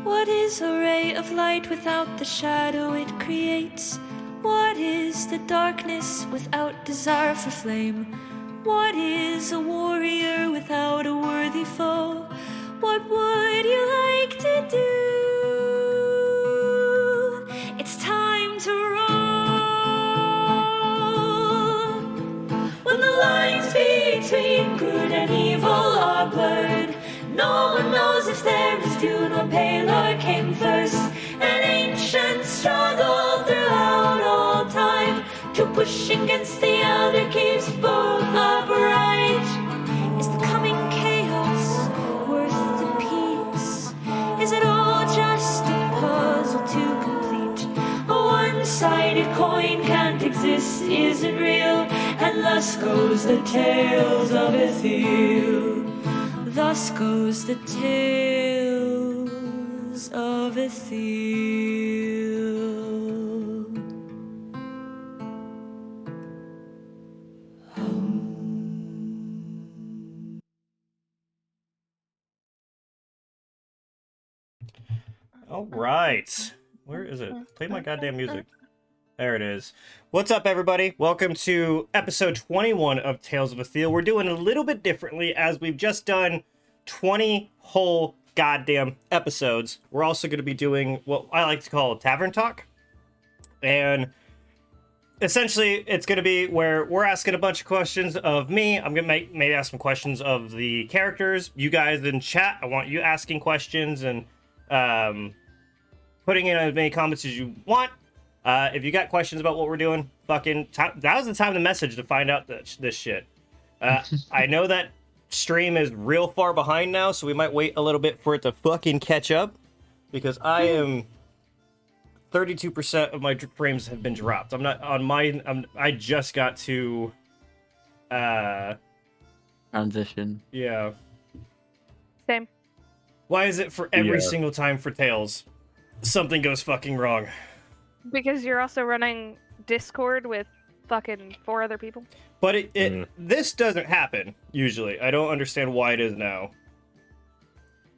What is a ray of light without the shadow it creates? What is the darkness without desire for flame? What is a warrior without a worthy foe? What would you like to do? It's time to roll. When the lines between good and evil are blurred, no one knows if there is Dune or Paler came first. An ancient struggle throughout all time to push against the elder keeps both upright. Is the coming chaos worth the peace? Is it all just a puzzle to complete? A one-sided coin can't exist, isn't real, and thus goes the tales of Ethyl. Thus goes the tales of Ethyl. All right. Where is it? Play my goddamn music. There it is. What's up, everybody? Welcome to episode 21 of Tales of Ethyl. We're doing a little bit differently as we've just done 20 whole goddamn episodes. We're also going to be doing what I like to call a Tavern Talk. And essentially, it's going to be where we're asking a bunch of questions of me. I'm going to maybe ask some questions of the characters. You guys in chat, I want you asking questions and putting in as many comments as you want. If you got questions about what we're doing, that was the time to message to find out this shit. I know that stream is real far behind now, so we might wait a little bit for it to fucking catch up, because I am 32% of my frames have been dropped. I'm not on mine. I just got to transition. Yeah. Same. Why is it for every single time for Tales something goes fucking wrong? Because you're also running Discord with fucking 4 other people. But this doesn't happen usually. I don't understand why it is now.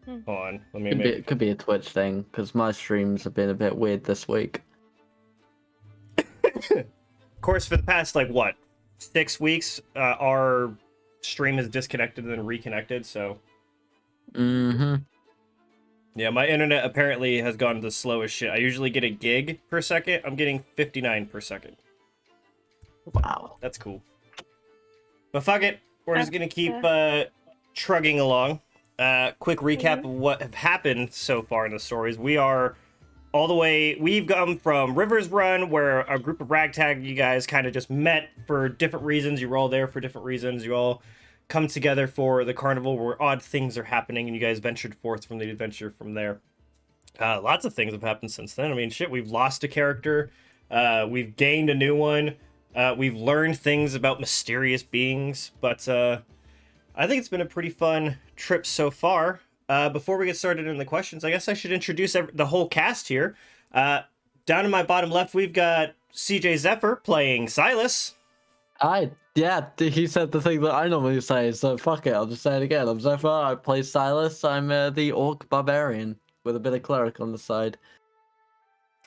Hold on, let me. It could be a Twitch thing, because my streams have been a bit weird this week. Of course, for the past 6 weeks, our stream is disconnected and then reconnected. So. Yeah, my internet apparently has gone the slowest shit. I usually get a gig per second. I'm getting 59 per second. Wow. That's cool. But fuck it. We're just going to keep trugging along. Quick recap of what have happened so far in the stories. We are all the way... We've come from River's Run, where a group of ragtag you guys kind of just met for different reasons. You were all there for different reasons. You all come together for the carnival where odd things are happening, and you guys ventured forth from the adventure from there. Lots of things have happened since then. I mean, shit, we've lost a character. We've gained a new one. We've learned things about mysterious beings. But I think it's been a pretty fun trip so far. Before we get started in the questions, I guess I should introduce the whole cast here. Down in my bottom left, we've got CJ Zephyr playing Silas. Yeah, he said the thing that I normally say, so fuck it, I'll just say it again. I'm Zephyr, I play Silas, I'm the Orc Barbarian, with a bit of Cleric on the side.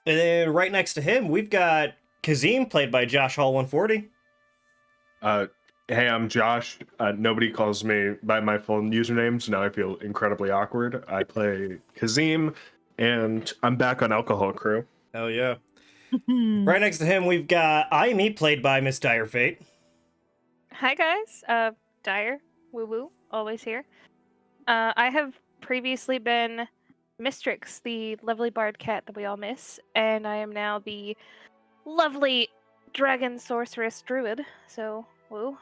And then right next to him, we've got Kazim, played by Josh Hall 140. Hey, I'm Josh. Nobody calls me by my full username, so now I feel incredibly awkward. I play Kazim, and I'm back on Alcohol Crew. Hell yeah. Right next to him, we've got Aimi, played by Miss Dire Fate. Hi guys, Dire, woo woo, always here. I have previously been Mistrix, the lovely bard cat that we all miss, and I am now the lovely dragon sorceress druid, so woo.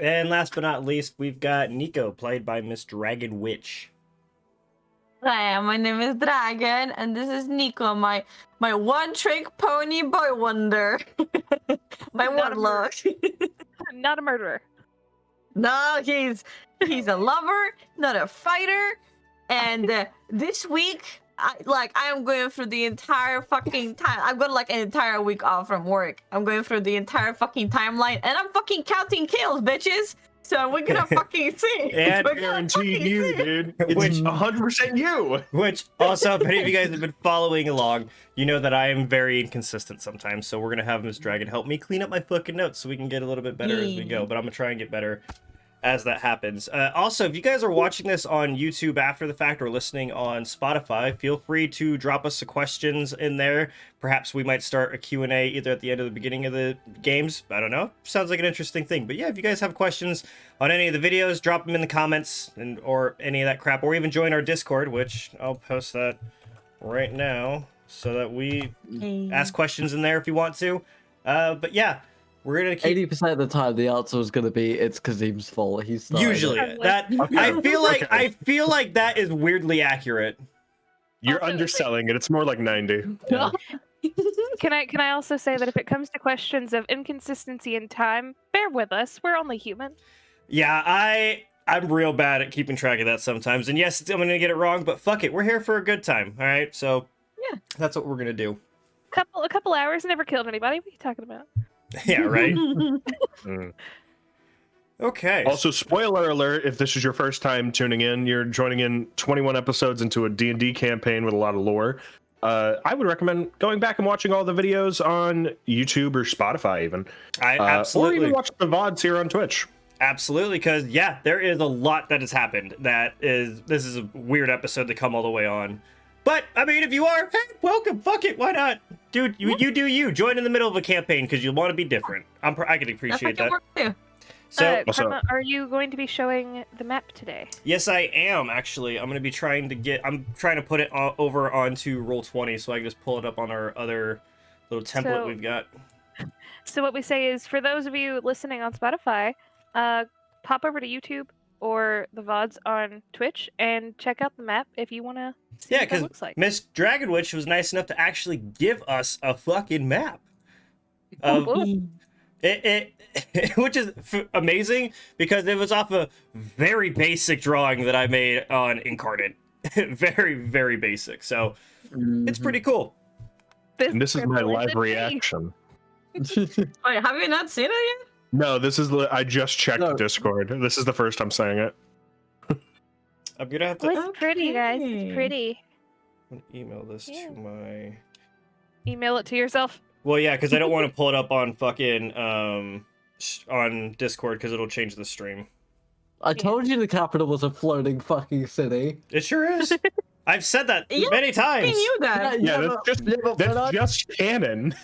And last but not least, we've got Nico, played by Miss Dragon Witch. Hi, my name is Dragon, and this is Nico, my one-trick pony boy wonder. My warlock. Not a murderer. No, he's a lover, not a fighter. And this week, I am going through the entire fucking time. I've got an entire week off from work. I'm going through the entire fucking timeline, and I'm fucking counting kills, bitches. so we're gonna fucking see. And We're gonna Guarantee fucking you, see. dude. It's Which- 100% you. Which also, if any of you guys have been following along, you know that I am very inconsistent sometimes. So we're gonna have Miss Dragon help me clean up my fucking notes so we can get a little bit better as we go. But I'm gonna try and get better as that happens. Also, if you guys are watching this on YouTube after the fact or listening on Spotify, feel free to drop us some questions in there. Perhaps we might start a Q&A either at the end or the beginning of the games. I don't know. Sounds like an interesting thing. But yeah, if you guys have questions on any of the videos, drop them in the comments and or any of that crap, or even join our Discord, which I'll post that right now so that we ask questions in there if you want to. But yeah, we're gonna keep 80% of the time, the answer was gonna be it's Kazim's fault. He's started usually it. that. Okay. I feel like that is weirdly accurate. You're Also, underselling it. It's more like 90. Yeah. Can I also say that if it comes to questions of inconsistency in time, bear with us. We're only human. Yeah, I'm real bad at keeping track of that sometimes. And yes, I'm gonna get it wrong, but fuck it, we're here for a good time. All right, so Yeah. that's what we're gonna do. A couple hours never killed anybody. What are you talking about? Yeah, right. Mm. Okay. Also, spoiler alert, if this is your first time tuning in, you're joining in 21 episodes into a D&D campaign with a lot of lore. I would recommend going back and watching all the videos on YouTube or Spotify even. I Or absolutely, even watch the VODs here on Twitch. absolutely, because yeah, there is a lot that has happened. This is a weird episode to come all the way on. But I mean, if you are, hey, welcome. Fuck it, why not, dude? You do you. Join in the middle of a campaign because you want to be different. I can appreciate that. Work too. So What's up? Karma, are you going to be showing the map today? yes, I am actually. I'm gonna be trying to put it over onto Roll20 so I can just pull it up on our other little template So- we've got. So what we say is, for those of you listening on Spotify, pop over to YouTube or the VODs on Twitch and check out the map if you want to see Yeah, what that because looks like. Miss Dragon Witch was nice enough to actually give us a fucking map. Of Ooh. which is amazing because it was off a very basic drawing that I made on Incarnate. Very, very basic. So it's pretty cool. And this is my privilege live is me. reaction. Wait, have you not seen it yet? No, this is I just checked No. Discord. This is the first I'm saying it. I'm gonna have Oh, to it's pretty, guys. Okay. It's pretty. email this Yeah. to my. Email it to yourself. Well, yeah, because I don't want to pull it up on fucking on Discord because it'll change the stream. I told you the capital was a floating fucking city. It sure is. I've said that Yeah, many I times. knew that. Yeah, but- that's just, yeah, but when I- that's just canon.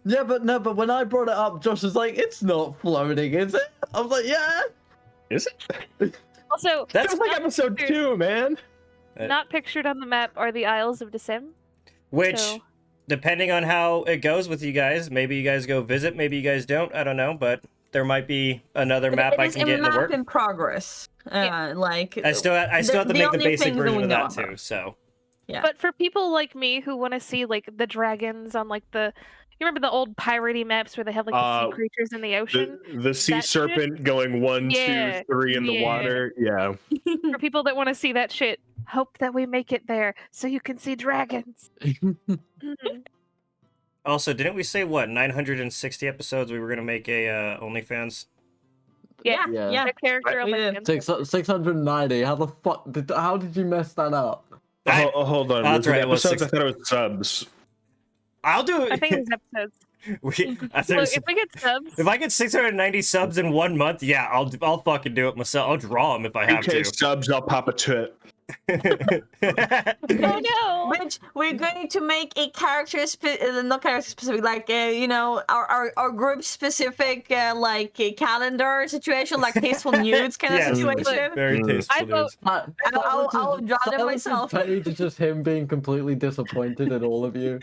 Yeah, but no, but when I brought it up, Josh was like, "It's not floating, is it?" I was like, "Yeah." Is it? Also, That's That's like not episode pictured- 2, man. Not pictured on the map are the Isles of Decem. Which, So- depending on how it goes with you guys, maybe you guys go visit, maybe you guys don't. I don't know, but there might be another map It I is can a get into map work. in progress. Like I still have to make the only basic things that version we of know that about. too. So Yeah. But for people like me who want to see like the dragons on like you remember the old piratey maps where they have like the sea creatures in the ocean? The sea That shit? serpent going 1, Yeah, 2, 3 in the yeah. water. Yeah. For people that want to see that shit, hope that we make it there so you can see dragons. Mhm. also, didn't we say what 960 episodes we were gonna make a OnlyFans? Yeah. Yeah. yeah. The character We did. OnlyFans. 690. How the fuck how did you mess that up? Hold on. That's Was it right, it was episodes? 6. I thought it was subs. I'll do I think it. it's episodes. I think Look, if we get subs, if I get 690 subs in 1 month, yeah, I'll fucking do it myself. I'll draw them if I have 2K subs, I'll pop a tit. to. oh no! Which we're going to make a character not character specific, like our group specific like a calendar situation, like tasteful nudes kind of Yes. situation. Very Mm. tasteful. I vote- news. I'll draw them Silence's myself. page is just him being completely disappointed in all of you.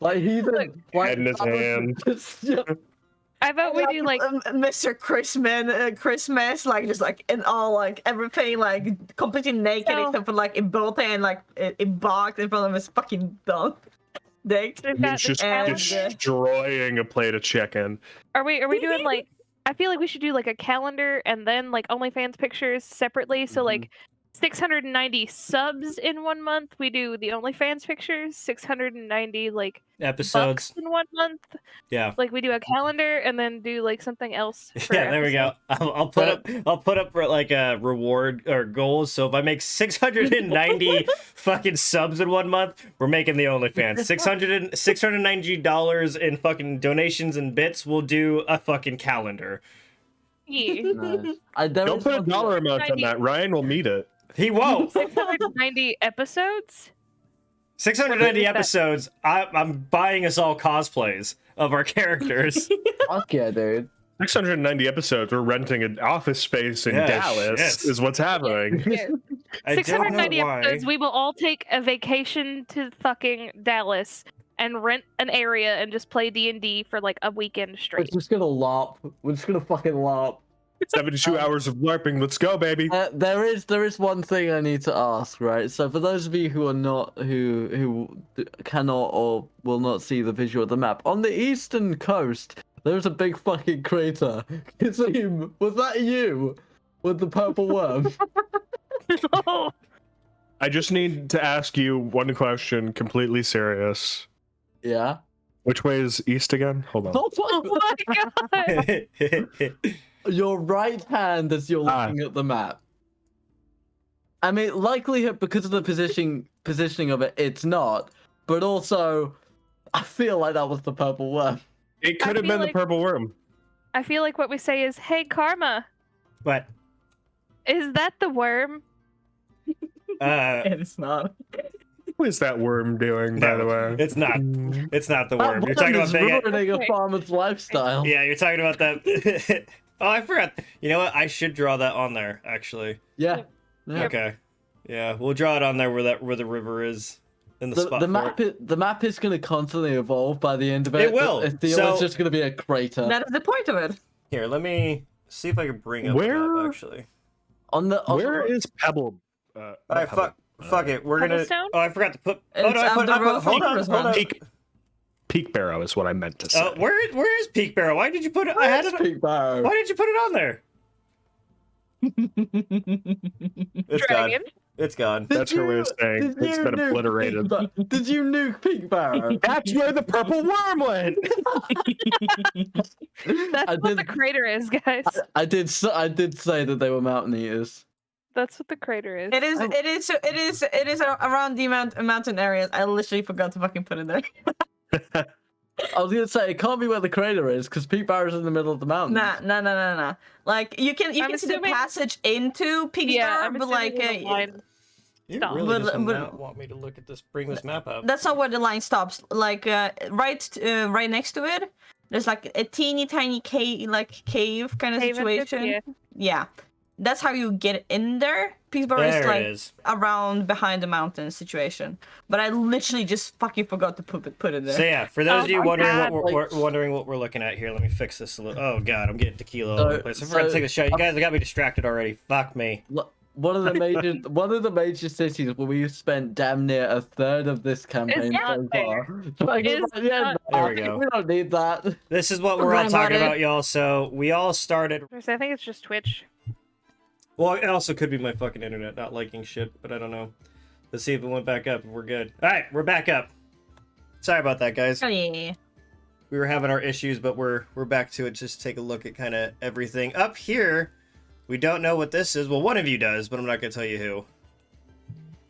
Like he's Look, Head in his hand. Yeah. I vote we do like Mr. Christmas, like just like in all like everything, like completely naked So- except for like a boat and like a box in front of his fucking dog. Dick. we've got It's the just calendar. destroying a plate of chicken. Are we doing like? I feel like we should do like a calendar and then like OnlyFans pictures separately. So like, 690 subs in 1 month. We do the OnlyFans pictures. 690 like Episodes. bucks in 1 month. Yeah. Like we do a calendar and then do like something else. For Yeah, there we go. I'll put up for like a reward or goals. So if I make 690 fucking subs in 1 month, we're making the OnlyFans. $690 in fucking donations and bits. We'll do a fucking calendar. Yeah. Nice. Don't put a dollar amount on that. Ryan will need it. He won't. 690 episodes. 690 episodes. I'm buying us all cosplays of our characters. Fuck yeah, dude. 690 episodes. We're renting an office space in Yeah, Dallas. shit. Is what's happening. I don't know 690 why. episodes. We will all take a vacation to fucking Dallas and rent an area and just play D&D for like a weekend We're straight. just gonna LARP. We're just gonna fucking LARP. 72 hours of LARPing. Let's go, baby. There is one thing I need to ask, right? So for those of you who are not who cannot or will not see the visual of the map, on the eastern coast there's a big fucking crater. Kazim, was that you with the purple worm? No. I just need to ask you one question, completely serious. Yeah. Which way is east again? Hold on. Oh my god. Your right hand as you're looking at the map. I mean, likelihood because of the positioning of it, it's not. But also, I feel like that was the purple worm. It could have feel been like- the purple worm. I feel like what we say is, "Hey, Karma, But is that the worm?" It's not. What is that worm doing, by the way? it's not. It's not the That worm. You're talking worm about is big. ruining a Okay. farmer's lifestyle. Yeah, you're talking about that. Oh, I forgot. You know what? I should draw that on there. Actually. Yeah. Yeah. Okay. Yeah, we'll draw it on there where the river is in the spot. The map is going to constantly evolve by the end of it. It will. It's just going to be a crater. That is the point of it. Here, let me see if I can bring up the Where- map, actually. Where is Pebble? All right, fuck it. We're gonna. Cobblestone? Oh, I forgot to put. It's Oh no, I up put. the road from Hold on, Christmas. hold on. Peak Barrow is what I meant to say. Where is Peak Barrel? Why did you put it? I had it. Peak Barrow. Why did you put it on there? It's Dragon. gone. It's gone. That's her way of saying it's been obliterated. Did you nuke Peak Barrow? That's where the purple worm went. That's I what the did- crater is, guys. I did say that they were mountain eaters. That's what the crater is. It is around the mountain areas. I literally forgot to fucking put it there. I was gonna say it can't be where the crater is because Peak Barrow's in the middle of the mountain. Nah. Like you can I'm see the assuming- passage into Peaksburg, Yeah, I'm but like assuming the line- You Stop. really But- does but- not want me to look at this. Bring this map up. that's not where the line stops. Like right next to it, there's like a teeny tiny cave kind of Cave entrance, situation. yeah. Yeah, that's how you get in there. Peaksburg There is it like is. around behind the mountain situation. But I literally just fucking forgot to put it there. So yeah, for those of you Oh my wondering God. what we're looking at here, let me fix this a little. Oh god, I'm getting tequila all over the place. I So- forgot to take a shot. You guys got me distracted already. Fuck me. One of the major cities where we've spent damn near a third of this campaign so not far. Like, Is yeah, not- There we go. We don't need that. This is what we're all Forgot about talking it. about, y'all. So we all started. I think it's just Twitch. Well, it also could be my fucking internet not liking shit, but I don't know. Let's see if it went back up. We're good. All right, we're back up. Sorry about that, guys. Oh, yeah. We were having our issues, but we're back to it. Just take a look at kind of everything up here. We don't know what this is. Well, one of you does, but I'm not gonna tell you who.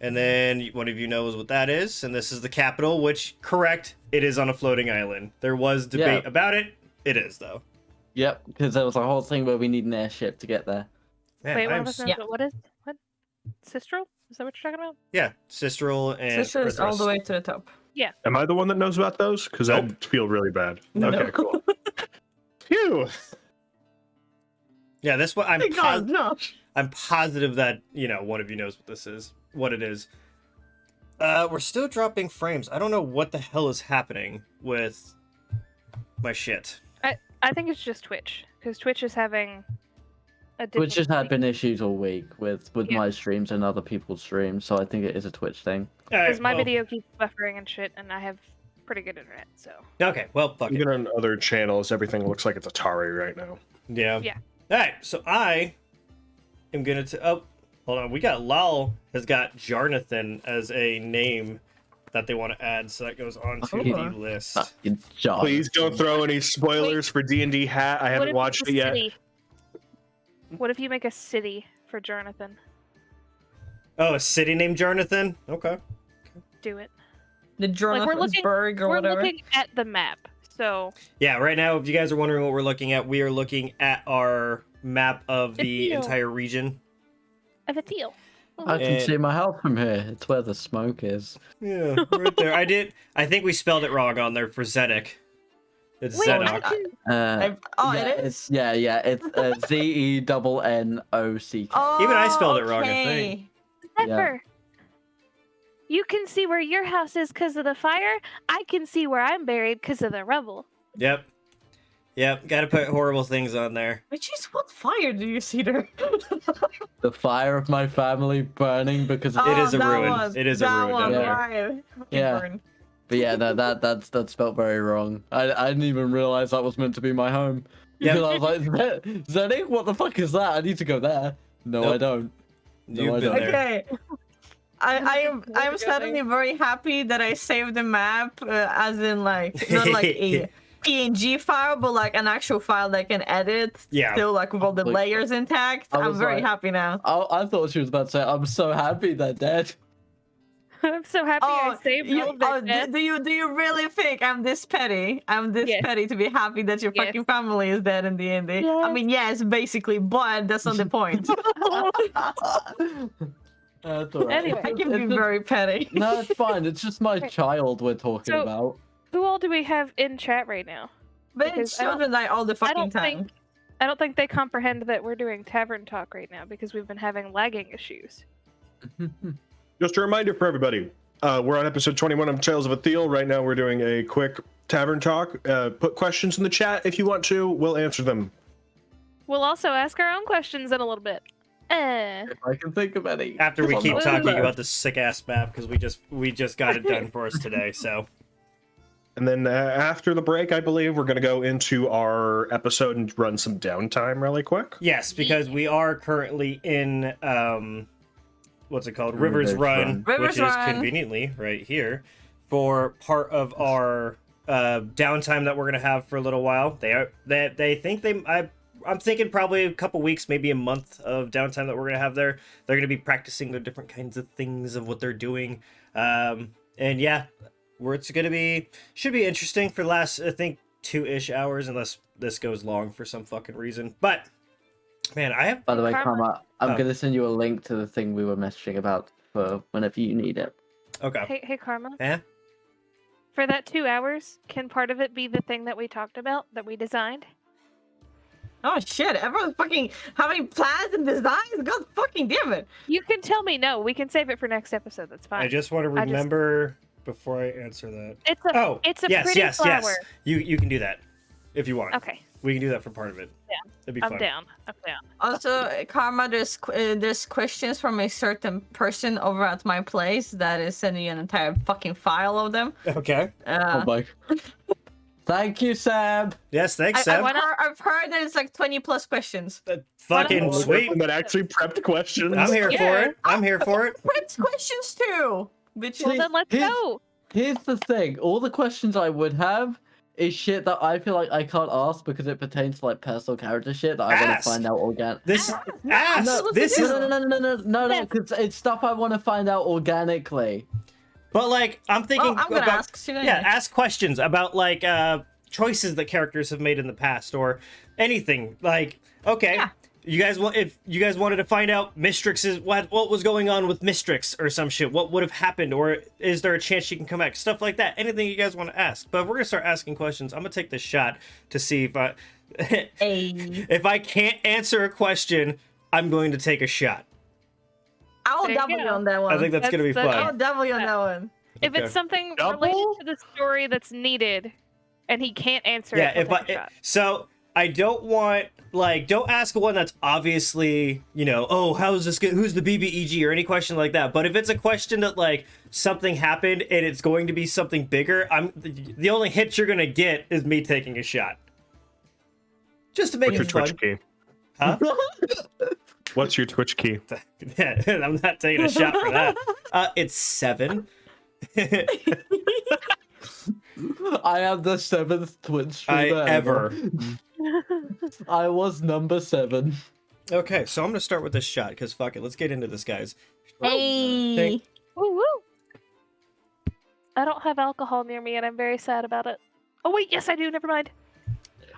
And then one of you knows what that is, and this is the capital. Which, correct, it is on a floating island. There was debate about it. It is though. Yep, because there was a whole thing where we need an airship to get there. Man, Wait, one I'm of us s- knows what is what? Sistrel? Is that what you're talking about? yeah, Sistrel and Sister is all the Earthrust. way to the top. Am I the one that knows about those? Because I Nope. feel really bad. No. Okay, cool. Phew. Yeah, this one I'm Thank God, no. I'm positive that, one of you knows what this is, what it is. We're still dropping frames. I don't know what the hell is happening with my shit. I think it's just Twitch because Twitch is having a Twitch has had difficulty. been issues all week with Yeah. my streams and other people's streams, so I think it is a Twitch thing. All right, Because my well, video keeps buffering and shit, and I have pretty good internet, so. Okay, well, fuck it. Even on other channels, everything looks like it's Atari right now. Yeah. Yeah. All right, so I am gonna. Hold on, we got Lal has got Jarnathan as a name that they want to add, so that goes on to the list. Fucking job. Please don't throw any spoilers for D&D Hat. I What haven't if watched it's it a yet. city? What if you make a city for Jonathan? Oh, a city named Jarnathan? Okay. Do it. The Like we're looking, Jonathansburg or we're whatever. looking at the map. So Yeah, right now, if you guys are wondering what we're looking at, we are looking at our map of the Ethyl. entire region. of Ethyl. I can And- see my house from here. It's where the smoke is. Yeah, right there. I think we spelled it wrong on there for Zedek. It's Wait, Zedok. It is? Yeah, it's Zennnock. Oh, Even I spelled it wrong, I okay. think. Zephyr. You can see where your house is because of the fire. I can see where I'm buried because of the rubble. Yep. Gotta put horrible things on there. Which is what fire do you see there? The fire of my family burning because of It is a that ruin. one. It is a that ruin one, down there. right. Fucking Yeah. burn. But yeah, that's spelled very wrong. I didn't even realize that was meant to be my home. Yep. Because I was like, Zedek, what the fuck is that? I need to go there. No, Nope. I don't. No, You've I been don't. there. Okay. I'm Good suddenly thing. very happy that I saved the map, as in like not like a PNG file, but like an actual file that I can edit. Yeah. Still like with all the Like, layers intact. I I'm was very like- happy now. I thought she was about to say, I'm so happy they're dead. I'm so happy I saved all of their death. do you really think I'm this petty? I'm this Yes. petty to be happy that your Yes. fucking family is dead in D&D? I Yes. mean, yes, basically, but that's not the point. That's alright. Anyway. I can be It's just- very petty. No, it's fine. It's just my child we're talking So- about. Who all do we have in chat right now? But it's Because I don't- children die all the I fucking don't time. think I don't think they comprehend that we're doing tavern talk right now because we've been having lagging issues. Just a reminder for everybody. We're on episode 21 of Tales of Ethyl. Right now we're doing a quick tavern talk. Put questions in the chat if you want to. We'll answer them. We'll also ask our own questions in a little bit. If I can think of any. After we I'm keep not talking bad. about this sick ass map, because we just got it done for us today. So And then after the break, I believe we're going to go into our episode and run some downtime really quick. yes, because we are currently in what's it called? Rivers Run, Rivers which is Run. conveniently right here for part of our downtime that we're gonna have for a little while. They think I'm thinking probably a couple weeks, maybe a month of downtime that we're gonna have there. They're gonna be practicing the different kinds of things of what they're doing, and yeah, where it's gonna be should be interesting for the last I think 2-ish hours, unless this goes long for some fucking reason. But man, I have By the way, Karma. Karma, I'm Oh. going to send you a link to the thing we were messaging about for whenever you need it. okay. Hey Karma. Yeah. For that 2 hours, can part of it be the thing that we talked about that we designed? Oh shit, everyone's fucking having plans and designs? God fucking damn it. You can tell me no. We can save it for next episode. That's fine. I just want to I just- remember before I answer that. It's a Oh, it's a yes, pretty yes, flower. yes. You can do that if you want. Okay, We can do that for part of it. Yeah, It'd be I'm fun. down. I'm down. Also, Karma, there's questions from a certain person over at my place that is sending you an entire fucking file of them. Okay. Oh my. Thank you, Sam. Yes, thanks, I've Sam. heard that it's like 20 plus plus. Fucking What? sweet. That actually prepped questions. I'm here for Yeah. it. I'm here for it. Print questions too, bitches. Well, then let's Here's- go. Here's the thing. All the questions I would have is shit that I feel like I can't ask because it pertains to like personal character shit that I want Ask. to find out organic. This No, ass. no, This no, is No, because it's stuff I want to find out organically. but like I'm thinking Well, I'm gonna about ask soon yeah, anyway. ask questions about like choices that characters have made in the past or anything. Like, okay. Yeah. You guys want if you guys wanted to find out Mistrix's what was going on with Mistrix or some shit, what would have happened, or is there a chance she can come back? Stuff like that. Anything you guys want to ask. But if we're gonna start asking questions, I'm gonna take this shot to see if I Hey, if I can't answer a question, I'm going to take a shot. I'll There you double you go. on that one. I think that's gonna be That's- fun. I'll double you on that one. If Okay. it's something Double? related to the story that's needed, and he can't answer Yeah, it, we'll if I take a shot. so I don't want like don't ask one that's obviously oh how's this good, who's the BBEG or any question like that. But if it's a question that like something happened and it's going to be something bigger, the only hit you're gonna get is me taking a shot, just to make What's your it fun. Twitch key? Huh? What's your Twitch key? I'm not taking a shot for that. It's 7. I am the 7th Twitch streamer ever. I was number 7. Okay, so I'm gonna start with this shot because fuck it. Let's get into this, guys. Hey. Woo woo. I don't have alcohol near me, and I'm very sad about it. Oh wait, yes I do. Never mind.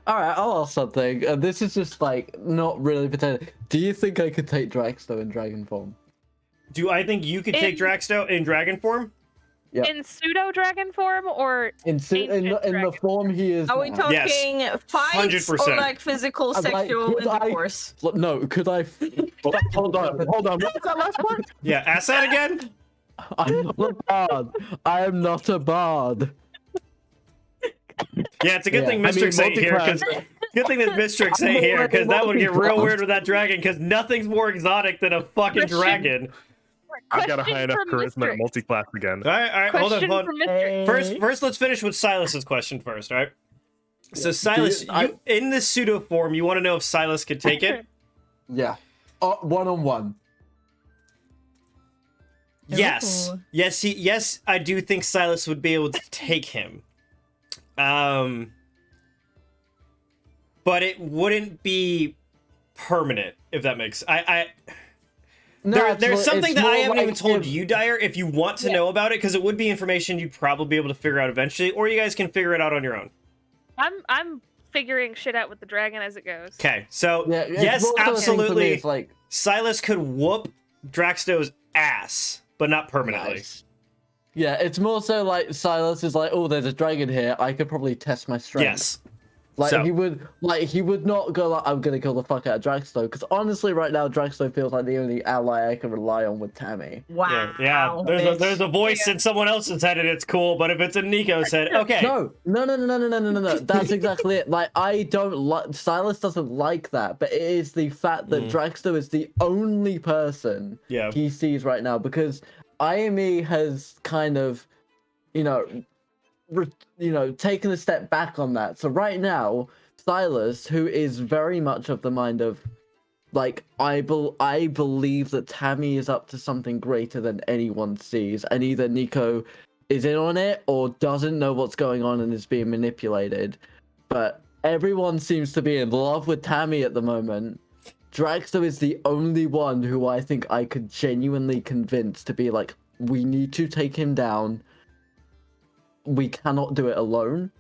All right, I'll ask something. This is just like not really potential. Do you think I could take Draxto in dragon form? Do I think you could take Draxto in dragon form? Yep. In pseudo dragon form or In the form he is. Are we now. talking fights 100%. or like physical I'm like, sexual could I- intercourse? No, could I? Hold on. What was that last part? Yeah, ask that again. I'm not a bard. I am not a bard. Yeah, it's a good Yeah, thing I mean, Mistrix ain't here. multi-class- Good thing that Mistrix ain't here, because that would get real multi-class. weird with that dragon, because nothing's more exotic than a fucking Question. dragon. I've got a Question high enough from charisma to Mistrix. multi-class again. All right, hold on, Question hold on. from Mistrix. First, let's finish with Silas's question first, all right? So Silas, I- in this pseudo form, you want to know if Silas could take it? Yeah. 1-on-1. Yes. Ooh. Yes, I do think Silas would be able to take him. But it wouldn't be permanent, if that makes No, there's something that I haven't even told if- you, Dyer, if you want to know about it, because it would be information you'd probably be able to figure out eventually, or you guys can figure it out on your own. I'm figuring shit out with the dragon as it goes. Okay, so Yeah, it's yes, more so a thing for me, absolutely, it's like Silas could whoop Draxto's ass, but not permanently. nice. Yeah, it's more so like Silas is like, oh, there's a dragon here. I could probably test my strength. Yes. Like So- he would not go like, I'm gonna kill the fuck out of Draxto, because honestly, right now Draxto feels like the only ally I can rely on with Tammy. Wow. Yeah. There's a voice in someone else's head, and it's cool. But if it's in Nico's head, okay. No. That's exactly it. Like I don't like Silas doesn't like that, but it is the fact that Draxto is the only person Yeah. he sees right now, because IME has kind of, taken a step back on that. So right now, Silas, who is very much of the mind of, like, I believe that Tammy is up to something greater than anyone sees, and either Nico is in on it or doesn't know what's going on and is being manipulated. But everyone seems to be in love with Tammy at the moment. Draxto is the only one who I think I could genuinely convince to be like, we need to take him down. We cannot do it alone.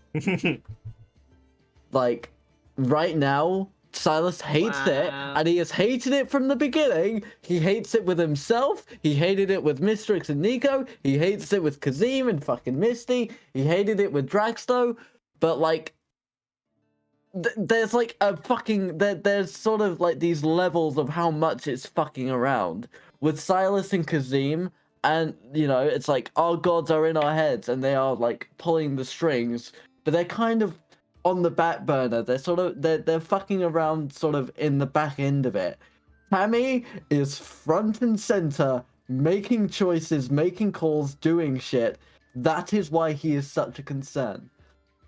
Like, right now, Silas hates it, Wow. and he has hated it from the beginning. He hates it with himself. He hated it with Mistrix and Nico. He hates it with Kazim and fucking Misty. He hated it with Draxto. But, like, there's like a fucking there's sort of like these levels of how much it's fucking around with Silas and Kazim, and it's like our gods are in our heads and they are like pulling the strings, but they're kind of on the back burner. They're sort of they're fucking around sort of in the back end of it. Tammy is front and center, making choices, making calls, doing shit. That is why he is such a concern.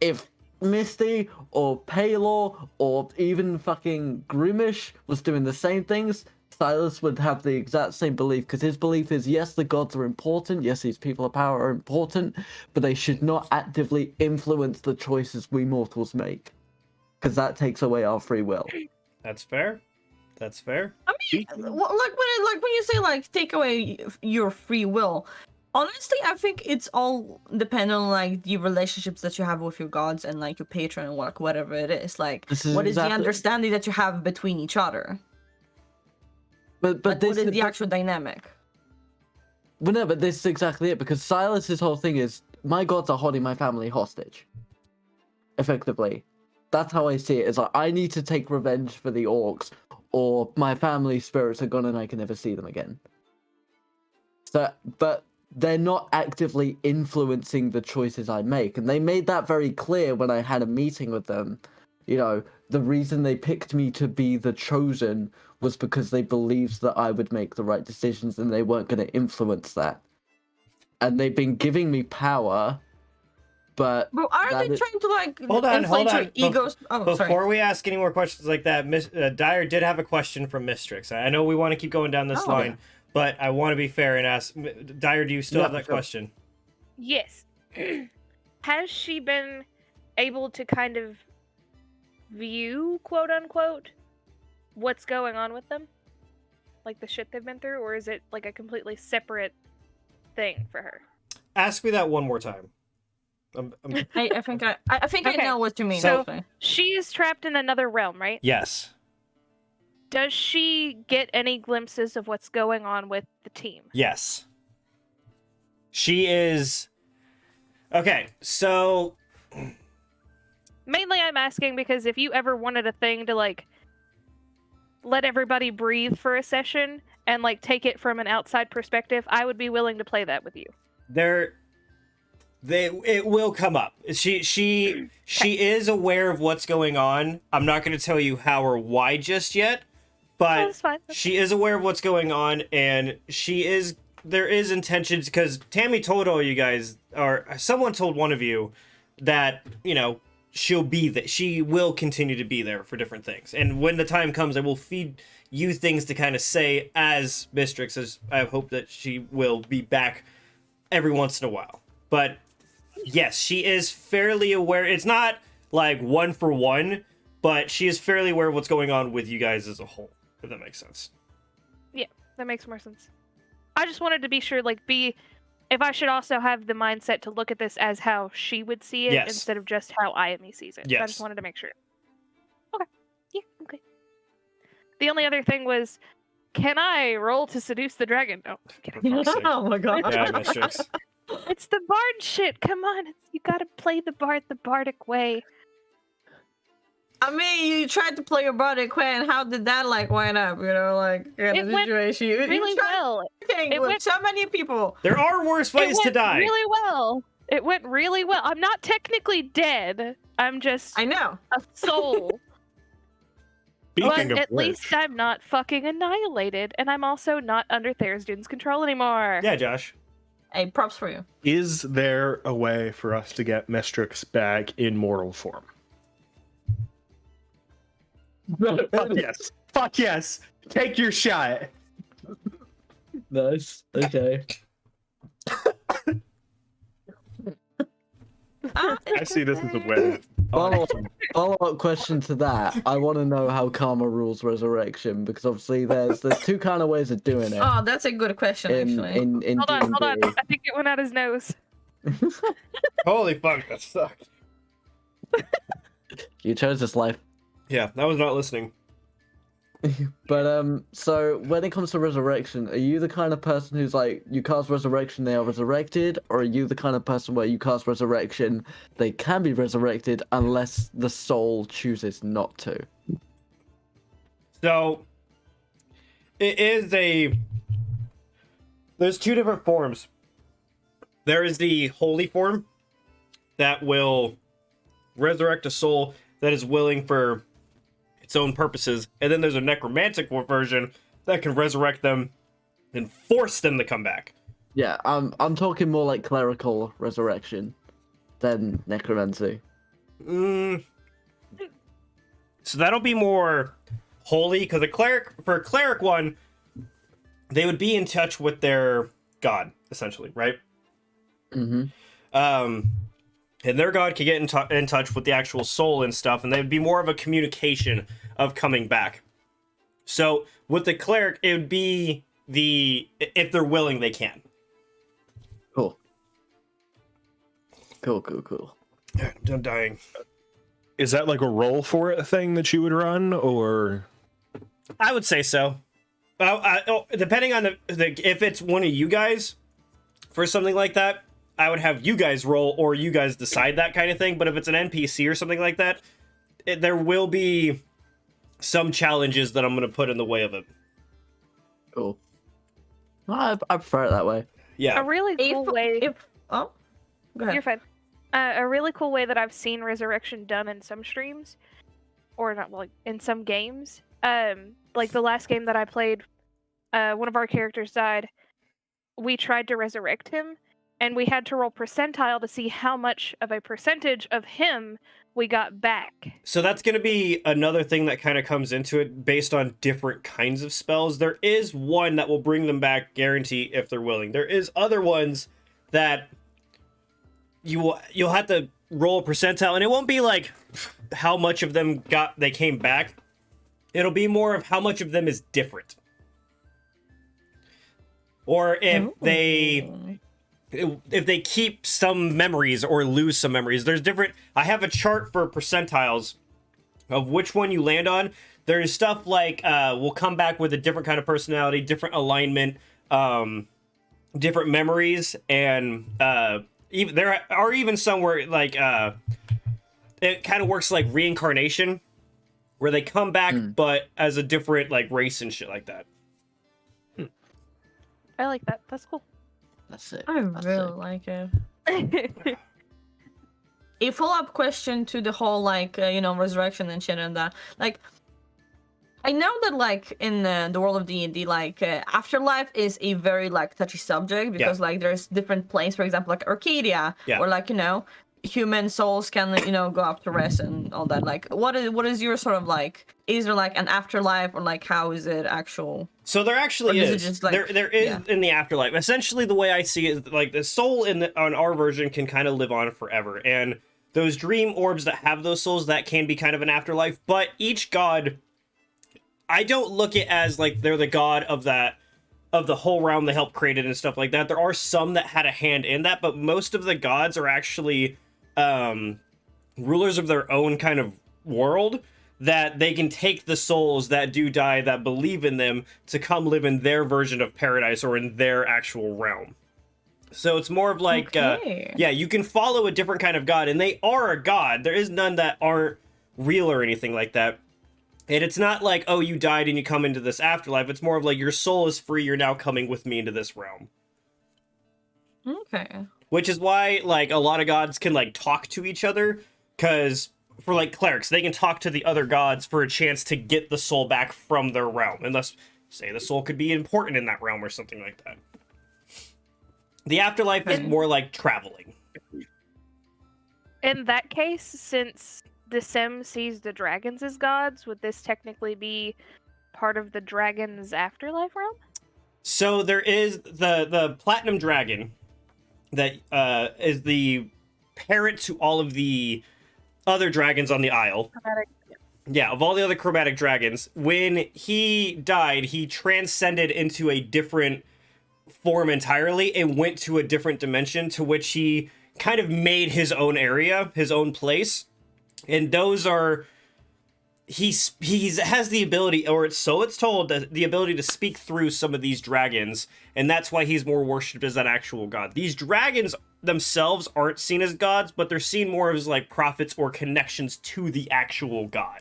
If Misty or Paylor or even fucking Groomish was doing the same things, Silas would have the exact same belief, because his belief is, yes, the gods are important, yes, these people of power are important, but they should not actively influence the choices we mortals make, because that takes away our free will. That's fair. That's fair. I mean, like when you say like take away your free will, honestly, I think it's all dependent on like the relationships that you have with your gods and like your patron and whatever it is. Like, what is the understanding that you have between each other? But Like, this what is the actual dynamic? Well, no, but this is exactly it, because Silas's whole thing is, my gods are holding my family hostage. Effectively. That's how I see it. It's like, I need to take revenge for the orcs, or my family spirits are gone and I can never see them again. So, but they're not actively influencing the choices I make, and they made that very clear when I had a meeting with them. The reason they picked me to be the chosen was because they believed that I would make the right decisions and they weren't going to influence that. And they've been giving me power but But aren't that they is- trying to like Hold on, inflate hold your on. egos? Oh, sorry. Before we ask any more questions like that, Dyer did have a question from Mistrix. I know we want to keep going down this Oh, line, yeah. but I want to be fair and ask Dyer, do you still Yeah, have that sure. question? Yes. Has she been able to kind of view, quote unquote, what's going on with them? Like the shit they've been through, or is it like a completely separate thing for her? Ask me that one more time. I think I Okay. know what you mean. So- actually. She is trapped in another realm, right? Yes. Does she get any glimpses of what's going on with the team? Yes. She is. Okay, so Mainly I'm asking because if you ever wanted a thing to like let everybody breathe for a session and like take it from an outside perspective, I would be willing to play that with you. it will come up. She is aware of what's going on. I'm not going to tell you how or why just yet, Oh, but that's fine. she is aware of what's going on, and there is intentions, because Tammy told all you guys, or someone told one of you, that, you know, she will continue to be there for different things. And when the time comes, I will feed you things to kind of say as Mistrix, as I hope that she will be back every once in a while. But yes, she is fairly aware. It's not like one for one, but she is fairly aware of what's going on with you guys as a whole, if that makes sense. That makes more sense. I just wanted to be sure, like, if I should also have the mindset to look at this as how she would see it Yes. instead of just how Iami sees it. So I Yes. just wanted to make sure. Okay. Yeah, okay. The only other thing was, can I roll to seduce the dragon? No, I'm kidding. For fuck's sake. Oh my god. Yeah, Mistrix. It's the bard shit. Come on, you gotta play the bard the bardic way. I mean, you tried to play your bardic way, and how did that like wind up? You know, like in It a went situation. Really you tried well. everything It with went- so many people. There are worse It ways to went die. really well. It went really well. I'm not technically dead. I'm just I know. a soul. Speaking But of at which, least I'm not fucking annihilated, and I'm also not under Therisdun's control anymore. Yeah, Josh. Hey, props for you. is there a way for us to get Mistrix back in mortal form? Fuck yes. Fuck yes. Take your shot. Nice. Okay. I see this as a win. Follow-up question to that. I want to know how karma rules resurrection, because obviously there's two kind of ways of doing it. Oh, that's a good question, actually. In Hold on. D&D. I think it went out his nose. Holy fuck, that sucked. You chose this life. Yeah, I was not listening. But so when it comes to resurrection, are you the kind of person who's like, you cast resurrection, they are resurrected, or are you the kind of person where you cast resurrection, they can be resurrected unless the soul chooses not to? So, there's two different forms. There is the holy form that will resurrect a soul that is willing for its own purposes, and then there's a necromantic version that can resurrect them and force them to come back. Yeah, I'm talking more like clerical resurrection than necromancy. So that'll be more holy, because for a cleric one, they would be in touch with their god, essentially, right? Mm-hmm. And their god could get in touch with the actual soul and stuff, and they'd be more of a communication of coming back. So with the cleric, it would be if they're willing, they can. Cool. I'm done dying. Is that like a roll for it thing that you would run, or? I would say so. Depending on if it's one of you guys for something like that, I would have you guys roll, or you guys decide that kind of thing. But if it's an NPC or something like that, there will be some challenges that I'm going to put in the way of it. Cool. I prefer it that way. Yeah. A really cool way. Oh, go ahead. You're fine. A really cool way that I've seen resurrection done in some streams, or not, like in some games. Like the last game that I played, one of our characters died. We tried to resurrect him, and we had to roll percentile to see how much of a percentage of him we got back. So that's going to be another thing that kind of comes into it based on different kinds of spells. There is one that will bring them back, guarantee, if they're willing. There is other ones that you'll have to roll a percentile, and it won't be like how much of them they came back. It'll be more of how much of them is different. Or if they keep some memories or lose some memories. There's different... I have a chart for percentiles of which one you land on. There's stuff like will come back with a different kind of personality, different alignment, different memories, and even there are even some where like it kind of works like reincarnation, where they come back but as a different like race and shit like that. I like that. That's cool. That's it. I really like it. A follow-up question to the whole like resurrection and shit and that. Like, I know that like in the world of D&D, like afterlife is a very like touchy subject because like there's different planes, for example, like Arcadia, or like human souls can go up to rest and all that. Like, what is your sort of like? Is there like an afterlife, or like how is it actual? So there actually is. Just, like, there is in the afterlife. Essentially, the way I see it, like the soul on our version can kind of live on forever, and those dream orbs that have those souls, that can be kind of an afterlife. But each god, I don't look at as like they're the god of the whole realm they helped create it and stuff like that. There are some that had a hand in that, but most of the gods are actually rulers of their own kind of world, that they can take the souls that do die that believe in them to come live in their version of paradise or in their actual realm. So it's more of like you can follow a different kind of god, and they are a god. There is none that aren't real or anything like that. And it's not like, oh, you died and you come into this afterlife. It's more of like, your soul is free, you're now coming with me into this realm. Okay. Which is why, like, a lot of gods can, like, talk to each other, because for, like, clerics, they can talk to the other gods for a chance to get the soul back from their realm, unless, say, the soul could be important in that realm or something like that. The afterlife is more like traveling. In that case, since the Sim sees the dragons as gods, would this technically be part of the dragon's afterlife realm? So there is the platinum dragon that is the parent to all of the other dragons on the Isle. Yeah, of all the other chromatic dragons. When he died, he transcended into a different form entirely and went to a different dimension, to which he kind of made his own area, his own place. And those are... He has the ability, or it's told, the ability to speak through some of these dragons, and that's why he's more worshipped as an actual god. These dragons themselves aren't seen as gods, but they're seen more as like prophets or connections to the actual god.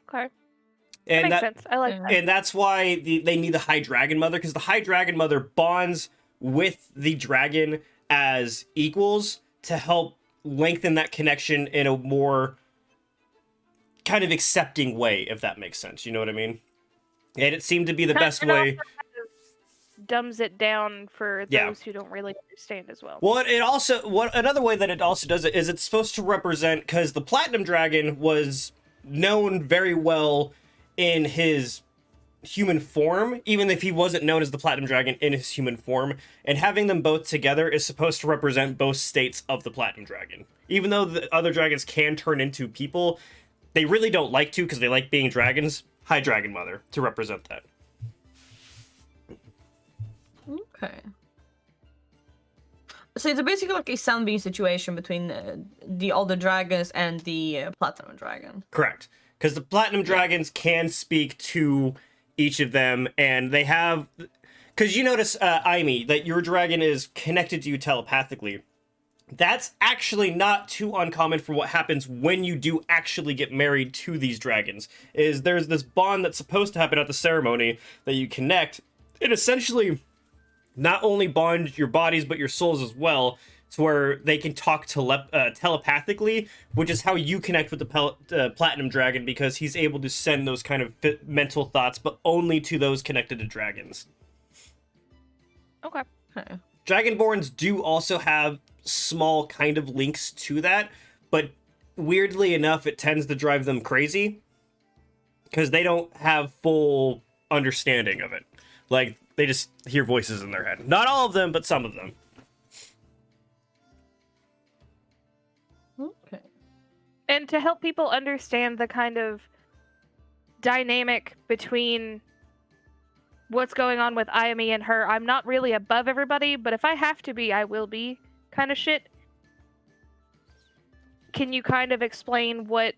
Okay. And that makes sense. I like that. And that's why they need the High Dragon Mother, because the High Dragon Mother bonds with the dragon as equals to help lengthen that connection in a more kind of accepting way, if that makes sense. You know what I mean? And it seemed to be the best way. Kind of dumbs it down for those who don't really understand as well. Well, another way that it also does it is it's supposed to represent, because the Platinum Dragon was known very well in his human form, even if he wasn't known as the Platinum Dragon in his human form, and having them both together is supposed to represent both states of the Platinum Dragon. Even though the other dragons can turn into people, they really don't like to, because they like being dragons. High Dragon Mother to represent that. Okay. So it's basically like a Sunbeam situation between all the dragons and the Platinum Dragon. Correct. Because the Platinum Dragons can speak to each of them, and they have... Because you notice, Aimee, that your dragon is connected to you telepathically. That's actually not too uncommon for what happens when you do actually get married to these dragons. There's this bond that's supposed to happen at the ceremony that you connect. It essentially not only bond your bodies, but your souls as well, to where they can talk telepathically, which is how you connect with the Platinum Dragon, because he's able to send those kind of mental thoughts, but only to those connected to dragons. Okay. Okay. Dragonborns do also have small kind of links to that, but weirdly enough, it tends to drive them crazy because they don't have full understanding of it. Like, they just hear voices in their head. Not all of them, but some of them. Okay. And to help people understand the kind of dynamic between what's going on with Ayami and her, I'm not really above everybody, but if I have to be, I will be kind of shit. Can you kind of explain what,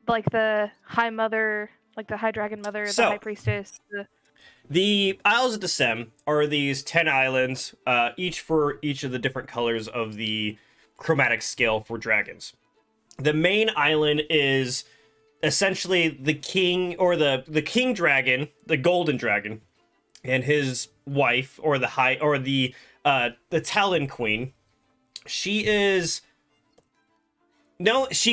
like, the High Mother, like the High Dragon Mother, the High Priestess, The Isles of Desem are these 10 islands, each for each of the different colors of the chromatic scale for dragons. The main island is essentially the king, or the king dragon, the golden dragon, and his wife, or the Talon Queen. She's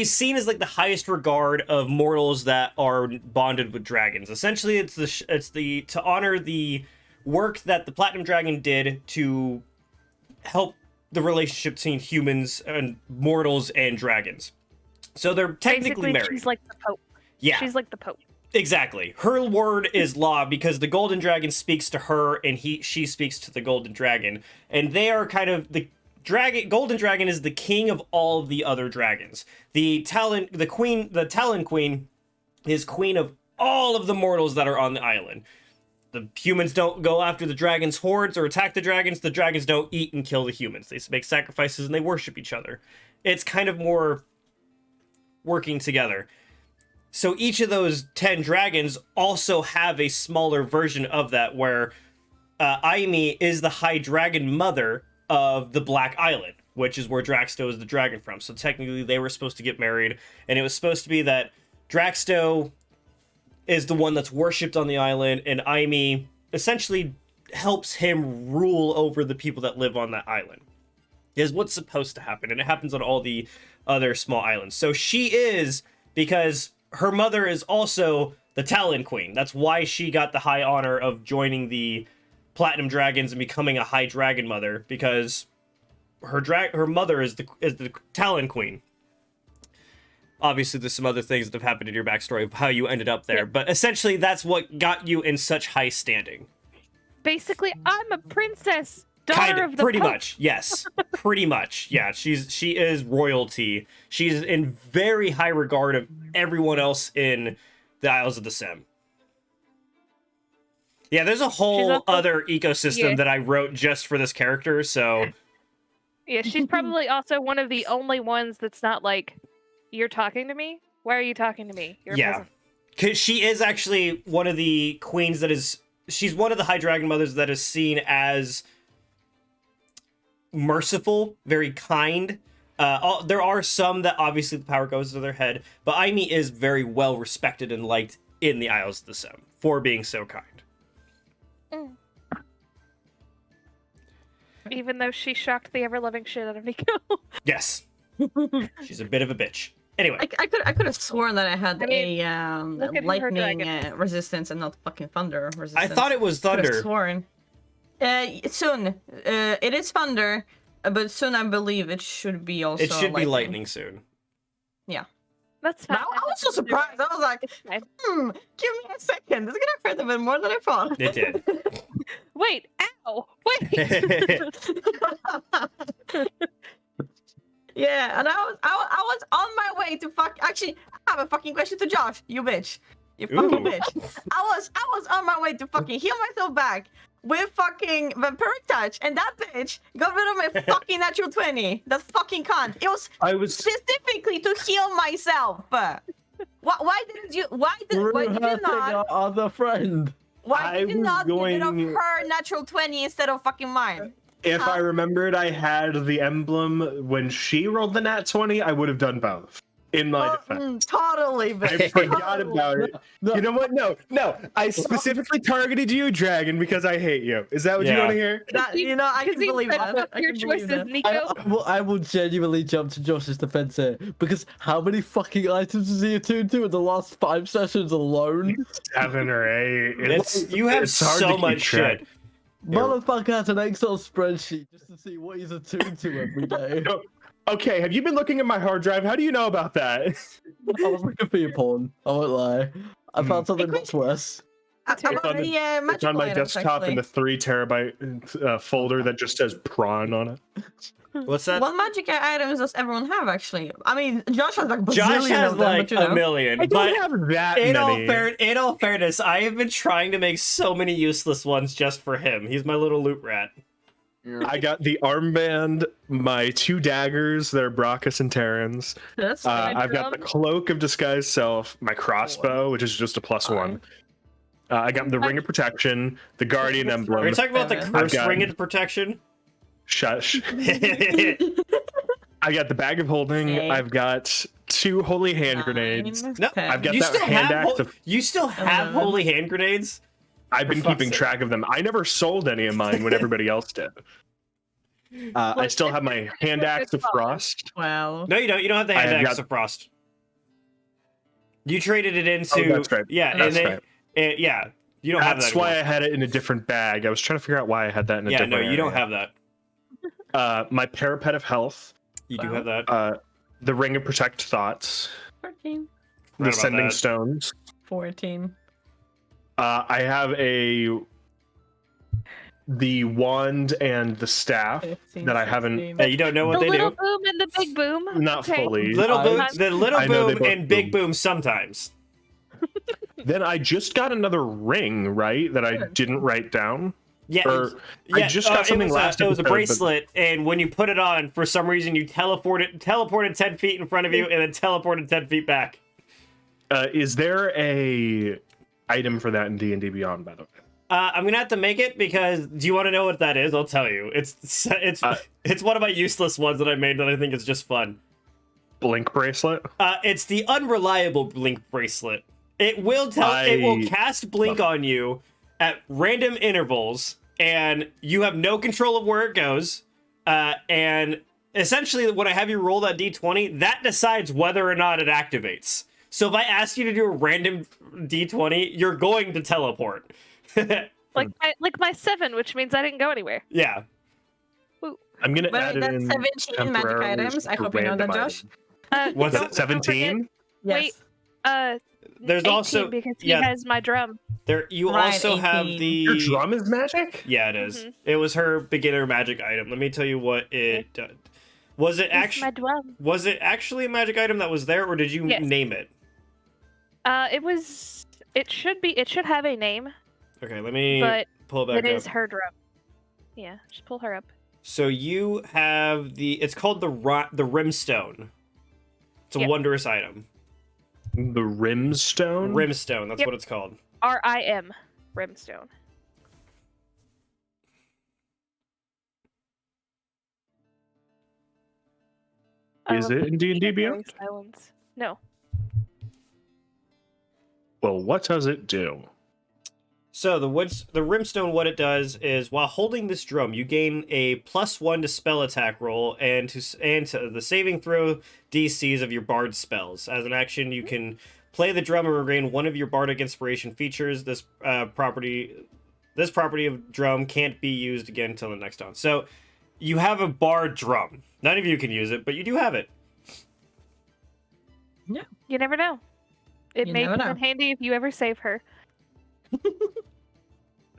seen as like the highest regard of mortals that are bonded with dragons. Essentially, it's to honor the work that the Platinum Dragon did to help the relationship between humans and mortals and dragons. So they're technically married. She's like the Pope. Yeah. She's like the Pope. Exactly. Her word is law because the Golden Dragon speaks to her and she speaks to the Golden Dragon. And they are kind of Golden Dragon is the king of all of the other dragons. The Talon Queen is queen of all of the mortals that are on the island. The humans don't go after the dragon's hordes or attack the dragons. The dragons don't eat and kill the humans. They make sacrifices and they worship each other. It's kind of more working together. So each of those 10 dragons also have a smaller version of that, where Ayami is the High Dragon Mother of the Black Island, which is where Draxto is the dragon from. So technically they were supposed to get married, and it was supposed to be that Draxto is the one that's worshipped on the island, and Ayami essentially helps him rule over the people that live on that island. Is what's supposed to happen, and it happens on all the other small islands. So she is, because her mother is also the Talon Queen. That's why she got the high honor of joining the Platinum Dragons and becoming a High Dragon Mother, because her mother is the Talon Queen. Obviously, there's some other things that have happened in your backstory of how you ended up there, but essentially that's what got you in such high standing. Basically, I'm a princess, daughter Kind of the pretty Pope. much, yes. Pretty much, yeah. She is royalty. She's in very high regard of everyone else in the Isles of Desem. Yeah, there's a whole other ecosystem that I wrote just for this character, so... Yeah, she's probably also one of the only ones that's not like, you're talking to me? Why are you talking to me? You're a peasant. Because she is actually one of the queens that is... She's one of the High Dragon Mothers that is seen as merciful, very kind. There are some that obviously the power goes to their head, but Ayami is very well respected and liked in the Isles of Desem for being so kind. Mm. Even though she shocked the ever-loving shit out of Nico. Yes. She's a bit of a bitch. Anyway. I could have sworn that I had look at her lightning dragon. Resistance and not fucking thunder resistance. I thought it was thunder. Could have sworn. Soon. It is thunder, but soon I believe it should be also It should be lightning soon. Yeah. That's fine. I was so surprised. I was like, give me a second. This is gonna hurt a bit more than I thought. It did. Wait, ow! Wait! Yeah, and I was on my way to Actually, I have a fucking question to Josh. You bitch. You fucking bitch. I was on my way to fucking heal myself back with fucking vampiric touch, and that bitch got rid of my fucking natural 20. That fucking cunt. It was specifically to heal myself. Why did you not? Our other friend. Why did you not get rid of her natural 20 instead of fucking mine? If I remembered I had the emblem when she rolled the nat 20, I would have done both. In my defense. Totally, I forgot about it. No. You know what? No. I specifically targeted you, Dragon, because I hate you. Is that what you want to hear? I can believe that. Your choices, Nico. I will genuinely jump to Josh's defense here, because how many fucking items is he attuned to in the last 5 sessions alone? 7 or 8. You have so much shit. Motherfucker has an Excel spreadsheet just to see what he's attuned to every day. Okay, have you been looking at my hard drive? How do you know about that? I was looking for your porn. I won't lie. I found something much worse. It's on my desktop in the 3 terabyte folder that just says prawn on it. What's that? What magic items does everyone have, actually? I mean, Josh has like Josh has of them, like but, you know. a million. I But don't have that in many. in all fairness, I have been trying to make so many useless ones just for him. He's my little loot rat. I got the armband, my 2 daggers, they're Brachus and Terrans. That's I've got the cloak of disguised self, my crossbow, which is just a +1. I got the ring of protection, the guardian emblem. Are you talking about the I've curse got- ring of protection? Shush. I got the bag of holding. Okay. I've got 2 holy hand grenades. No, I've got you that still hand have axe of- you still have holy hand grenades? I've been For fuck's keeping sake. track of them. I never sold any of mine when everybody else did. I still have my hand axe of frost. Wow. No, you don't. You don't have the I hand have axe got- of frost. You traded it into that's right. yeah, That's and right. yeah. You don't have That's that. why I anymore. had it in a different bag. I was trying to figure out why I had that in a Yeah, different no, you don't area. have that. My parapet of health, You do Wow. have that. the ring of protect thoughts, 14. the about sending that. stones. 14. I have the wand and the staff 15, that I haven't 16. Yeah, you don't know what The they little do. boom and the big boom. not Okay. fully. Little boom, I- the little I know they boom both and big boom. boom sometimes. Then I just got another ring, right? That I Good. didn't write down. Yeah, Or I just got something it was last it was a episode, but- bracelet, and when you put it on, for some reason you teleported 10 feet in front of you, and then teleported 10 feet back. Is there a item for that in D&D Beyond, by the way? I'm gonna have to make it because do you want to know what that is? I'll tell you. It's one of my useless ones that I made that I think is just fun. Blink bracelet? It's the unreliable blink bracelet. It will cast blink on you at random intervals, and you have no control of where it goes. And essentially, when I have you roll that d20, that decides whether or not it activates. So if I ask you to do a random d20, you're going to teleport. Like my 7, which means I didn't go anywhere. Yeah. I'm gonna But add it that's in 17 magic temporarily items. I for hope you know that, random Josh. items. Was don't- it don't forget- 17? Yes. Wait, There's 18 also because he yeah. has my drum. There you Right, also have 18. the Your drum is magic? Yeah, it is. Mhm. It was her beginner magic item. Let me tell you what it did. Was it It's my actually drum. was it actually a magic item that was there, or did you Yes. name it? It was. It should be. It should have a name, Okay, let me but pull it back it up. is her drum. Yeah, just pull her up. So you have it's called the Rimstone. It's a Yep. wondrous item. The rimstone? Rimstone, that's Yep. what it's called. RIM, Rimstone. I Is love it in D&D the Beyond? silence. No. Well, what does it do? So the Rimstone, what it does is while holding this drum, you gain a +1 to spell attack roll and to the saving throw DCs of your bard spells. As an action, you can play the drum and regain one of your bardic inspiration features. This property of drum can't be used again until the next dawn. So you have a bard drum. None of you can use it, but you do have it. You never know. It You may never come know. in handy if you ever save her.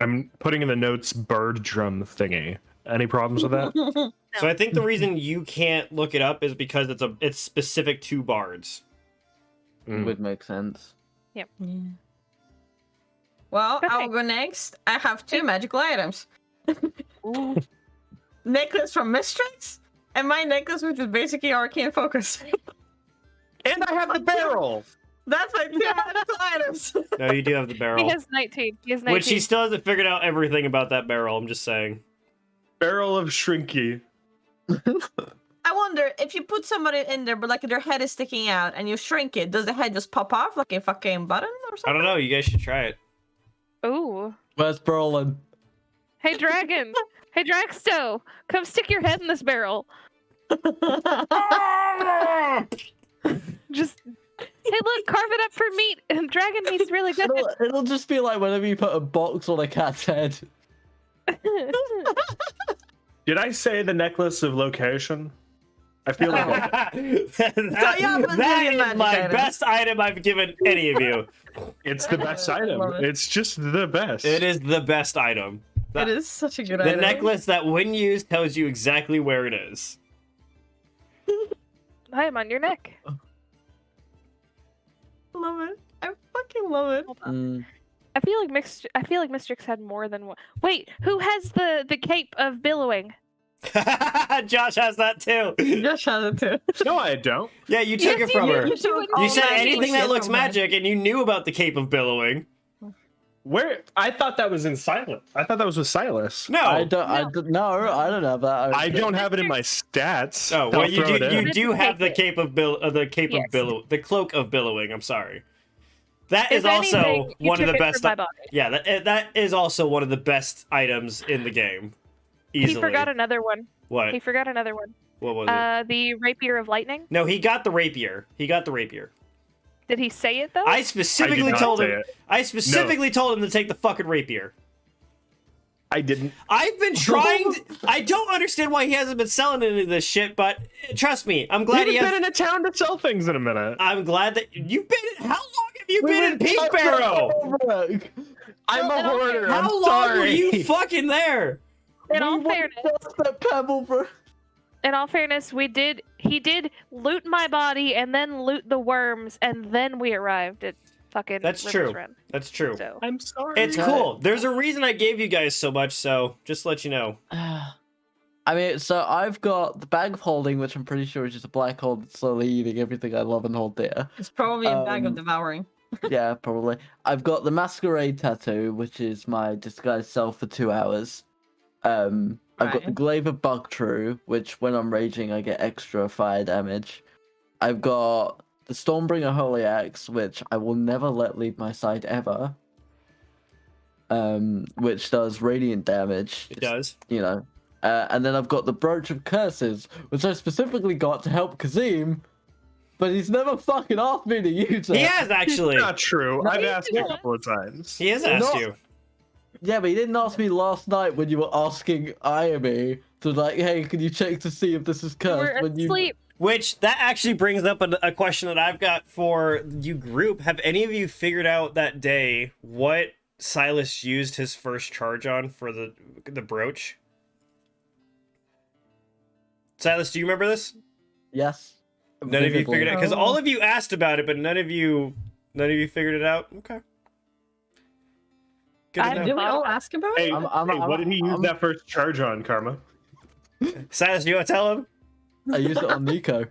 I'm putting in the notes bird drum thingy. Any problems with that? So I think the reason you can't look it up is because it's specific to bards. Mm. Would make sense. Yeah. Well, Okay. I'll go next. I have 2 magical items. Ooh. Necklace from Mistrix, and my necklace, which is basically arcane focus. And I have the barrel! That's my 2 magical items. No, you do have the barrel. He has 19. He has 19. Which he still hasn't figured out everything about that barrel, I'm just saying. Barrel of Shrinky. I wonder if you put somebody in there, but like their head is sticking out, and you shrink it, does the head just pop off like a fucking button or I something? don't know, you guys should try it. Ooh. Where's Brolin? Hey, dragon. Hey, Dragsto. Come stick your head in this barrel. Just. Hey, look, carve it up for meat. And dragon meat's really good. It'll just be like whenever you put a box on a cat's head. Did I say the necklace of location? I feel like that yeah, but that really is magic my items. best item I've given any of you. it's the best item. love it. It's just the best. It is the best item. It is such a good The item. necklace that, when used, tells you exactly where it is. I am on your neck. Love it. I fucking love it. Hold on. Mm. I feel like Mistrix had more than one. Wait, who has the cape of billowing? Josh has that too. Josh has it too. No, I don't. Yeah, you took Yes, it from you her. did. You took You all said magic anything that shit looks from her. magic, and you knew about the Cape of Billowing. Where? I thought that was in Silent. I thought that was with Silas. No. I don't have that. I don't have it in my stats. Oh, well, I'll you throw it in. do have the Cape of the Yes. the Cloak of Billowing. I'm sorry. That is If also anything, you one of took the it best. from my body. Yeah, that is also one of the best items in the game. Easily. He forgot another one. What? He forgot another one. What was it? The rapier of lightning. No, he got the rapier. He got the rapier. Did he say it though? I specifically not told say him. it. I specifically told him to take the fucking rapier. I didn't. I've been trying. I don't understand why he hasn't been selling any of this shit, but trust me, I'm glad he We've has. been in a town to sell things in a minute. I'm glad that you've been. How long have you been in Peak Barrow? I'm a hoarder. How I'm long sorry. were you fucking there? in all fairness, Pebble, bro. in all fairness, he did loot my body and then loot the worms, and then we arrived at fucking That's River's true. Rim. That's true. So I'm sorry. It's cool. There's a reason I gave you guys so much, so just to let you know. I mean, so I've got the bag of holding, which I'm pretty sure is just a black hole that's slowly eating everything I love and hold dear. It's probably a bag of Um, devouring. Yeah, probably. I've got the masquerade tattoo, which is my disguised self for 2 hours. I've got the Right. glaive of Bugtrue, which when I'm raging I get extra fire damage. I've got the Stormbringer Holy Axe, which I will never let leave my side ever. Which does radiant damage. It does. You know. And then I've got the Brooch of Curses, which I specifically got to help Kazim, but he's never fucking asked me to use it. He has actually. Not true. No, I've you asked you a didn't. couple of times. He has asked Not- you. Yeah, but he didn't ask me last night when you were asking Iami to like, hey, can you check to see if this is cursed? we're When you... asleep. Which that actually brings up a question that I've got for you group. Have any of you figured out that day what Silas used his first charge on for the brooch? Silas, do you remember this? Yes. None of you Vividly. figured it out because Oh. all of you asked about it, but none of you figured it out. Okay. Good to I know. Did we all thought- ask about it? Hey, what did he use that first charge on, Karma? Silas, do you want to tell him I used it on Nico.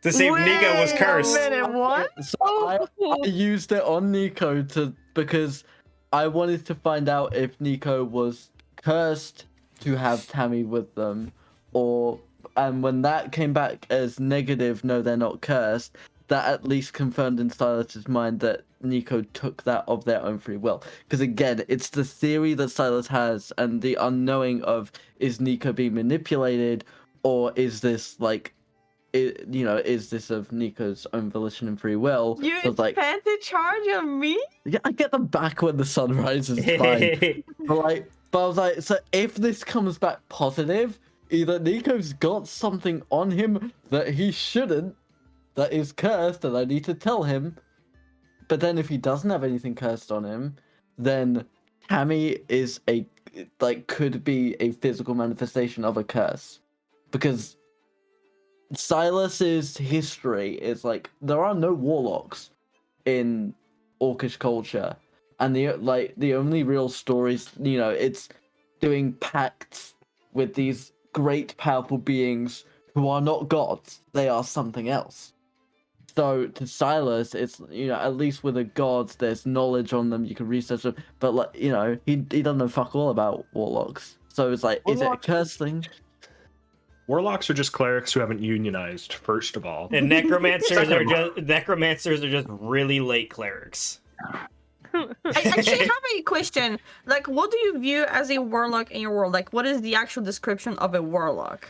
to see if Nico was Wait a cursed? minute, what? So I used it on Nico because I wanted to find out if Nico was cursed to have Tammy with them, and when that came back as negative, no, they're not cursed. That at least confirmed in Silas's mind that Nico took that of their own free will. Because again, it's the theory that Silas has, and the unknowing of is Nico being manipulated, or is this like, is this of Nico's own volition and free will? You So it's like, spent the charge on me? yeah, I get them back when the sun rises, fine. But I was like, so if this comes back positive, either Nico's got something on him that he shouldn't, that is cursed, and I need to tell him. But then if he doesn't have anything cursed on him, then Tammy is could be a physical manifestation of a curse. Because Silas's history is like, there are no warlocks in Orcish culture. And the only real stories, it's doing pacts with these great powerful beings who are not gods. They are something else. So to Silas, it's, at least with the gods, there's knowledge on them, you can research them, but he doesn't know fuck all about warlocks. So it's like, is it a curse thing? Warlocks are just clerics who haven't unionized, first of all. And necromancers are just really late clerics. I actually have a question. Like, what do you view as a warlock in your world? Like, what is the actual description of a warlock?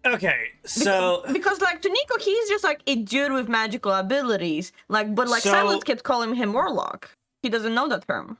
Okay, so Because, like, to Nico, he's just like a dude with magical abilities. Like, but So- Silas kept calling him warlock. He doesn't know that term.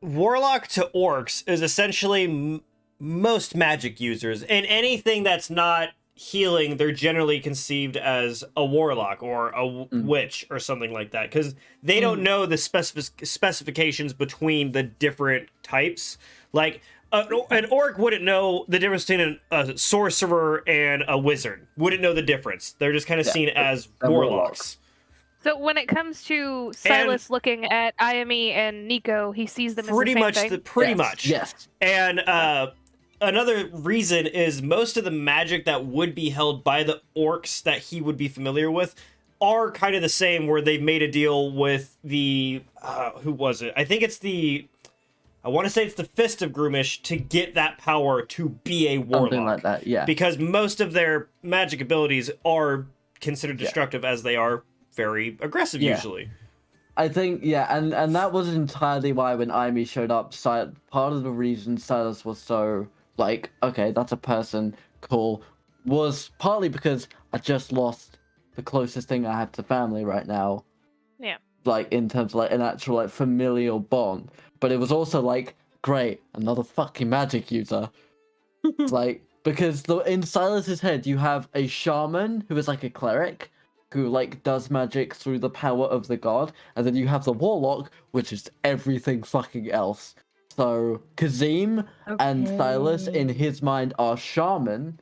warlock to orcs is essentially most magic users, and anything that's not healing, they're generally conceived as a warlock or a witch or something like that, because they don't know the specifications between the different types. Like an orc wouldn't know the difference between a sorcerer and a wizard. Wouldn't know the difference. They're just kind of seen as warlocks. So when it comes to Silas looking at Iame and Nico, he sees them pretty as the much same thing? pretty much. Yes. And another reason is most of the magic that would be held by the orcs that he would be familiar with are kind of the same, where they've made a deal with the who was it? I think it's I want to say it's the Fist of Groomish to get that power to be a warlock. Something like that, yeah. Because most of their magic abilities are considered destructive, as they are very aggressive usually. I think, and that was entirely why when Aimee showed up, part of the reason Silas was so, like, okay, that's a person, cool, was partly because I just lost the closest thing I have to family right now. Yeah. Like, in terms of, like, an actual, like, familial bond. But it was also, like, great, another fucking magic user. Like, because in Silas's head, you have a shaman who is, like, a cleric, who, like, does magic through the power of the god, and then you have the warlock, which is everything fucking else. So, Kazim and Silas, in his mind, are shaman.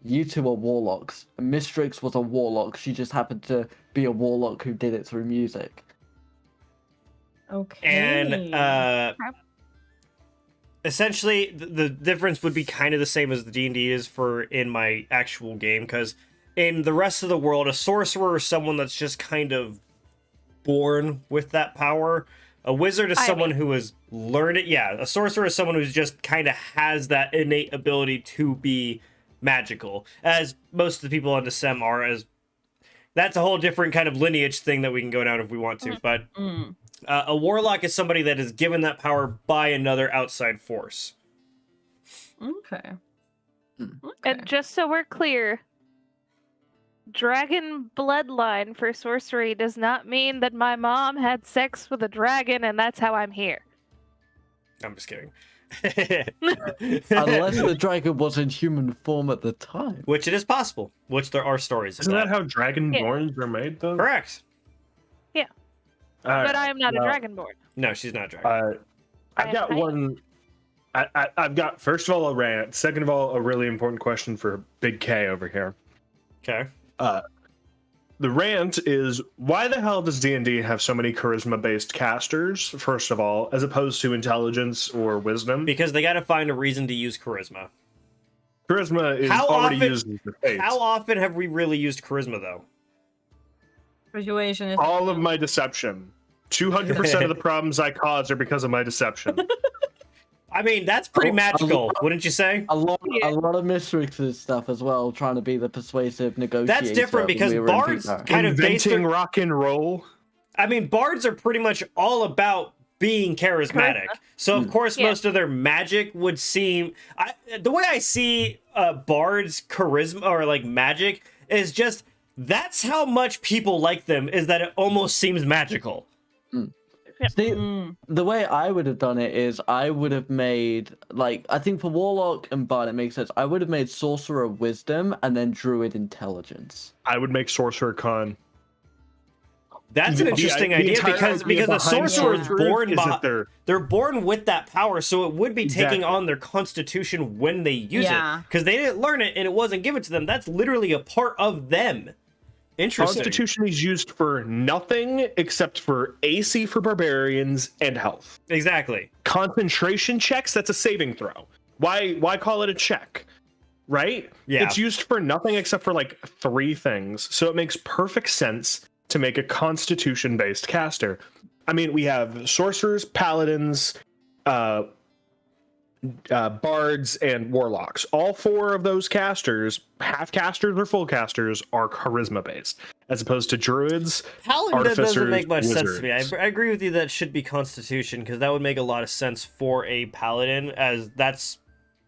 You two are warlocks. Mistrix was a warlock. She just happened to be a warlock who did it through music. Okay. And essentially, the difference would be kind of the same as the D&D is for in my actual game, because in the rest of the world, a sorcerer is someone that's just kind of born with that power. A wizard is someone who has learned it. Yeah, a sorcerer is someone who's just kind of has that innate ability to be magical, as most of the people on the Sem are. As that's a whole different kind of lineage thing that we can go down if we want to. But a warlock is somebody that is given that power by another outside force. Okay. And just so we're clear, dragon bloodline for sorcery does not mean that my mom had sex with a dragon and that's how I'm here. I'm just kidding. Unless the dragon was in human form at the time. Which it is possible. Which there are stories Isn't about. that how dragonborns are made, though? Correct. Yeah. Alright, But I am not a dragonborn. No, she's not a dragon. I've got one. I've got, first of all, a rant. Second of all, a really important question for Big K over here. Okay. The rant is, why the hell does D&D have so many charisma-based casters, first of all, as opposed to intelligence or wisdom? Because they got to find a reason to use charisma. Charisma is How already often- used in the States. How often have we really used charisma, though? Persuasion is All of my deception. 200% of the problems I cause are because of my deception. I mean, that's pretty magical, wouldn't you say? A lot of Mistrix's stuff as well, trying to be the persuasive negotiator. That's different because when we were in bards Peterborough. kind of based Inventing their... rock and roll. I mean, bards are pretty much all about being charismatic. So, of course, most of their magic would seem... the way I see bards' charisma or, like, magic is just... That's how much people like them, is that it almost seems magical. See, the way I would have done it is I would have made, like, I think for Warlock and Bard it makes sense. I would have made Sorcerer Wisdom and then Druid Intelligence. I would make Sorcerer Con. That's an interesting idea because a sorcerer is born they're born with that power, so it would be taking on their constitution when they use it, because they didn't learn it and it wasn't given to them. That's literally a part of them. Interesting. Constitution is used for nothing except for AC for barbarians and health. Exactly. Concentration checks, that's a saving throw. Why call it a check? Right? Yeah. It's used for nothing except for like 3 things. So it makes perfect sense to make a constitution based caster. I mean, we have sorcerers, paladins, bards, and warlocks. All 4 of those casters, half casters or full casters, are charisma based, as opposed to druids. Paladin doesn't make much sense to me. I agree with you that it should be constitution, because that would make a lot of sense for a paladin, as that's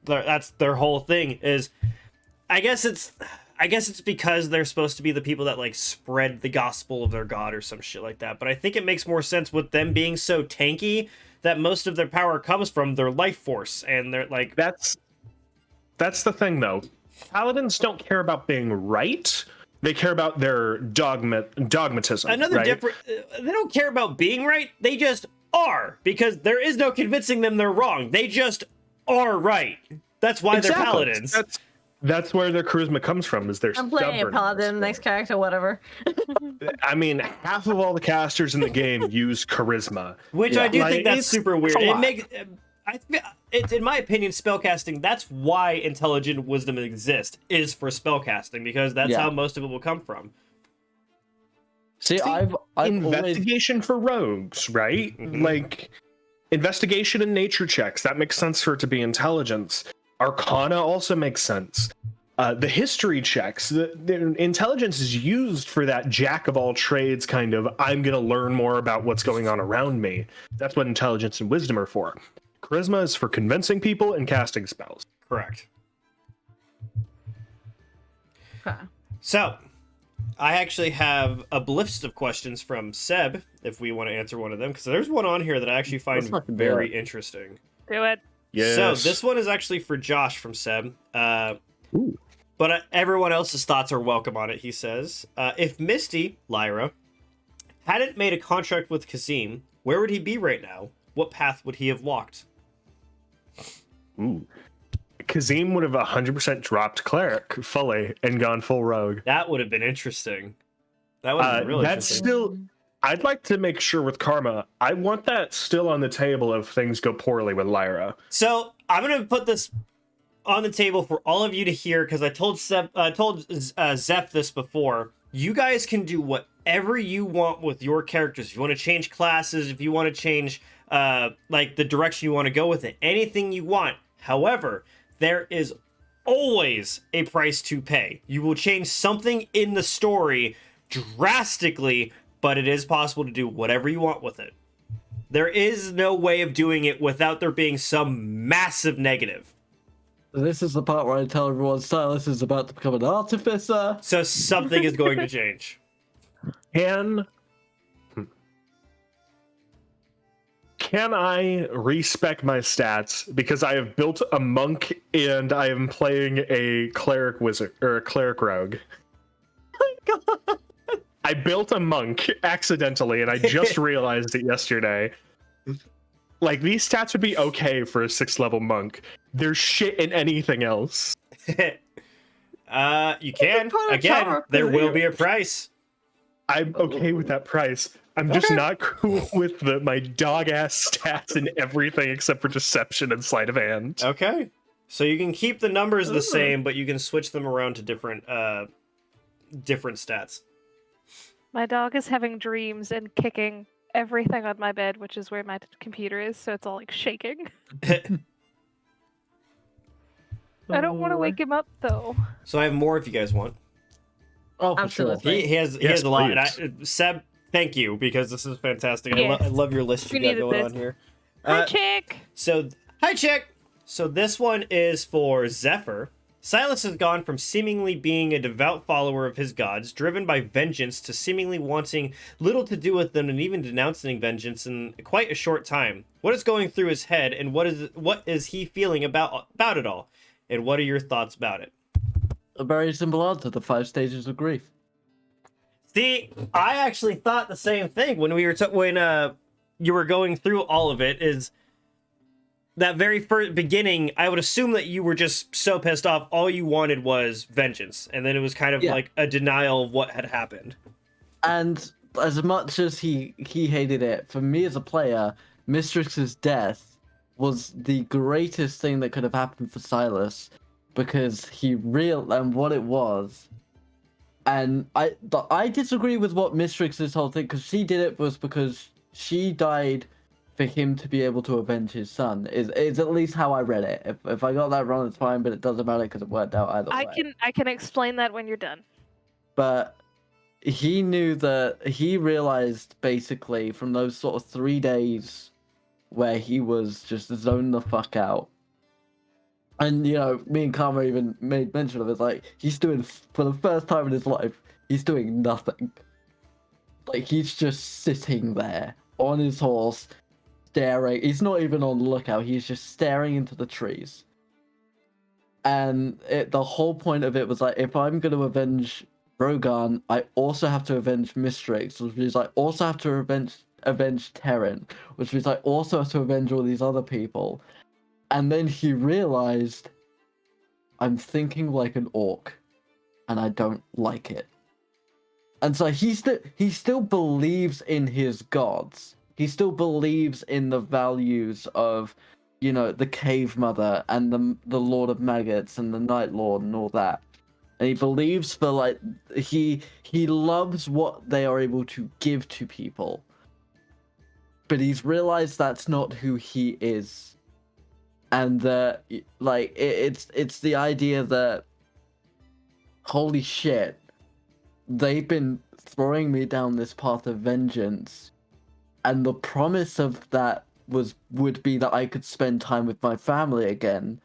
their whole thing. Is I guess it's because they're supposed to be the people that like spread the gospel of their god or some shit like that. But I think it makes more sense with them being so tanky that most of their power comes from their life force, and they're like That's the thing, though. Paladins don't care about being right. They care about their dogmatism. another right? different. They don't care about being right. They just are, because there is no convincing them they're wrong. They just are right. That's why they're paladins. That's where their charisma comes from. Is their I'm playing a stubbornness. paladin, next character, whatever. I mean, half of all the casters in the game use charisma, Which I do think that's it's super weird. a It lot. makes, it's in my opinion, spellcasting. That's why intelligent wisdom exists, is for spellcasting, because that's how most of it will come from. See, I've always investigation for rogues, right? Mhm. Like investigation and nature checks. That makes sense for it to be intelligence. Arcana also makes sense. The history checks, the intelligence is used for that jack of all trades kind of, I'm going to learn more about what's going on around me. That's what intelligence and wisdom are for. Charisma is for convincing people and casting spells. Correct. Okay. So, I actually have a list of questions from Seb, if we want to answer one of them, because there's one on here that I actually find Let's fucking do very it. interesting. Do it. Yes. So, this one is actually for Josh from Seb. Ooh. But everyone else's thoughts are welcome on it, he says. If Misty, Lyra, hadn't made a contract with Kazim, where would he be right now? What path would he have walked? Ooh. Kazim would have 100% dropped cleric fully and gone full rogue. That would have been interesting. That would have been really That's interesting. still. I'd like to make sure with Karma, I want that still on the table if things go poorly with Lyra. So I'm gonna put this on the table for all of you to hear, because I told Zeph this before. You guys can do whatever you want with your characters. If you want to change classes, if you want to change like the direction you want to go with it, anything you want. However, there is always a price to pay. You will change something in the story drastically, but it is possible to do whatever you want with it. There is no way of doing it without there being some massive negative. This is the part where I tell everyone Silas is about to become an artificer. So something is going to change. Can I respec my stats because I have built a monk and I am playing a cleric wizard or a cleric rogue? I built a monk accidentally and I just realized it yesterday. Like, these stats would be okay for a 6th level monk. There's shit in anything else. You can. put a Again, tower there up will here. be a price. I'm okay with that price. I'm just not cool with my dog ass stats and everything except for deception and sleight of hand. Okay. So you can keep the numbers the same, but you can switch them around to different stats. My dog is having dreams and kicking everything on my bed, which is where my computer is, so it's all like shaking. I don't want to wake him up though. So I have more if you guys want. Oh, for Absolutely. sure. He has Yes, a lot. please. And Seb, thank you, because this is fantastic. Yes. I love your list you We got needed going this. on here. Hi, chick. So, hi, chick. So this one is for Zephyr. Silas has gone from seemingly being a devout follower of his gods, driven by vengeance, to seemingly wanting little to do with them and even denouncing vengeance in quite a short time. What is going through his head, and what is he feeling about it all? And what are your thoughts about it? A very simple answer: the 5 stages of grief. See, I actually thought the same thing when we were when you were going through all of it. Is that very first beginning? I would assume that you were just so pissed off, all you wanted was vengeance, and then it was kind of like a denial of what had happened. And as much as he hated it, for me as a player, Mistrix's death was the greatest thing that could have happened for Silas, because he and what it was. And I disagree with what Mistrix's whole thing, because she did it was because she died for him to be able to avenge his son. Is at least how I read it. If I got that wrong, it's fine, but it doesn't matter because it worked out either way. I can explain that when you're done. But he knew that he realized basically from those sort of 3 days where he was just zoned the fuck out. And, you know, me and Karma even made mention of it. Like, he's doing, for the first time in his life, he's doing nothing. Like, he's just sitting there on his horse, staring. He's not even on the lookout. He's just staring into the trees. And the whole point of it was like, if I'm going to avenge Rogan, I also have to avenge Mistrix, which means I also have to avenge Terran, which means I also have to avenge all these other people. And then he realized, I'm thinking like an orc, and I don't like it. And so he still believes in his gods. He still believes in the values of, you know, the Cave Mother and the Lord of Maggots and the Night Lord and all that. And he believes for like he loves what they are able to give to people. But he's realized that's not who he is. And like it's the idea that, holy shit, they've been throwing me down this path of vengeance, and the promise of that would be that I could spend time with my family again.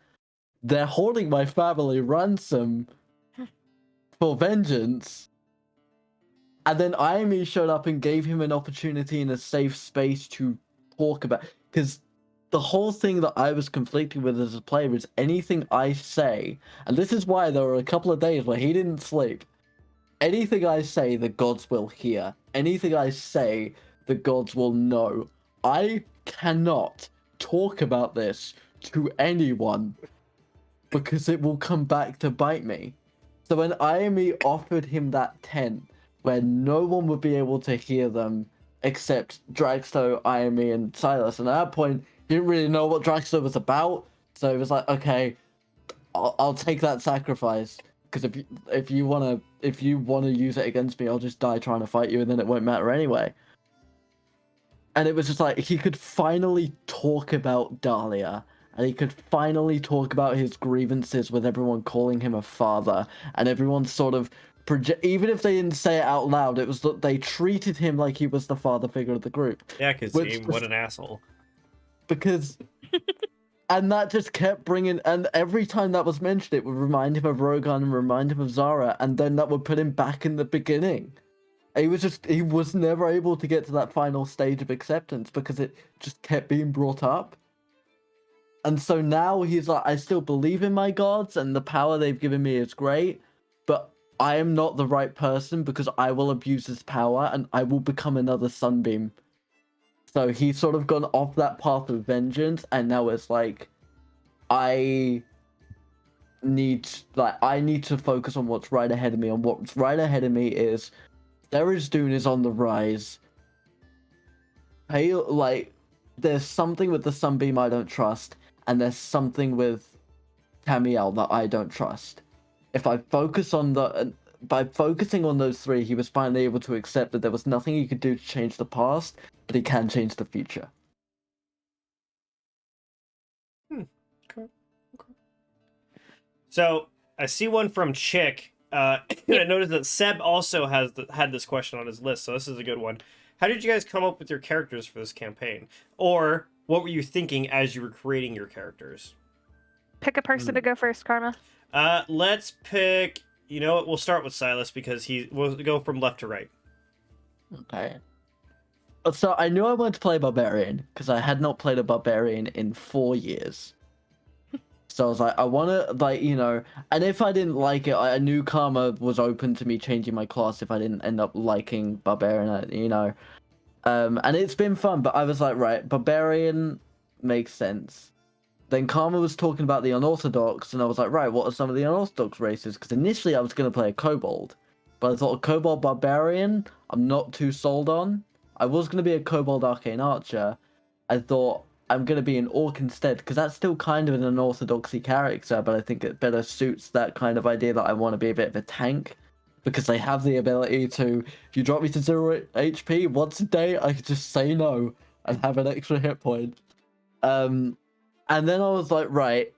They're holding my family ransom for vengeance. And then Ayami showed up and gave him an opportunity in a safe space to talk about, because the whole thing that I was conflicted with as a player is anything I say, and this is why there were a couple of days where he didn't sleep. Anything I say, the gods will hear. Anything I say, the gods will know. I cannot talk about this to anyone because it will come back to bite me. So when Ayami offered him that tent where no one would be able to hear them except Dragsto, Ayami, and Silas, and at that point, he didn't really know what Dragsto was about, so he was like, okay, I'll take that sacrifice. Because if you wanna use it against me, I'll just die trying to fight you, and then it won't matter anyway. And it was just like he could finally talk about Dahlia, and he could finally talk about his grievances with everyone calling him a father, and everyone sort of even if they didn't say it out loud, it was that they treated him like he was the father figure of the group. Yeah, because what an asshole. Because. And that just kept bringing, and every time that was mentioned, it would remind him of Rogan and remind him of Zara, and then that would put him back in the beginning. He was never able to get to that final stage of acceptance because it just kept being brought up. And so now he's like, I still believe in my gods, and the power they've given me is great, but I am not the right person because I will abuse this power, and I will become another Sunbeam. So he's sort of gone off that path of vengeance, and now it's like, I need to focus on what's right ahead of me. And what's right ahead of me is Tharizdun is on the rise. There's something with the Sunbeam I don't trust, and there's something with Tamiel that I don't trust. If I focus on by focusing on those three, he was finally able to accept that there was nothing he could do to change the past, but he can change the future. Okay. So I see one from Chick. I noticed that Seb also had this question on his list, so this is a good one. How did you guys come up with your characters for this campaign? Or what were you thinking as you were creating your characters? Pick a person to go first, Karma. Let's pick. You know what? We'll start with Silas because we'll go from left to right. Okay. So I knew I wanted to play Barbarian because I had not played a Barbarian in 4 years. So I was like, I want to, and if I didn't like it, I knew Karma was open to me changing my class if I didn't end up liking Barbarian, and it's been fun, but I was like, right, Barbarian makes sense. Then Karma was talking about the Unorthodox, and I was like, right, what are some of the Unorthodox races? Because initially I was going to play a Kobold, but I thought a Kobold Barbarian, I'm not too sold on. I was going to be a Kobold Arcane Archer. I thought I'm going to be an Orc instead, because that's still kind of an unorthodoxy character, but I think it better suits that kind of idea that I want to be a bit of a tank, because they have the ability to, if you drop me to 0 HP once a day, I could just say no and have an extra hit point. And then I was like, right,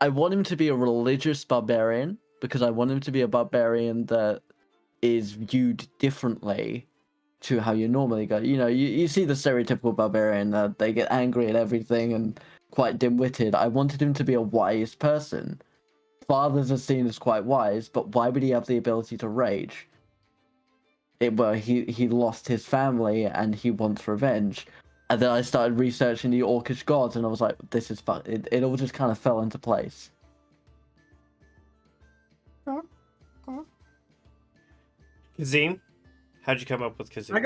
I want him to be a religious barbarian, because I want him to be a barbarian that is viewed differently to how you normally go. You see the stereotypical barbarian that they get angry at everything and quite dim-witted. I wanted him to be a wise person. Fathers are seen as quite wise, but why would he have the ability to rage? He lost his family and he wants revenge. And then I started researching the Orcish gods, and I was like, this is fun. It all just kind of fell into place. Kazim, how'd you come up with Kazim?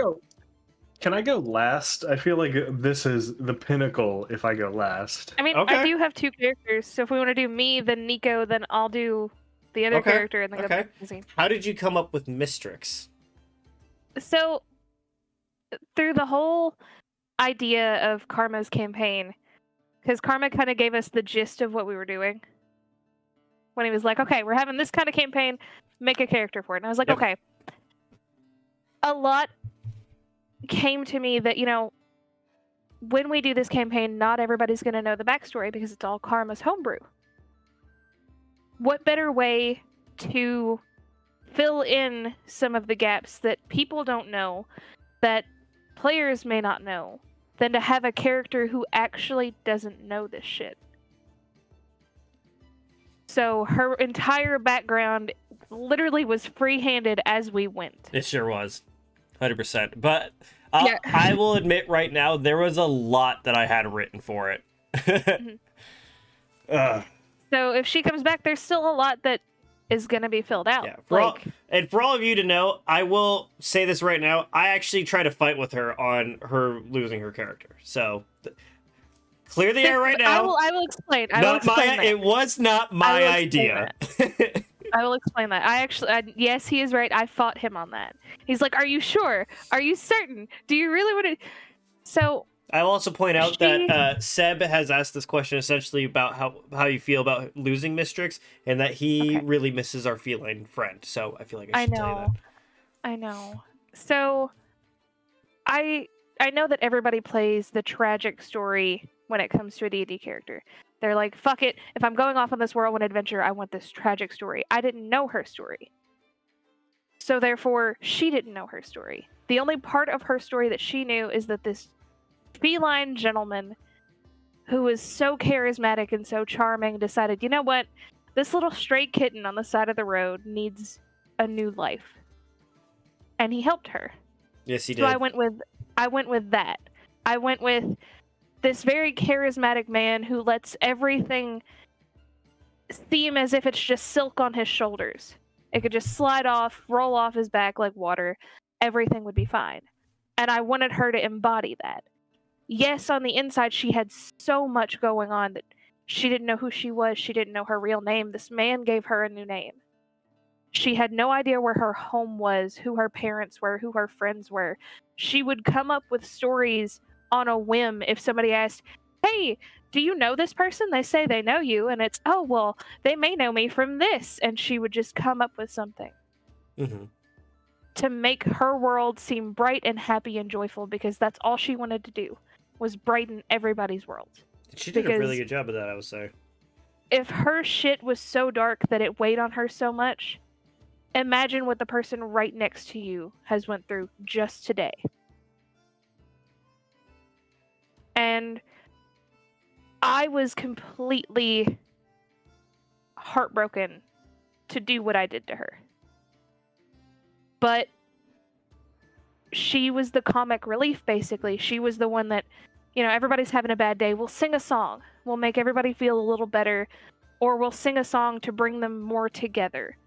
Can I go last? I feel like this is the pinnacle if I go last. I mean, Okay. I do have two characters, so if we want to do me, then Nico, then I'll do the other Okay, character, and then go okay. back to Kazim. How did you come up with Mistrix? So, through the whole idea of Karma's campaign, because Karma kind of gave us the gist of what we were doing. When he was like, okay, we're having this kind of campaign, make a character for it. And I was like, Yep. okay. A lot came to me that, when we do this campaign, not everybody's going to know the backstory because it's all Karma's homebrew. What better way to fill in some of the gaps that people don't know, that players may not know, than to have a character who actually doesn't know this shit? So her entire background literally was free-handed as we went. It sure was. 100%. But Yeah. I will admit right now, there was a lot that I had written for it. So if she comes back, there's still a lot that is going to be filled out. Yeah. For all of you to know, I will say this right now. I actually tried to fight with her on her losing her character. So clear the air right now. I will explain. It was not my idea. I will explain that. Yes, he is right. I fought him on that. He's like, "Are you sure? Are you certain? Do you really want to?" So I will also point out that Seb has asked this question essentially about how you feel about losing Mistrix, and that he really misses our feline friend. So I feel like I should tell you that. I know. So I know that everybody plays the tragic story when it comes to a D&D character. They're like, fuck it. If I'm going off on this whirlwind adventure, I want this tragic story. I didn't know her story. So therefore, she didn't know her story. The only part of her story that she knew is that this feline gentleman who was so charismatic and so charming decided, you know what? This little stray kitten on the side of the road needs a new life. And he helped her. Yes, he did. So I went with that. I went with this very charismatic man who lets everything seem as if it's just silk on his shoulders. It could just slide off, roll off his back like water. Everything would be fine. And I wanted her to embody that. Yes, on the inside, she had so much going on that she didn't know who she was. She didn't know her real name. This man gave her a new name. She had no idea where her home was, who her parents were, who her friends were. She would come up with stories on a whim if somebody asked, hey, do you know this person? They say they know you, and it's, oh, well, they may know me from this. And she would just come up with something to make her world seem bright and happy and joyful, because that's all she wanted to do, was brighten everybody's world. She did a really good job of that, I would say. If her shit was so dark that it weighed on her so much, imagine what the person right next to you has went through just today. And I was completely heartbroken to do what I did to her. But she was the comic relief, basically. She was the one that, everybody's having a bad day. We'll sing a song. We'll make everybody feel a little better. Or we'll sing a song to bring them more together.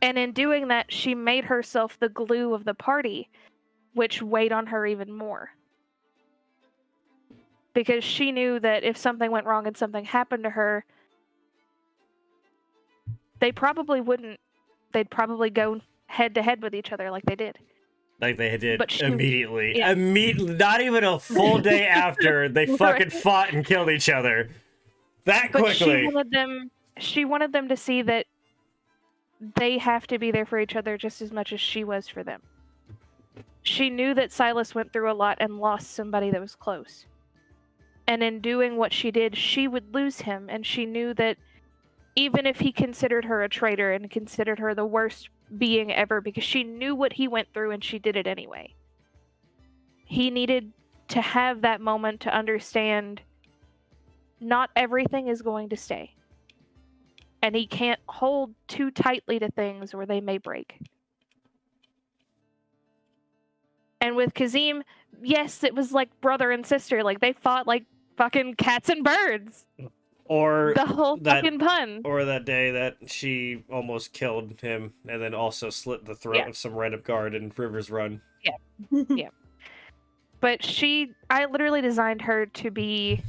And in doing that, she made herself the glue of the party, which weighed on her even more. Because she knew that if something went wrong and something happened to her, they probably wouldn't. They'd probably go head to head with each other like they did. Like they did But immediately. yeah. Not even a full day after, they fucking fought and killed each other. That But quickly. she wanted them to see that they have to be there for each other just as much as she was for them. She knew that Silas went through a lot and lost somebody that was close. And in doing what she did, she would lose him, and she knew that even if he considered her a traitor and considered her the worst being ever, because she knew what he went through and she did it anyway, he needed to have that moment to understand not everything is going to stay. And he can't hold too tightly to things or they may break. And with Kazim, yes, it was like brother and sister. Like they fought like fucking cats and birds. Or The whole fucking pun. Or that day that she almost killed him and then also slit the throat of some random guard in Rivers Run. Yeah. But I literally designed her to be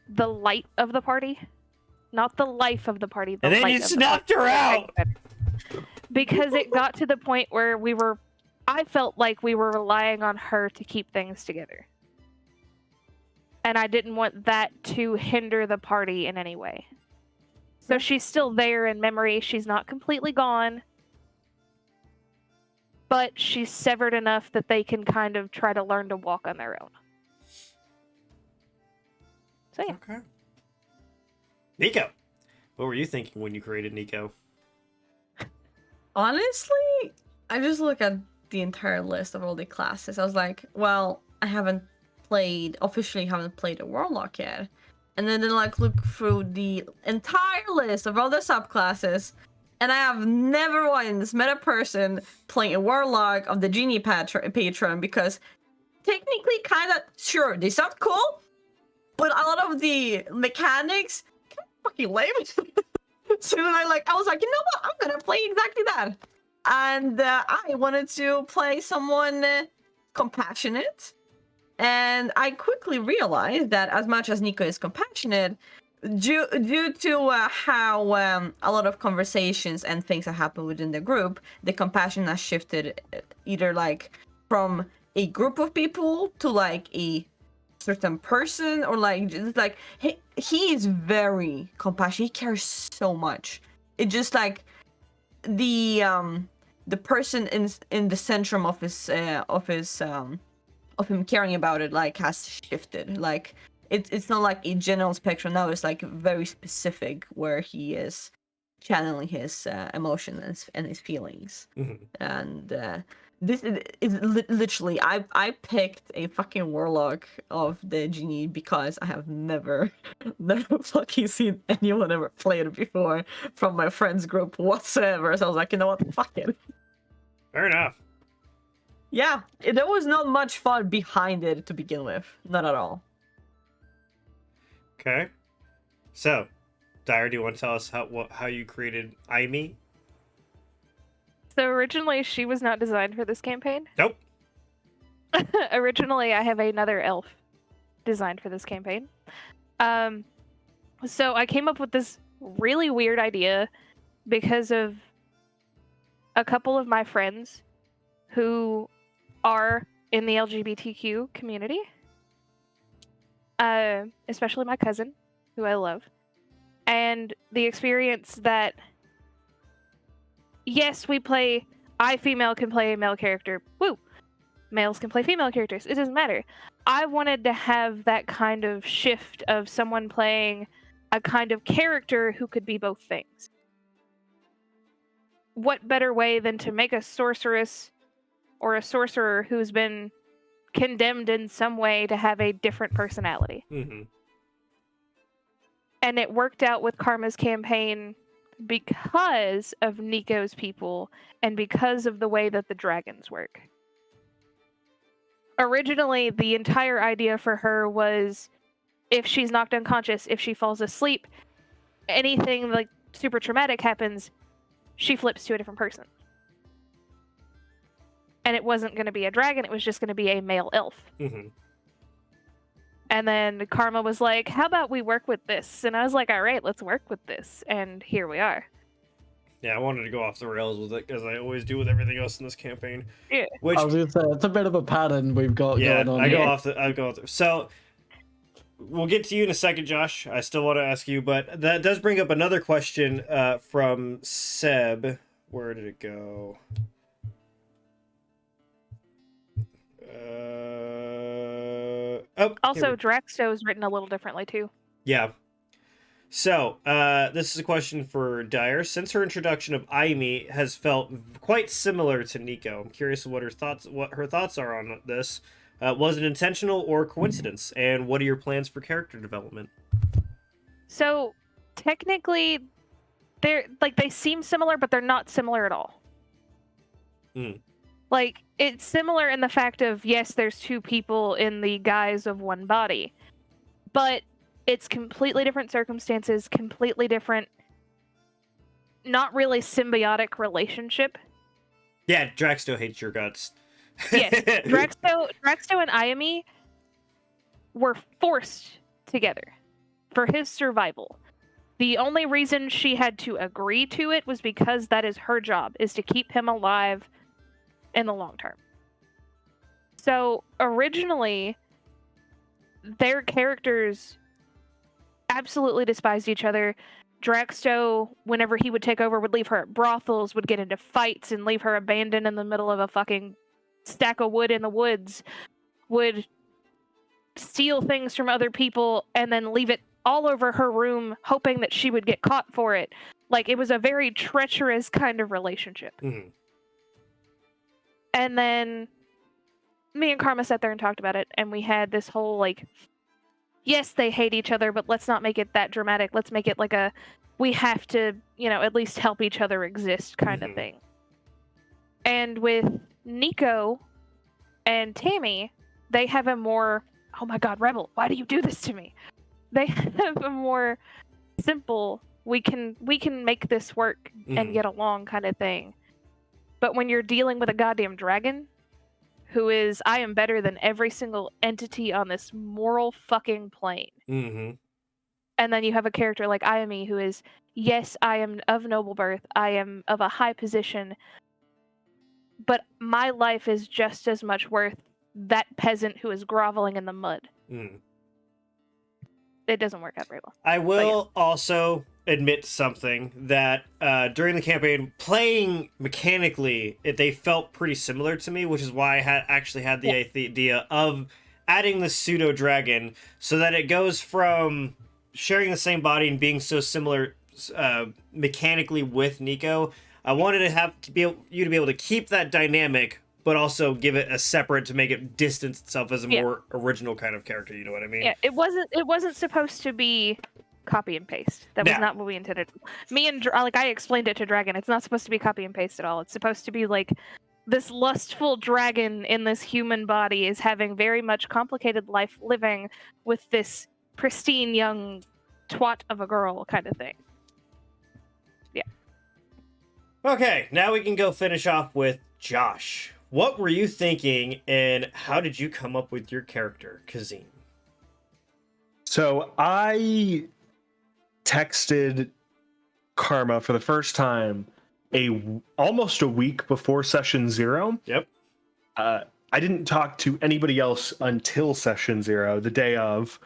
the light of the party. Not the life of the party. The And then light you of the snuffed her out! Because it got to the point where I felt like we were relying on her to keep things together. And I didn't want that to hinder the party in any way. So she's still there in memory. She's not completely gone. But she's severed enough that they can kind of try to learn to walk on their own. So yeah. Okay. Nico, what were you thinking when you created Nico? Honestly, I just look at the entire list of all the classes. I was like, well, I officially haven't played a Warlock yet. And then like look through the entire list of all the subclasses, and I have never once met a person playing a Warlock of the Genie Patron, because technically kind of, sure, they sound cool, but a lot of the mechanics kind of fucking lame. So then I was like, you know what? I'm gonna play exactly that. And I wanted to play someone compassionate. And I quickly realized that as much as Nico is compassionate, due to how a lot of conversations and things that happen within the group, the compassion has shifted either like from a group of people to like a certain person, or like just like he is very compassionate. He cares so much. It just like the person in the centrum of him caring about it like has shifted. Like it's not like a general spectrum now. It's like very specific where he is channeling his emotions and his feelings. Mm-hmm. And this is literally I picked a fucking Warlock of the Genie because I have never fucking seen anyone ever play it before from my friends group whatsoever. So I was like, you know what, fuck it. Fair enough. Yeah, there was not much fun behind it to begin with. Not at all. Okay. So, Dyer, do you want to tell us how you created Aimee? So originally she was not designed for this campaign. Nope. Originally I have another elf designed for this campaign. So I came up with this really weird idea because of a couple of my friends who are in the LGBTQ community. Especially my cousin, who I love. And the experience that, yes, I, female, can play a male character. Woo! Males can play female characters. It doesn't matter. I wanted to have that kind of shift of someone playing a kind of character who could be both things. What better way than to make a sorceress or a sorcerer who's been condemned in some way to have a different personality? Mm-hmm. And it worked out with Karma's campaign because of Nico's people and because of the way that the dragons work. Originally, the entire idea for her was if she's knocked unconscious, if she falls asleep, anything like super traumatic happens, she flips to a different person. And it wasn't going to be a dragon, it was just going to be a male elf. Mm-hmm. And then Karma was like, how about we work with this? And I was like, all right, let's work with this. And here we are. Yeah, I wanted to go off the rails with it, as I always do with everything else in this campaign. Yeah. Which, I was gonna say, it's a bit of a pattern we've got going on. I go off. So, we'll get to you in a second, Josh. I still want to ask you, but that does bring up another question from Seb. Where did it go? Also, Draxto's written a little differently, too. Yeah. So, this is a question for Dyer. Since her introduction of Aimee has felt quite similar to Nico, I'm curious what her thoughts are on this. Was it intentional or coincidence? And what are your plans for character development? So, technically, they seem similar, but they're not similar at all. Like, it's similar in the fact of, yes, there's two people in the guise of one body, but it's completely different circumstances, completely different, not really symbiotic relationship. Yeah, Draxto hates your guts. Yes, Draxto and Ayami were forced together for his survival. The only reason she had to agree to it was because that is her job, is to keep him alive in the long term. So originally, their characters absolutely despised each other. Draxto, whenever he would take over, would leave her at brothels, would get into fights and leave her abandoned in the middle of a fucking stack of wood in the woods, would steal things from other people and then leave it all over her room, hoping that she would get caught for it. Like, it was a very treacherous kind of relationship. Mhm. And then me and Karma sat there and talked about it, and we had this whole, like, yes, they hate each other, but let's not make it that dramatic. Let's make it like a, we have to, at least help each other exist kind of thing. And with Nico and Tammy, they have a more, oh my god, Rebel, why do you do this to me? They have a more simple, we can make this work and get along kind of thing. But when you're dealing with a goddamn dragon, who is, I am better than every single entity on this moral fucking plane. Mm-hmm. And then you have a character like Ayami, who is, yes, I am of noble birth, I am of a high position, but my life is just as much worth that peasant who is groveling in the mud. It doesn't work out very well. I will also admit something that during the campaign, playing mechanically, they felt pretty similar to me, which is why I actually had the idea of adding the pseudo dragon so that it goes from sharing the same body and being so similar mechanically with Nico. I wanted to you to be able to keep that dynamic, but also give it a separate, to make it distance itself as a more original kind of character. You know what I mean? Yeah, it wasn't supposed to be copy and paste. That was not what we intended. Me and I explained it to Dragon. It's not supposed to be copy and paste at all. It's supposed to be like, this lustful dragon in this human body is having very much complicated life living with this pristine young twat of a girl kind of thing. Yeah. Okay, now we can go finish off with Josh. What were you thinking, and how did you come up with your character, Kazim? So I texted Karma for the first time almost a week before session 0. Yep. I didn't talk to anybody else until session 0, the day of.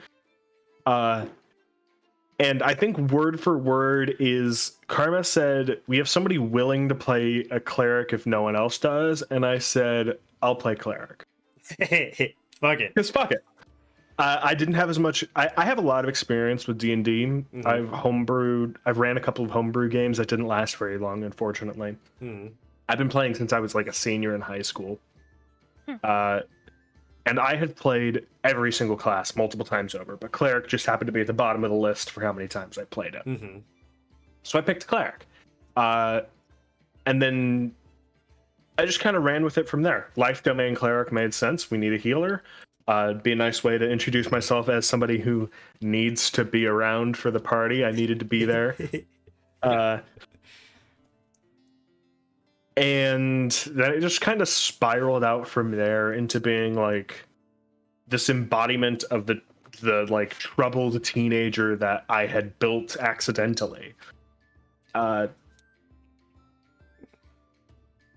And I think word for word is, Karma said, we have somebody willing to play a cleric if no one else does. And I said, I'll play cleric. Fuck it. Because fuck it. I didn't have as much. I have a lot of experience with D&D. Mm-hmm. I've ran a couple of homebrew games that didn't last very long, unfortunately. Mm-hmm. I've been playing since I was like a senior in high school. And I had played every single class multiple times over, but cleric just happened to be at the bottom of the list for how many times I played it. Mm-hmm. So I picked cleric. And then I just kind of ran with it from there. Life domain cleric made sense. We need a healer. It'd be a nice way to introduce myself as somebody who needs to be around for the party. I needed to be there. And then it just kind of spiraled out from there into being like this embodiment of the like troubled teenager that I had built accidentally.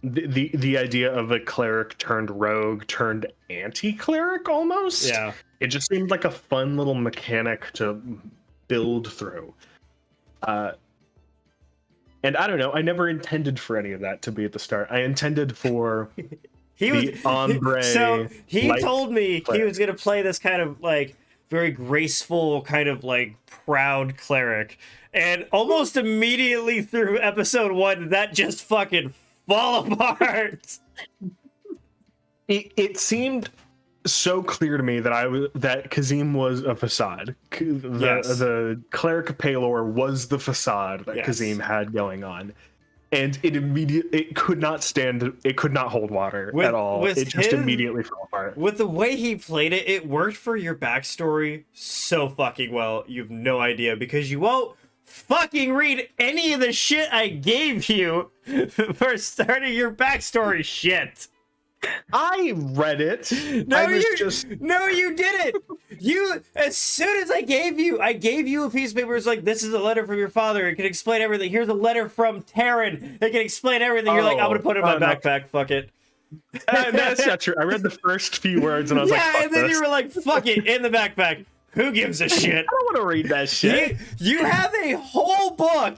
The idea of a cleric turned rogue turned anti-cleric almost. Yeah. It just seemed like a fun little mechanic to build through. And I don't know, I never intended for any of that to be at the start. I intended for ombre. So he told me cleric. he was going to play this kind of like very graceful, kind of like proud cleric. And almost immediately through episode 1, that just fucking fall apart. It seemed so clear to me that that Kazim was a facade. The cleric of Palor was the facade that Kazim had going on, and it could not hold water at all. It just immediately fell apart. With the way he played it, it worked for your backstory so fucking well. You have no idea, because you won't fucking read any of the shit I gave you for starting your backstory shit. I read it. No, you didn't. You, as soon as I gave you a piece of paper. It's like, this is a letter from your father. It can explain everything. Here's a letter from Tavern. It can explain everything. You're like, I'm gonna put it in my backpack. Fuck it. That's not true. I read the first few words and I was like, fuck and then this. you were like, fuck it, in the backpack. Who gives a shit? I don't want to read that shit. You have a whole book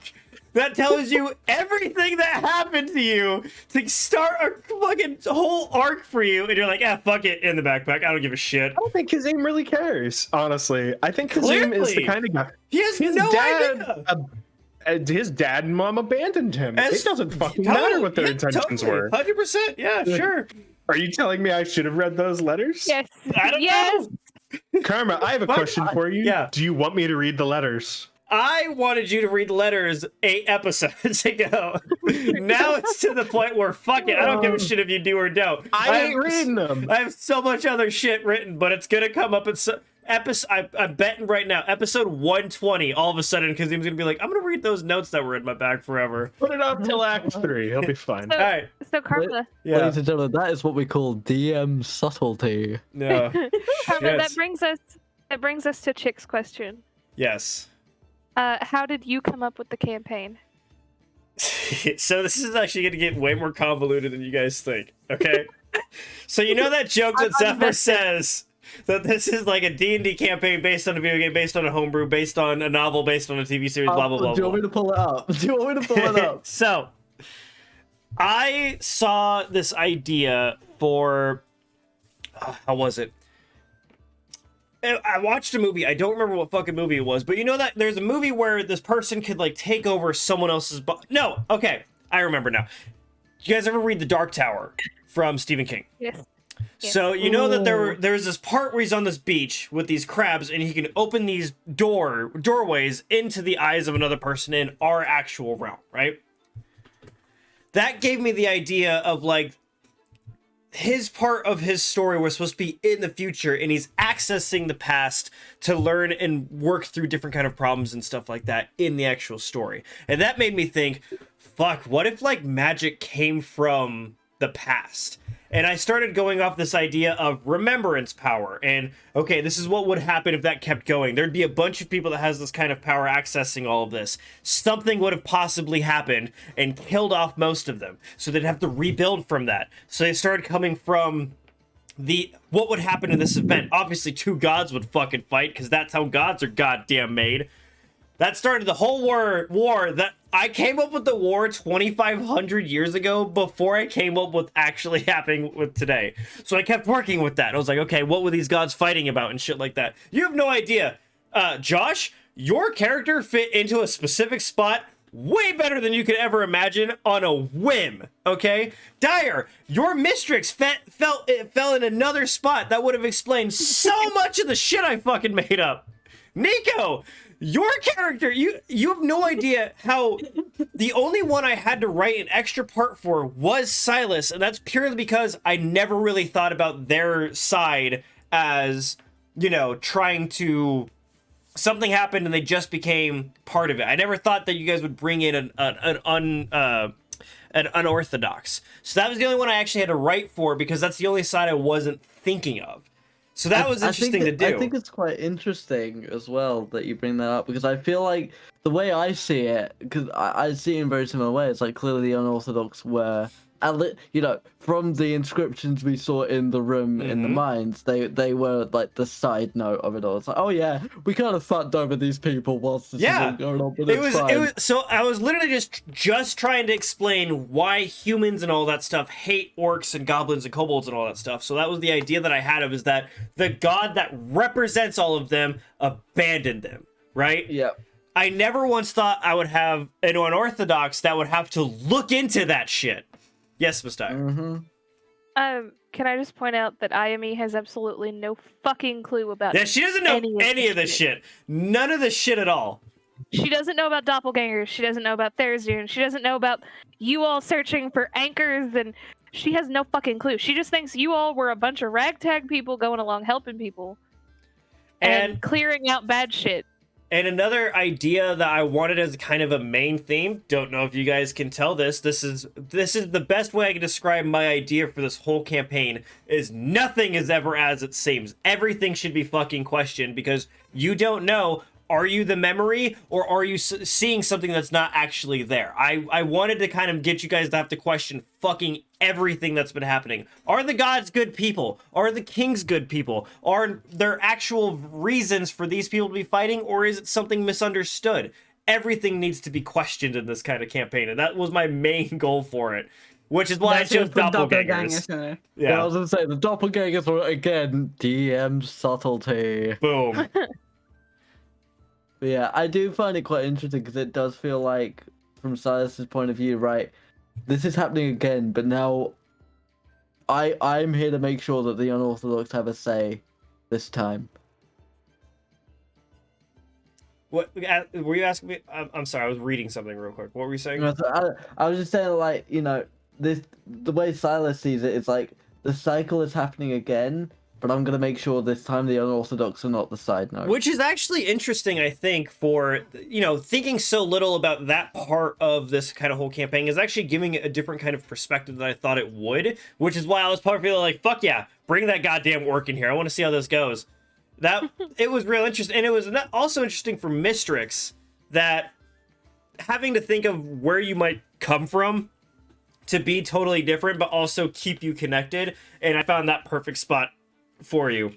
that tells you everything that happened to you to start a fucking whole arc for you, and you're like, fuck it, in the backpack. I don't give a shit. I don't think Kazim really cares, honestly. I think Kazim is the kind of guy. He has no idea. His dad and mom abandoned him. It doesn't fucking matter what their intentions were. 100%. Yeah, sure. Are you telling me I should have read those letters? Yes. I don't know. Karma, I have a question for you. Yeah. Do you want me to read the letters? I wanted you to read the letters 8 episodes ago. Now it's to the point where, fuck it, I don't give a shit if you do or don't. I ain't reading them. I have so much other shit written, but it's gonna come up at I'm betting right now, episode 120, all of a sudden, because he's gonna be like, I'm gonna read those notes that were in my bag forever. Put it up till Act 3. He'll be fine. All right. So Karma, Ladies and gentlemen, that is what we call DM subtlety. No. Karma, Yes. that brings us to Chick's question. Yes. How did you come up with the campaign? So this is actually going to get way more convoluted than you guys think, okay? So you know that joke that Zephyr says that this is like a D&D campaign based on a video game, based on a homebrew, based on a novel, based on a TV series, blah, blah, blah, Do you want me to pull it up? Do you want me to pull it up? So, I saw this idea for... how was it? I watched a movie. I don't remember what fucking movie it was, but you know that there's a movie where this person could like take over someone else's No, okay, I remember now. You guys ever read The Dark Tower from Stephen King? Yes. So you know that there's this part where he's on this beach with these crabs, and he can open these doorways into the eyes of another person in our actual realm, right? That gave me the idea of like, his part of his story was supposed to be in the future, and he's accessing the past to learn and work through different kind of problems and stuff like that in the actual story. And that made me think, fuck, what if like magic came from the past? And I started going off this idea of remembrance power. And okay, this is what would happen if that kept going. There'd be a bunch of people that has this kind of power accessing all of this. Something would have possibly happened and killed off most of them. So they'd have to rebuild from that. So they started coming from what would happen in this event. Obviously, 2 gods would fucking fight, because that's how gods are goddamn made. That started the whole war that I came up with the war 2,500 years ago before I came up with actually happening with today. So I kept working with that. I was like, okay, what were these gods fighting about and shit like that? You have no idea. Josh, your character fit into a specific spot way better than you could ever imagine on a whim, okay? Dyer, your Mistrix fell in another spot that would have explained so much of the shit I fucking made up. Nico, your character, you have no idea how the only one I had to write an extra part for was Silas, and that's purely because I never really thought about their side as, you know, trying to... Something happened and they just became part of it. I never thought that you guys would bring in an unorthodox. So that was the only one I actually had to write for, because that's the only side I wasn't thinking of. So that was interesting to do. I think it's quite interesting as well that you bring that up, because I feel like the way I see it, because I see it in very similar ways, like clearly the unorthodox were, you know, from the inscriptions we saw in the room in the mines, they were like the side note of it all. It's like, oh yeah, we kind of fucked over these people whilst this is all going on, but it was so I was literally just trying to explain why humans and all that stuff hate orcs and goblins and kobolds and all that stuff. So that was the idea that I had of, is that the god that represents all of them abandoned them, right? Yeah. I never once thought I would have an unorthodox that would have to look into that shit. Yes, Miss Dyer. Can I just point out that IME has absolutely no fucking clue about Yeah, she doesn't know any of this shit. None of this shit at all. She doesn't know about doppelgangers. She doesn't know about Therisdune. She doesn't know about you all searching for anchors, and she has no fucking clue. She just thinks you all were a bunch of ragtag people going along helping people and clearing out bad shit. And another idea that I wanted as kind of a main theme, don't know if you guys can tell this, this is the best way I can describe my idea for this whole campaign, is nothing is ever as it seems. Everything should be fucking questioned, because you don't know, are you the memory, or are you seeing something that's not actually there? I wanted to kind of get you guys to have to question fucking everything that's been happening. Are the gods good people? Are the kings good people? Are there actual reasons for these people to be fighting, or is it something misunderstood? Everything needs to be questioned in this kind of campaign, and that was my main goal for it. Which is why I chose doppelgangers. Yeah, I was gonna say, the doppelgangers were, again, DM subtlety. Boom. But yeah, I do find it quite interesting, because it does feel like, from Silas's point of view, right, this is happening again, but now I'm here to make sure that the unorthodox have a say this time. What were you asking me? I'm sorry, I was reading something real quick. What were you saying? I was just saying, like, you know, the way Silas sees it is like, the cycle is happening again, but I'm gonna make sure this time the unorthodox are not the side note. Which is actually interesting, I think, for, you know, thinking so little about that part of this kind of whole campaign is actually giving it a different kind of perspective than I thought it would, which is why I was probably like, fuck yeah, bring that goddamn orc in here. I want to see how this goes. It was real interesting, and it was also interesting for Mistrix, that having to think of where you might come from to be totally different, but also keep you connected, and I found that perfect spot for you.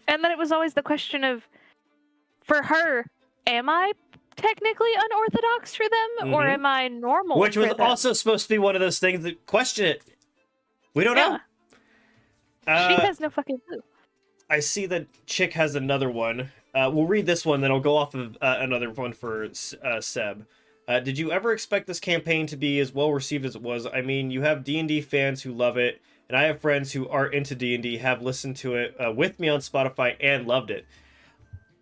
And then it was always the question of, for her, am I technically unorthodox for them, or am I normal? Which was also supposed to be one of those things that question it. We don't know. She has no fucking clue. I see that Chick has another one. We'll read this one, then I'll go off of another one for Seb. Did you ever expect this campaign to be as well received as it was? I mean, you have D&D fans who love it, and I have friends who are into D&D, have listened to it with me on Spotify and loved it.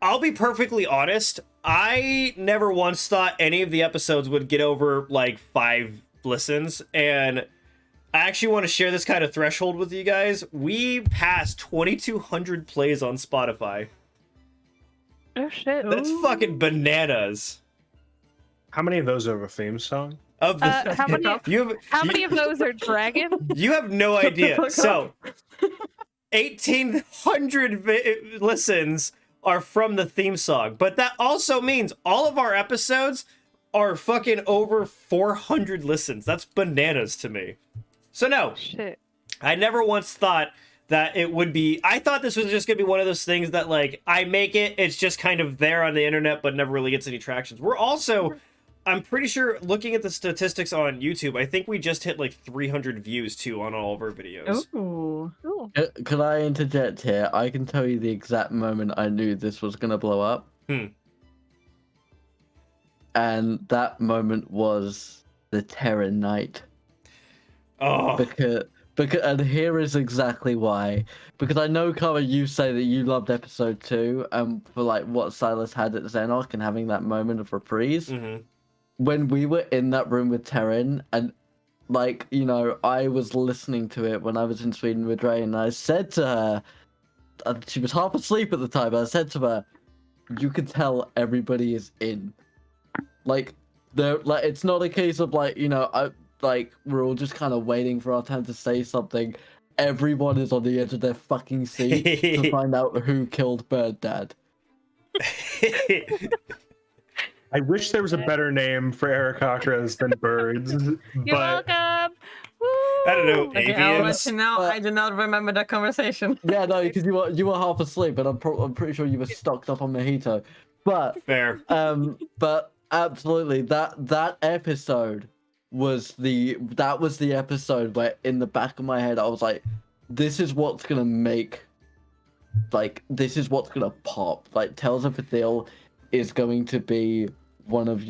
I'll be perfectly honest, I never once thought any of the episodes would get over like 5 listens, and I actually want to share this kind of threshold with you guys. We passed 2,200 plays on Spotify. Oh shit. That's fucking bananas. How many of those are a theme song? Of the, how many of those are dragon? You have no idea. So 1,800 listens are from the theme song, but that also means all of our episodes are fucking over 400 listens. That's bananas to me. So no, shit. I never once thought that it would be. I thought this was just gonna be one of those things that, like, I make it, it's just kind of there on the internet, but never really gets any tractions. We're also, I'm pretty sure, looking at the statistics on YouTube, I think we just hit like 300 views too on all of our videos. Ooh. Could I interject here? I can tell you the exact moment I knew this was gonna blow up. And that moment was the Terror Night. Oh. Because and here is exactly why. Because I know, Kara, you say that you loved episode 2, for like what Silas had at Xenarch and having that moment of reprise. When we were in that room with Terran, and like, you know, I was listening to it when I was in Sweden with Ray, and I said to her, she was half asleep at the time, I said to her, you can tell everybody is in. Like, it's not a case of like, you know, we're all just kind of waiting for our time to say something. Everyone is on the edge of their fucking seat to find out who killed Bird Dad. I wish there was a better name for Aarakocras than birds. You're welcome. Woo! I don't know. Okay, I'll let you know. I do not remember that conversation. Yeah, no, because you were half asleep, and I'm pretty sure you were stocked up on mojito. But fair. But absolutely, that episode was the episode where in the back of my head I was like, this is what's gonna make, like, this is what's gonna pop. Like, Tales of Ethyl is going to be one of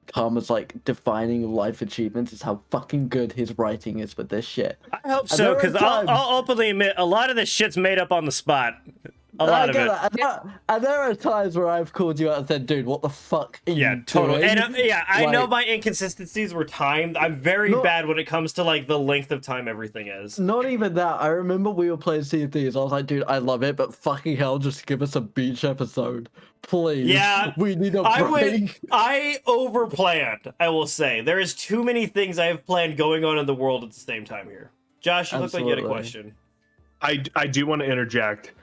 Karma's like defining life achievements, is how fucking good his writing is with this shit. I hope so, because I'll openly admit a lot of this shit's made up on the spot. A lot I of get it. that. And there are times where I've called you out and said, dude, what the fuck are Yeah, you totally. doing? And I know Like, my inconsistencies were timed. I'm very No- bad when it comes to like the length of time everything is. Not even that. I remember we were playing Sea of Thieves. I was like, dude, I love it, but fucking hell, just give us a beach episode. Please. Yeah, We need a I break. I overplanned, I will say. There is too many things I have planned going on in the world at the same time here. Josh, you look like you had a Absolutely. question. I do want to interject.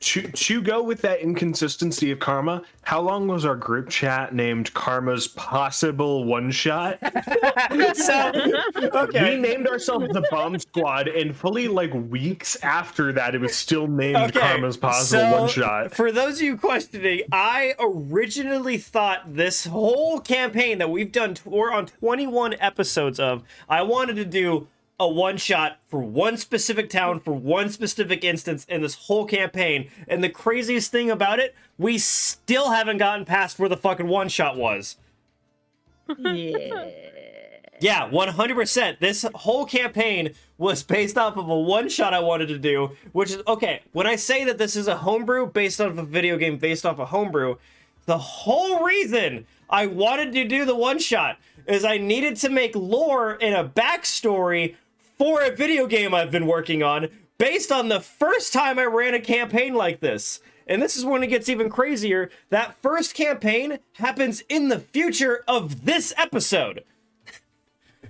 To go with that inconsistency of karma, how long was our group chat named Karma's Possible One Shot? So, We okay. named ourselves the Bomb Squad, and fully like weeks after that, it was still named Okay, Karma's Possible so One Shot. for those of you questioning, I originally thought this whole campaign that we've done, we're on 21 episodes of, I wanted to do a one-shot for one specific town, for one specific instance in this whole campaign. And the craziest thing about it, we still haven't gotten past where the fucking one-shot was. Yeah. Yeah, 100%. This whole campaign was based off of a one-shot I wanted to do, which is, okay, when I say that this is a homebrew based off of a video game based off a homebrew, the whole reason I wanted to do the one-shot is I needed to make lore and a backstory for a video game I've been working on based on the first time I ran a campaign like this. And this is when it gets even crazier. That first campaign happens in the future of this episode.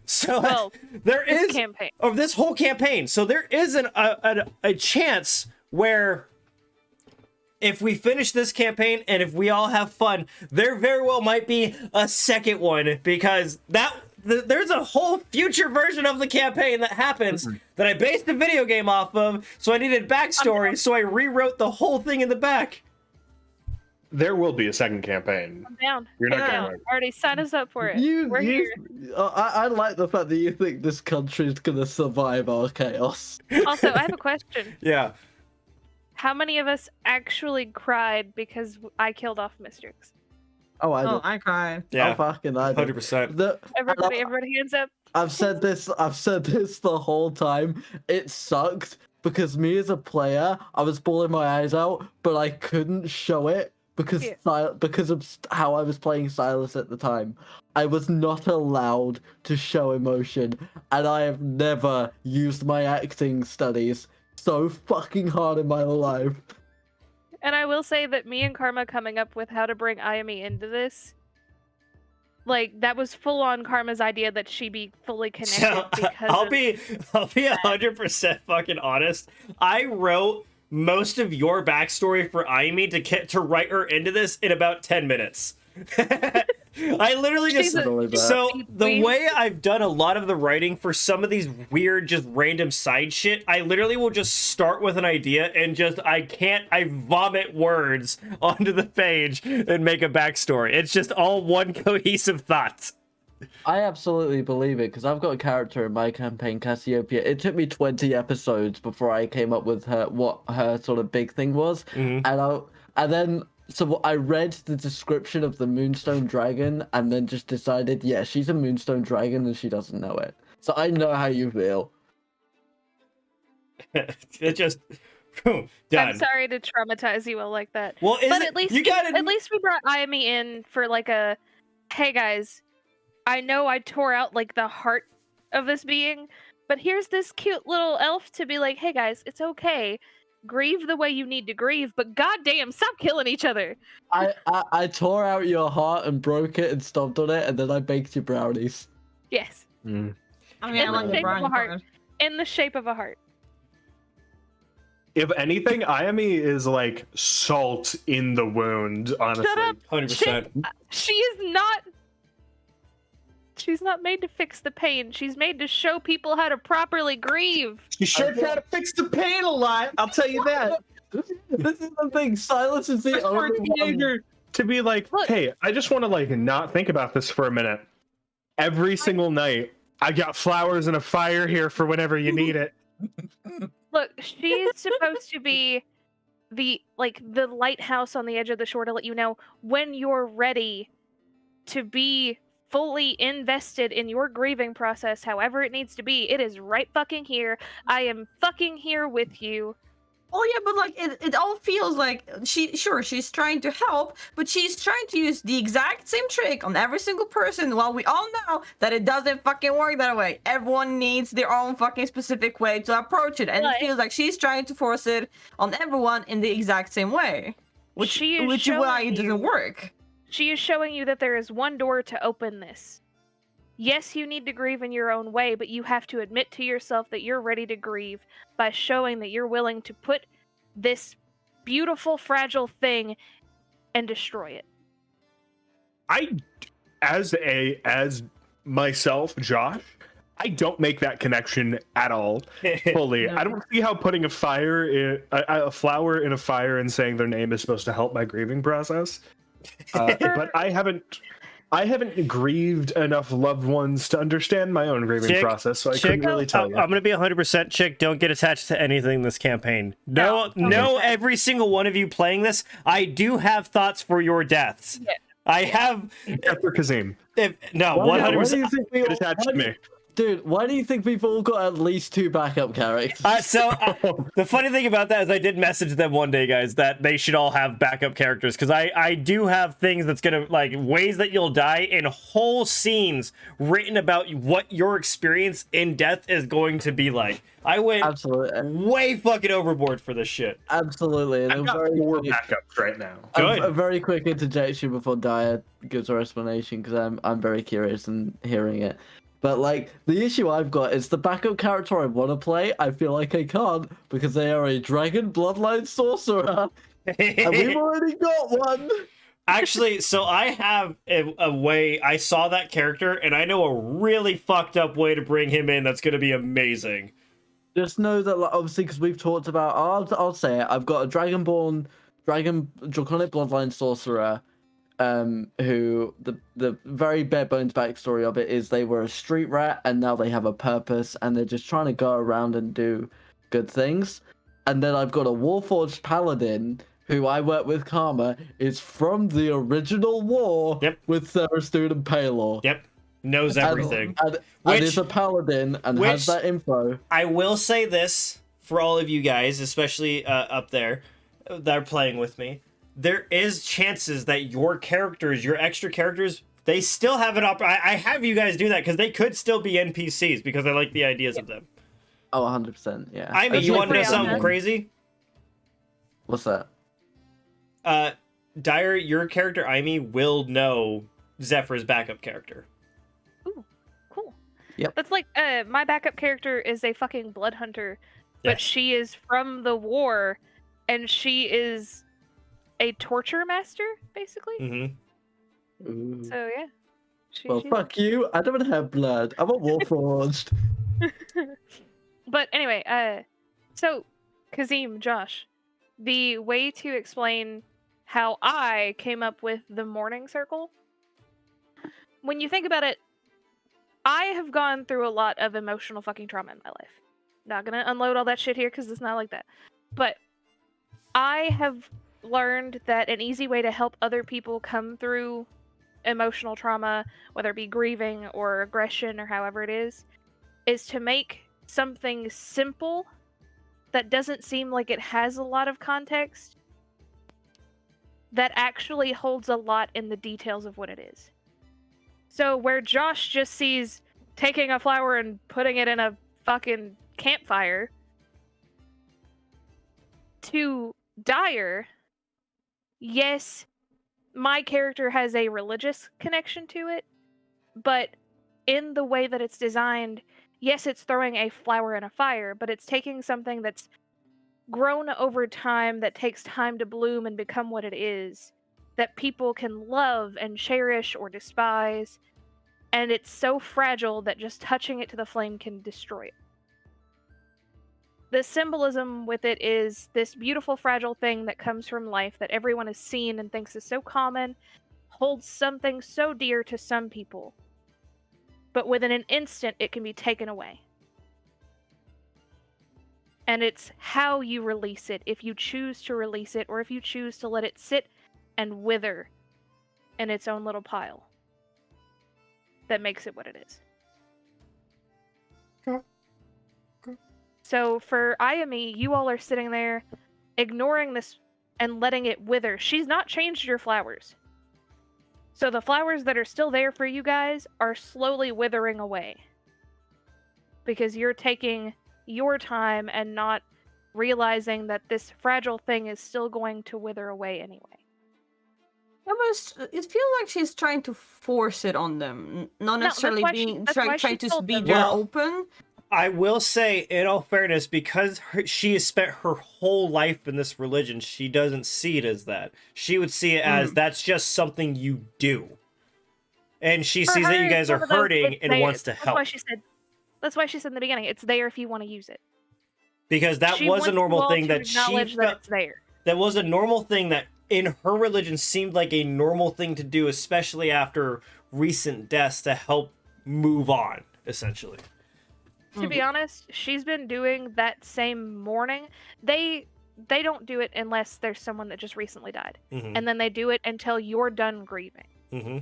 So Well, there this is campaign. of this whole campaign. So there is a chance where if we finish this campaign and if we all have fun, there very well might be a second one, because there's a whole future version of the campaign that happens that I based the video game off of. So I needed backstory, so I rewrote the whole thing in the back. There will be a second campaign. I'm down. You're not I'm gonna down. like- Already sign us up for it. You, We're here. I like the fact that you think this country's gonna survive our chaos. Also, I have a question. Yeah. How many of us actually cried because I killed off Mistrix? Oh, I Oh, don't. I cried. Yeah. Oh, fucking I don't. 100%. Everybody hands up. I've said this the whole time. It sucked because me as a player, I was bawling my eyes out, but I couldn't show it because because of how I was playing Silas at the time. I was not allowed to show emotion, and I have never used my acting studies so fucking hard in my life. And I will say that me and Karma coming up with how to bring Ayami into this, like, that was full on Karma's idea that she be fully connected So because I'll of... be 100% fucking honest. I wrote most of your backstory for Ayami to write her into this in about 10 minutes. I literally just so the way I've done a lot of the writing for some of these weird, just random side shit, I literally will just start with an idea and just I vomit words onto the page and make a backstory. It's just all one cohesive thought. I absolutely believe it, because I've got a character in my campaign, Cassiopeia. It took me 20 episodes before I came up with what her sort of big thing was, So I read the description of the Moonstone Dragon and then just decided, yeah, she's a Moonstone Dragon and she doesn't know it. So I know how you feel. It just done. I'm sorry to traumatize you all like that. Well, But at least we brought Ayami in for like a, hey guys, I know I tore out like the heart of this being, but here's this cute little elf to be like, hey guys, it's okay. Grieve the way you need to grieve, but goddamn, stop killing each other. I tore out your heart and broke it and stomped on it, and then I baked you brownies. Yes. I mean, I In like the the shape of brownie a heart. part. In the shape of a heart. If anything, Ayami is like salt in the wound, honestly. Shut up. 100%. She is not. She's not made to fix the pain. She's made to show people how to properly grieve. You sure try to fix the pain a lot, I'll tell you that. This is the thing. Silas is the For a only one. teenager to be like, Look. hey, I just want to like not think about this for a minute. Every single night, I got flowers and a fire here for whenever you need it. Look, she's supposed to be the lighthouse on the edge of the shore to let you know when you're ready to be fully invested in your grieving process, however it needs to be. It is right fucking here. I am fucking here with you. Oh yeah, but like it all feels like she's trying to help, but she's trying to use the exact same trick on every single person. While we all know that it doesn't fucking work that way. Everyone needs their own fucking specific way to approach it, and it But- feels like she's trying to force it on everyone in the exact same way, which is why showing it doesn't you- work. She is showing you that there is one door to open this. Yes, you need to grieve in your own way, but you have to admit to yourself that you're ready to grieve by showing that you're willing to put this beautiful, fragile thing and destroy it. As myself, Josh, I don't make that connection at all fully. No. I don't see how putting a flower in a fire and saying their name is supposed to help my grieving process. But I haven't grieved enough loved ones to understand my own grieving process, so I couldn't really tell you. I'm gonna be 100% Chick. Don't get attached to anything in this campaign. No, every single one of you playing this, I do have thoughts for your deaths. Yeah. I have. Except for Kazim. No, Why 100%. do you think we Get all, attached to me. Dude, why do you think we've all got at least 2 backup characters? The funny thing about that is I did message them one day, guys, that they should all have backup characters, because I do have things that's gonna, like, ways that you'll die and whole scenes written about what your experience in death is going to be like. I went Absolutely. way fucking overboard for this shit. Absolutely. And I've got 4 backups right now. Good. A very quick interjection before Daya gives her explanation, because I'm very curious in hearing it. But like, the issue I've got is the backup character I want to play, I feel like I can't, because they are a dragon bloodline sorcerer, and we've already got one. Actually, so I have a way, I saw that character, and I know a really fucked up way to bring him in that's gonna be amazing. Just know that, like, obviously, because we've talked about, I'll say it, I've got a draconic bloodline sorcerer, who the very bare bones backstory of it is they were a street rat and now they have a purpose and they're just trying to go around and do good things. And then I've got a warforged paladin who I work with Karma, is from the original war with Therastoon and Paylor. Yep. Knows everything. And is a paladin and has that info. I will say this for all of you guys, especially up there that are playing with me. There is chances that your characters, your extra characters, they still have an I have you guys do that because they could still be NPCs because I like the ideas of them. Oh, 100%, yeah. I mean, you want to know something crazy? What's that? Dyer, your character, Aimee, will know Zephyr's backup character. Ooh, cool. Yep. That's like, my backup character is a fucking blood hunter, but Yes. she is from the war, and she is a torture master, basically. Mm-hmm. Ooh. So yeah. Well, fuck you. I don't have blood. I'm a warforged. But anyway, so Kazim, Josh, the way to explain how I came up with the morning circle, when you think about it, I have gone through a lot of emotional fucking trauma in my life. Not gonna unload all that shit here because it's not like that. But I have learned that an easy way to help other people come through emotional trauma, whether it be grieving or aggression or however it is to make something simple that doesn't seem like it has a lot of context, that actually holds a lot in the details of what it is. So where Josh just sees taking a flower and putting it in a fucking campfire, to Dyer, yes, my character has a religious connection to it, but in the way that it's designed, yes, it's throwing a flower in a fire, but it's taking something that's grown over time, that takes time to bloom and become what it is, that people can love and cherish or despise, and it's so fragile that just touching it to the flame can destroy it. The symbolism with it is this beautiful, fragile thing that comes from life that everyone has seen and thinks is so common, holds something so dear to some people, but within an instant it can be taken away. And it's how you release it, if you choose to release it, or if you choose to let it sit and wither in its own little pile, that makes it what it is. So for Ayami, you all are sitting there ignoring this and letting it wither. She's not changed your flowers. So the flowers that are still there for you guys are slowly withering away. Because you're taking your time and not realizing that this fragile thing is still going to wither away anyway. It feels like she's trying to force it on them, not No, necessarily that's why being she trying to told be them. there Well, open. I will say, in all fairness, because she has spent her whole life in this religion, she doesn't see it as that. She would see it as that's just something you do. And she For sees that her, you guys it's are one of those, hurting it's and there. wants to help. That's why she said in the beginning, it's there if you want to use it. Because that She was wants a you normal all thing to that she acknowledge that felt. it's there. That was a normal thing that in her religion seemed like a normal thing to do, especially after recent deaths, to help move on, essentially. To be honest, she's been doing that same mourning. They don't do it unless there's someone that just recently died. Mm-hmm. And then they do it until you're done grieving. Mm-hmm.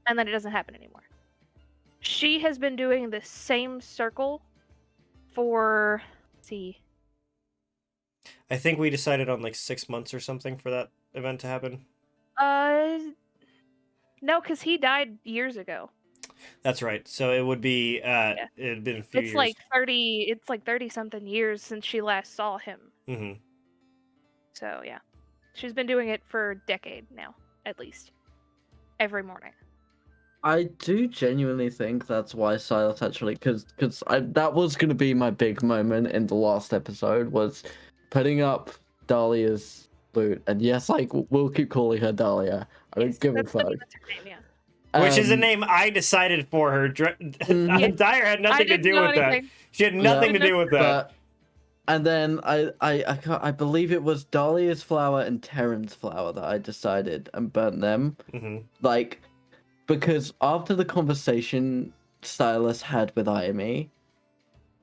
And then it doesn't happen anymore. She has been doing the same circle for, let's see. I think we decided on like 6 months or something for that event to happen. No, because he died years ago. That's right. So it would be it had been a few years. It's like 30 something years since she last saw him. Mm-hmm. So yeah. She's been doing it for a decade now, at least. Every morning. I do genuinely think that's why Silas actually, because that was going to be my big moment in the last episode, was putting up Dahlia's loot. And yes, like, we'll keep calling her Dahlia. I don't give a fuck. That's her name, yeah. Which is a name I decided for her. Dyer had nothing to do with that. She had nothing to do with that. And then I believe it was Dahlia's flower and Terran's flower that I decided and burnt them. Mm-hmm. Like, because after the conversation Silas had with Ayami,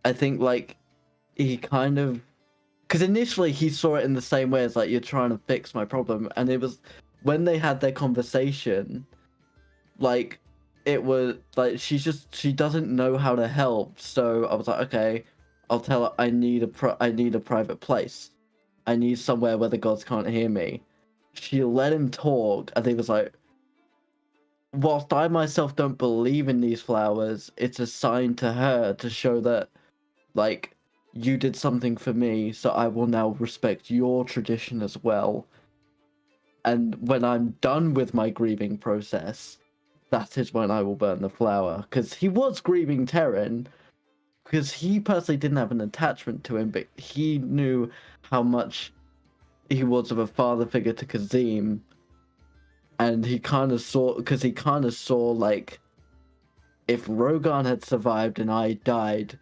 I think, like, he kind of... Because initially he saw it in the same way as, like, you're trying to fix my problem. And it was... When they had their conversation, like, it was... Like, she doesn't know how to help. So I was like, okay, I'll tell her I need a private place. I need somewhere where the gods can't hear me. She let him talk, and he was like... Whilst I myself don't believe in these flowers, it's a sign to her to show that, like, you did something for me, so I will now respect your tradition as well. And when I'm done with my grieving process, that is when I will burn the flower. Because he was grieving Terran, because he personally didn't have an attachment to him, but he knew how much he was of a father figure to Kazim. And he kind of saw, like, if Rogan had survived and I died,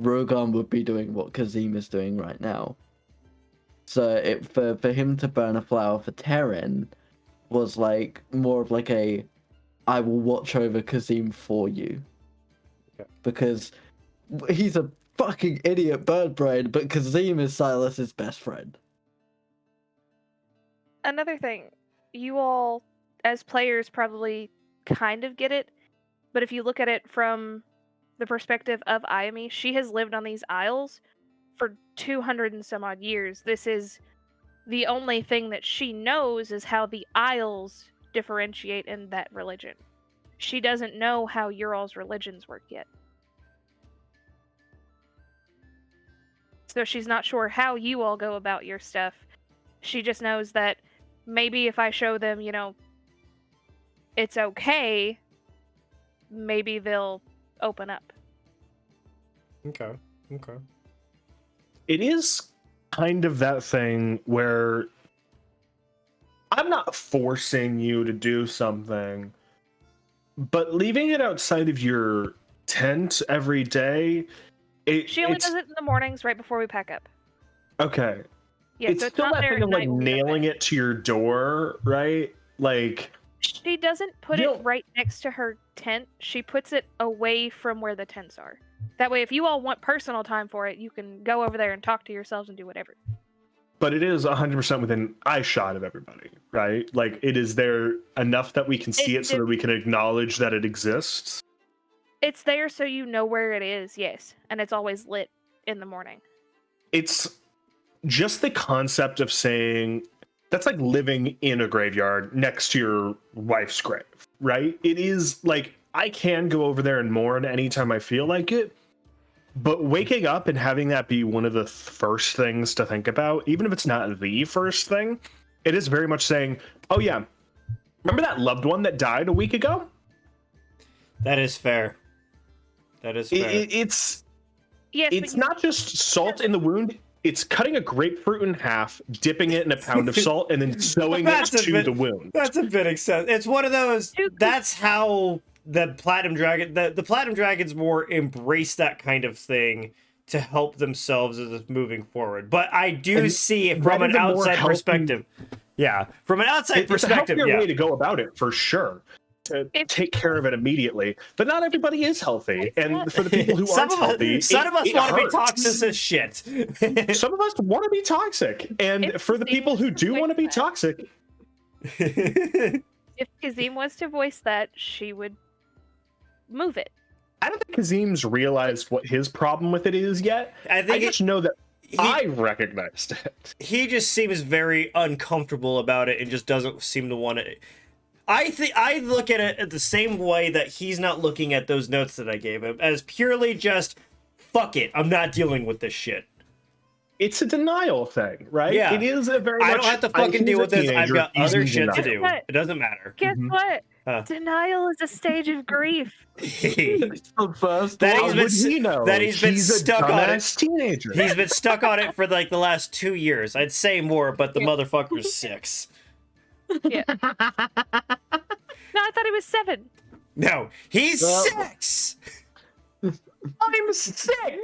Rogan would be doing what Kazim is doing right now. So for him to burn a flower for Terran was like more of like a, I will watch over Kazim for you. Okay. Because he's a fucking idiot bird brain, but Kazim is Silas's best friend. Another thing, you all, as players, probably kind of get it, but if you look at it from the perspective of Ayami, she has lived on these isles for 200 and some odd years. This is the only thing that she knows is how the isles differentiate in that religion. She doesn't know how your all's religions work yet. So she's not sure how you all go about your stuff. She just knows that maybe if I show them, you know, it's okay, maybe they'll open up. Okay. It is kind of that thing where I'm not forcing you to do something, but leaving it outside of your tent every day. She only does it in the mornings right before we pack up. Okay. Yeah, It's so still not that there thing at of like night when we go nailing back. it to your door, right? Like, She doesn't put You it don't- right next to her tent. She puts it away from where the tents are. That way, if you all want personal time for it, you can go over there and talk to yourselves and do whatever. but it is 100% within eye shot of everybody, right? Like, it is there enough that we can see it so that we can acknowledge that it exists. It's there so you know where it is, yes. And it's always lit. in the morning. It's just the concept of saying that's like living in a graveyard next to your wife's grave, right? It is like I can go over there and mourn anytime I feel like it, but waking up and having that be one of the first things to think about, even if it's not the first thing, it is very much saying, oh yeah, remember that loved one that died a week ago? That is fair. That is fair. It's Yes, not just salt in the wound. It's cutting a grapefruit in half, dipping it in a pound of salt, and then sewing it to the wound. That's a bit excessive. It's one of those. That's how the Platinum Dragon, the Platinum Dragons more embrace that kind of thing to help themselves as it's moving forward. But I do see it from an outside perspective. Yeah, from an outside perspective, it's a healthier way to go about it for sure. To take care of it immediately, but not everybody is healthy, and for the people who aren't healthy, some of us want to be hurts. toxic as shit. Some of us want to be toxic, and for the people who do want to be toxic, if Kazim was to voice that, she would move it. I don't think Kazim's realized what his problem with it is yet. I just know that I recognized it. He just seems very uncomfortable about it and just doesn't seem to want to. I look at it the same way that he's not looking at those notes that I gave him, as purely just, fuck it, I'm not dealing with this shit. It's a denial thing, right? Yeah. It is a very I don't have to fucking deal with this, I've got other shit to do. What? It doesn't matter. Guess what? Denial is a stage of grief. That he's been stuck on it. Teenager. He's been stuck on it for like the last 2 years. I'd say more, but the motherfucker's 6. Yeah. No, I thought he was 7. No, he's 6. I'm 6.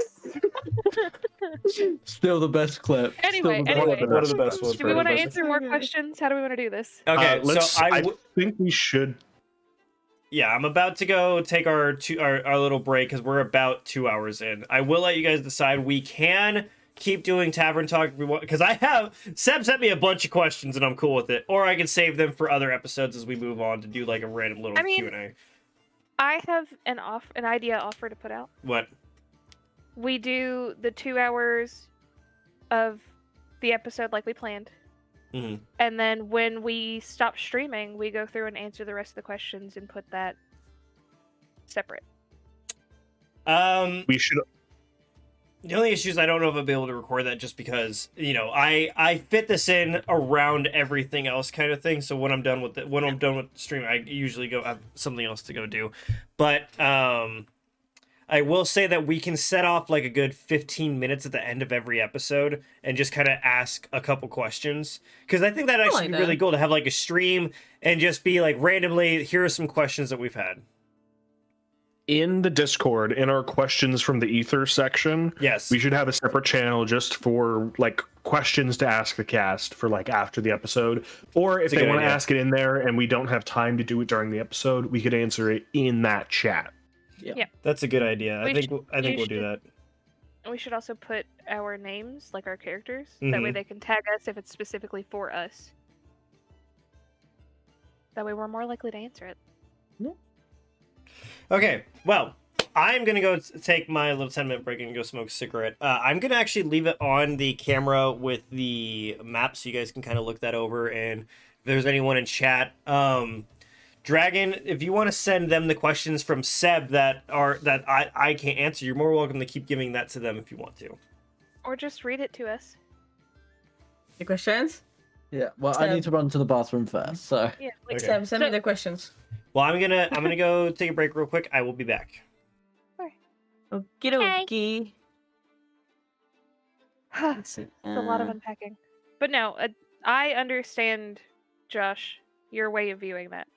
Still the best clip. Anyway, One of the best ones. do we want to answer more questions? How do we want to do this? Okay, so I think we should. Yeah, I'm about to go take our little break because we're about 2 hours in. I will let you guys decide. We can keep doing Tavern Talk if we want, because Seb sent me a bunch of questions and I'm cool with it. Or I can save them for other episodes as we move on to do like a random little Q&A. I have an idea offer to put out. What? We do the 2 hours of the episode like we planned. Mm-hmm. And then when we stop streaming, we go through and answer the rest of the questions and put that separate. We should. The only issue is I don't know if I'll be able to record that just because, you know, I fit this in around everything else kind of thing. So when I'm done with the stream, I usually go have something else to go do. But I will say that we can set off like a good 15 minutes at the end of every episode and just kind of ask a couple questions. Because I think that'd actually be really cool to have like a stream and just be like randomly, here are some questions that we've had. In the Discord, in our questions from the Ether section, yes, we should have a separate channel just for like questions to ask the cast for like after the episode. Or if they want to ask it in there and we don't have time to do it during the episode, we could answer it in that chat. Yeah. That's a good idea. I think we'll do that. We should also put our names, like our characters. That way they can tag us if it's specifically for us. That way we're more likely to answer it. Yeah. Okay, well, I'm going to go take my little 10-minute break and go smoke a cigarette. I'm going to actually leave it on the camera with the map so you guys can kind of look that over. And if there's anyone in chat, Dragon, if you want to send them the questions from Seb that I can't answer, you're more welcome to keep giving that to them if you want to. Or just read it to us. The questions? Yeah, well, I need to run to the bathroom first, so... Yeah, like send me the questions. Well, I'm gonna go take a break real quick. I will be back. Okie dokie. It's a lot of unpacking. But no, I understand, Josh, your way of viewing that.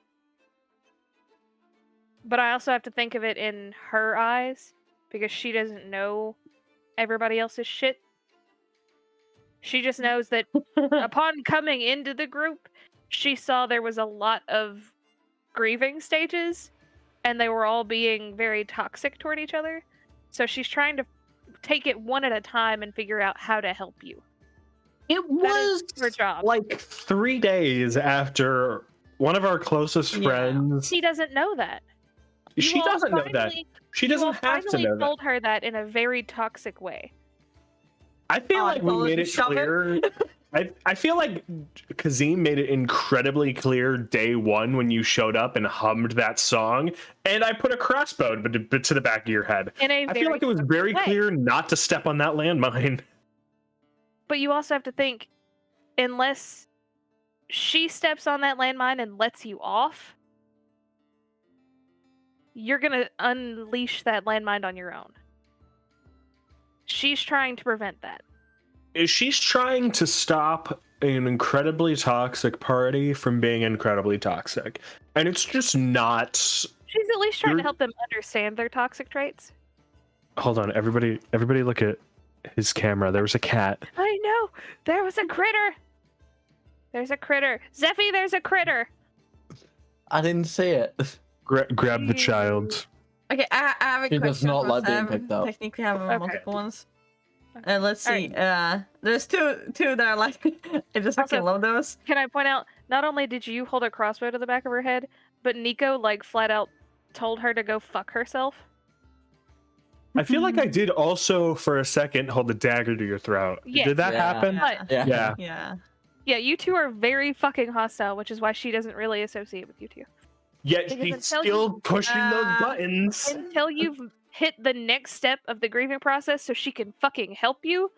But I also have to think of it in her eyes, because she doesn't know everybody else's shit. She just knows that upon coming into the group, she saw there was a lot of grieving stages, and they were all being very toxic toward each other. So she's trying to take it one at a time and figure out how to help you. It was her job. Like 3 days after one of our closest friends. She doesn't know that. She doesn't know that. She doesn't have to know that. Told her that in a very toxic way. I feel like we made it clear. I feel like Kazim made it incredibly clear day one when you showed up and hummed that song, and I put a crossbow to the back of your head. I feel like it was very clear not to step on that landmine. But you also have to think, unless she steps on that landmine and lets you off, you're gonna unleash that landmine on your own. She's trying to prevent that. She's trying to stop an incredibly toxic party from being incredibly toxic, and it's just not. She's at least trying to help them understand their toxic traits. Hold on, everybody look at his camera. There was a cat. I know! There was a critter! There's a critter. Zeffy, there's a critter! I didn't see it. Grab the child. Okay, I have a He question. does not like being I picked up. technically have Okay. multiple ones. Let's see. Alright. There's two that are like I just fucking Also- love those. Can I point out, not only did you hold a crossbow to the back of her head, but Nico, like, flat out told her to go fuck herself. I feel like I did also for a second hold the dagger to your throat. Yes. Did that Yeah. happen? But, Yeah. Yeah. yeah, you two are very fucking hostile, which is why she doesn't really associate with you two. Yet Because she's until still pushing those Uh, buttons. Until you've hit the next step of the grieving process so she can fucking help you,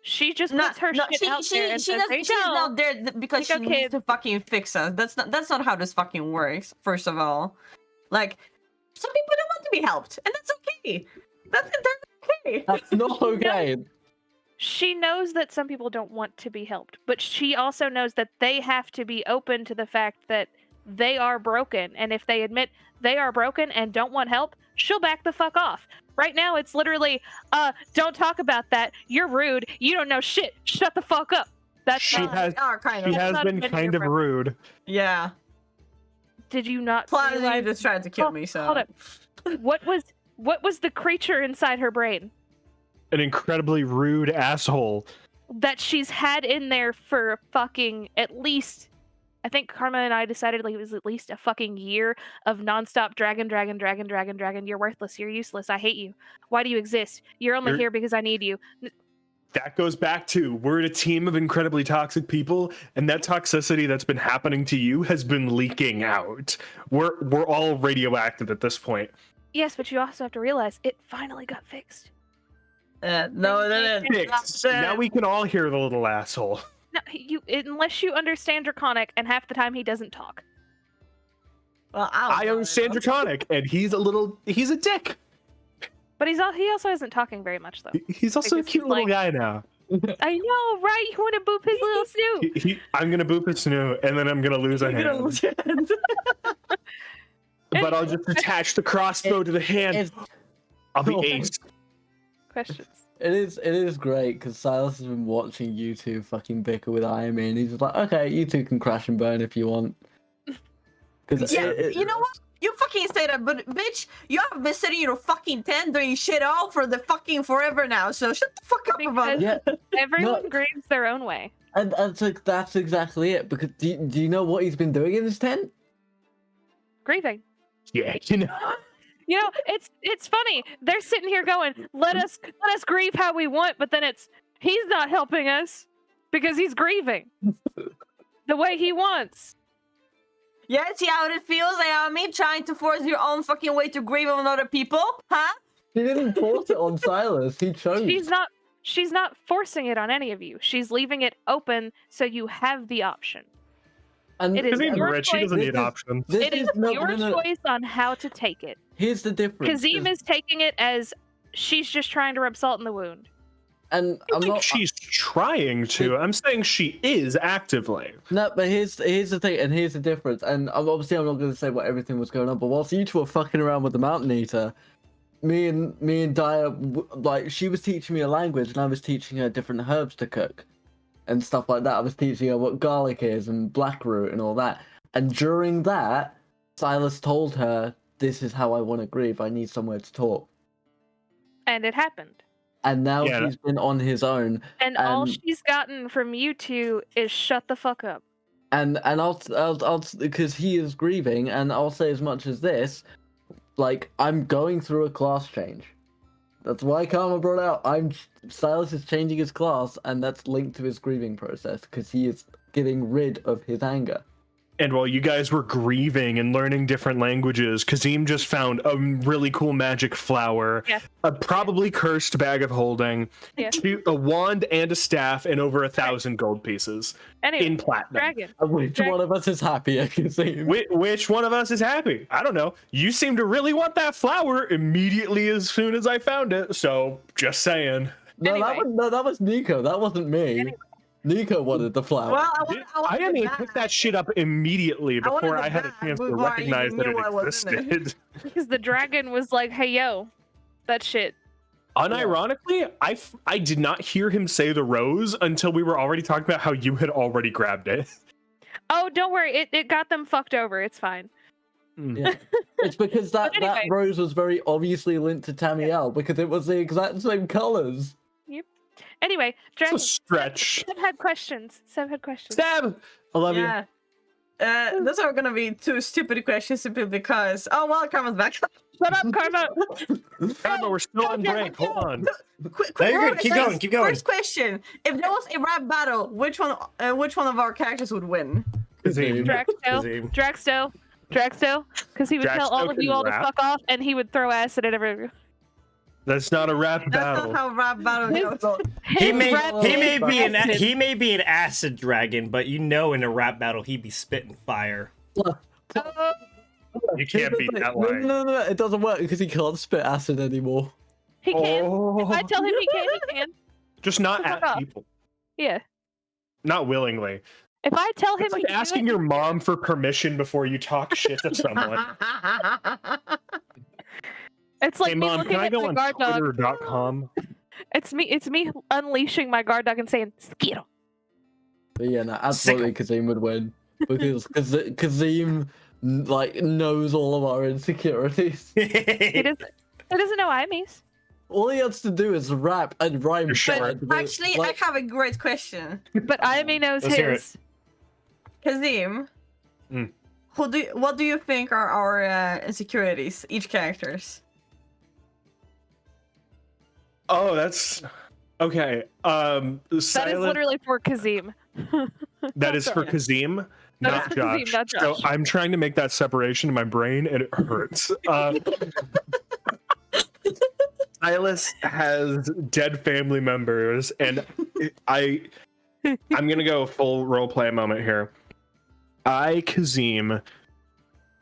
she just puts her shit out there and says, "Hey, she's no." not there because Nico she needs kid. to fucking fix us. That's not how this fucking works. First of all, like some people don't want to be helped, and that's okay. That's okay. That's not okay. She knows that some people don't want to be helped, but she also knows that they have to be open to the fact that they are broken, and if they admit they are broken and don't want help, she'll back the fuck off. Right now, it's literally, don't talk about that. You're rude. You don't know shit. Shut the fuck up. That's She not- has- They are kind She of. has not been been kind here of forever. rude. Yeah. Did you not Plus, you realize just tried to kill Oh, me. So. hold up. what was the creature inside her brain An incredibly rude asshole. that she's had in there for fucking at least, I think Karma and I decided like it was at least a fucking year of nonstop dragon. You're worthless. You're useless. I hate you. Why do you exist? You're only You're- here because I need you. That goes back to we're a team of incredibly toxic people, and that toxicity that's been happening to you has been leaking out. We're all radioactive at this point. Yes, but you also have to realize it finally got fixed. No, Fixed. Now we can all hear the little asshole. No, unless you understand Draconic, and half the time he doesn't talk. Well, I understand Draconic, and he's a dick. But he also isn't talking very much though. He's also a Because cute he's little like- guy now. I know, right? You want to boop his little snoot. I'm gonna boop his snoot, and then I'm gonna lose a hand. But I'll just attach the crossbow to the hand. It's, I'll be Oh. ace. Questions. it is great because Silas has been watching you two fucking bicker with Iami, and he's just like, okay, you two can crash and burn if you want. Because Yeah, you know what? You fucking say that, but bitch, you have been sitting in your fucking tent doing shit all for the fucking forever now. So shut the fuck up about Because- it. yeah, Everyone grieves their own way. and that's exactly it. Because do you know what he's been doing in his tent? Grieving. Yeah, you know. You know, it's funny. They're sitting here going, let us grieve how we want, but then he's not helping us because he's grieving the way he wants. Yeah, see how it feels, Ayami, trying to force your own fucking way to grieve on other people, huh? He didn't force it on Silas. He chose. She's not forcing it on any of you. She's leaving it open so you have the option. And It is Because he's your rich, he choice. doesn't need This is- options. This It is no, your no, no. choice on how to take it. Here's the difference. Kazim is taking it as she's just trying to rub salt in the wound. and I I'm think not. she's trying to. I'm saying she is actively. No, but here's the thing, and here's the difference. And obviously, I'm not going to say what everything was going on. But whilst you two were fucking around with the Mountain Eater, me and Daya, like, she was teaching me a language, and I was teaching her different herbs to cook, and stuff like that. I was teaching her what garlic is and blackroot and all that. And during that, Silas told her, "This is how I want to grieve. I need somewhere to talk." And it happened. And now Yeah. he's been on his own. And all Um, she's gotten from you two is shut the fuck up. And I'll because he is grieving, and I'll say as much as this, like, I'm going through a class change. That's why Karma brought out. Silas is changing his class, and that's linked to his grieving process because he is getting rid of his anger. And while you guys were grieving and learning different languages, Kazim just found a really cool magic flower, a probably cursed bag of holding, a wand and a staff, and over 1,000 gold pieces in platinum. Dragon. Which one of us is happier, Kazim? Which one of us is happy? I don't know. You seem to really want that flower immediately as soon as I found it, so just saying. No, Anyway. that was Nico. That wasn't me. Anyway. Nico wanted the flower. Well, I didn't even pick that shit up immediately before I had a chance to recognize that it existed. Because the dragon was like, hey, yo, that shit. Unironically, I did not hear him say the rose until we were already talking about how you had already grabbed it. Oh, don't worry. It got them fucked over. It's fine. Yeah. It's because that rose was very obviously linked to Tamiel because it was the exact same colors. Anyway, It's a Dragon. stretch. Seb had questions. Stab! I love you. Those are gonna be two stupid questions simply because. Oh well, Karma's back. Shut up, Karma. Karma, we're still on break. Hold on. Quick, No, you're good. Keep going. First question: if there was a rap battle, which one of our characters would win? Kazim. Draxto, because he would tell all of you all to fuck off, and he would throw acid at everyone. That's not a rap That's battle. not how rap battle goes. He may be an acid dragon, but you know, in a rap battle, he'd be spitting fire. You can't beat that line. No, it doesn't work because he can't spit acid anymore. He can. If I tell him he can. Just not Fuck at off. people. Yeah. Not willingly. If I tell him It's like he can do asking it, your mom for permission before you talk shit to someone. it's like Hey me mom, looking can I at go my on guard dog. Twitter.com? It's me unleashing my guard dog and saying, Skittle. But yeah, no, absolutely Kazim would win because Kazim knows all of our insecurities. He doesn't know Imies. All he has to do is rap and rhyme. Sure. Actually, I have a great question. But Iamy knows Let's hear his. Kazim, what do you think are our insecurities, each character's? Oh, that's okay. That is literally for Kazim. That is for Kazim, not Kazim, Josh. not So Josh. I'm trying to make that separation in my brain, and it hurts. Silas has dead family members, and I'm gonna go full roleplay moment here. Kazim,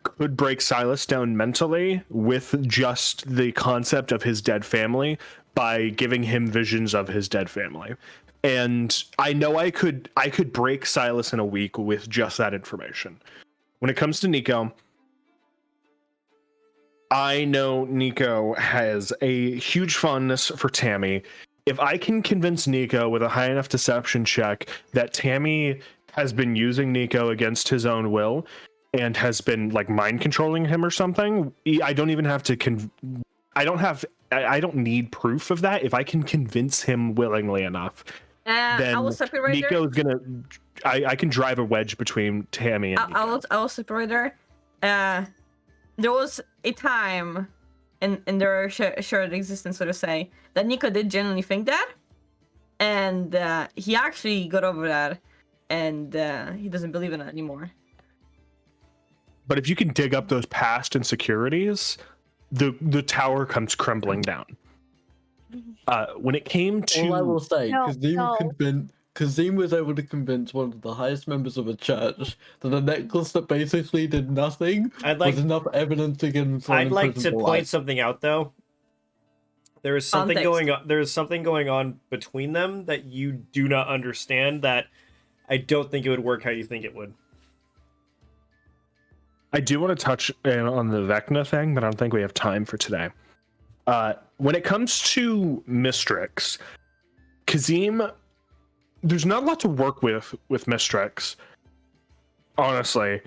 could break Silas down mentally with just the concept of his dead family by giving him visions of his dead family. And I know I could break Silas in a week with just that information. When it comes to Nico, I know Nico has a huge fondness for Tammy. If I can convince Nico with a high enough deception check that Tammy has been using Nico against his own will and has been like mind controlling him or something, I don't even have to I don't need proof of that. If I can convince him willingly enough, then I will separate Nico's gonna I can drive a wedge between Tammy and Nico. I will separate her. There was a time in their shared existence, so to say, that Nico did genuinely think that, and he actually got over that, and he doesn't believe in it anymore. But if you can dig up those past insecurities, the tower comes crumbling down. When it came to, All I will say, No. Kazim was able to convince one of the highest members of a church that a necklace that basically did nothing was enough evidence to get him thrown I'd in like prison to for point life. something out though. There is something going on. There is something going on between them that you do not understand. That I don't think it would work how you think it would. I do want to touch on the Vecna thing, but I don't think we have time for today. When it comes to Mistrix, Kazim, there's not a lot to work with Mistrix. Honestly,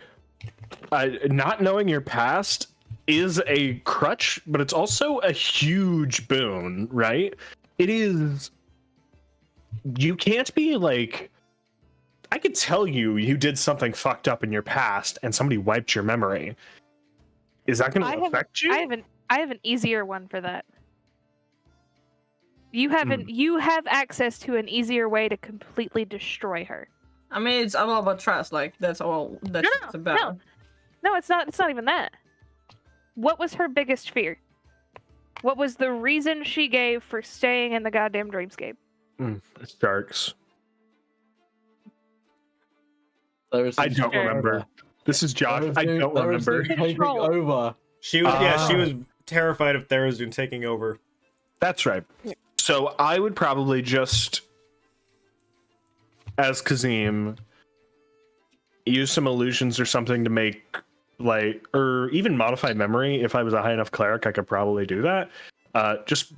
not knowing your past is a crutch, but it's also a huge boon, right? It is. You can't be like, I could tell you did something fucked up in your past and somebody wiped your memory. Is that going to affect you? I have an easier one for that. You haven't. You have access to an easier way to completely destroy her. I mean, it's all about trust. Like that's all that's it's about. No, it's not. It's not even that. What was her biggest fear? What was the reason she gave for staying in the goddamn dreamscape? It's sharks. I don't remember. This is Josh. I don't remember. Taking over. She was she was terrified of Therazune taking over. That's right. So I would probably just, as Kazim, use some illusions or something to make, like, or even modify memory. If I was a high enough cleric, I could probably do that. Just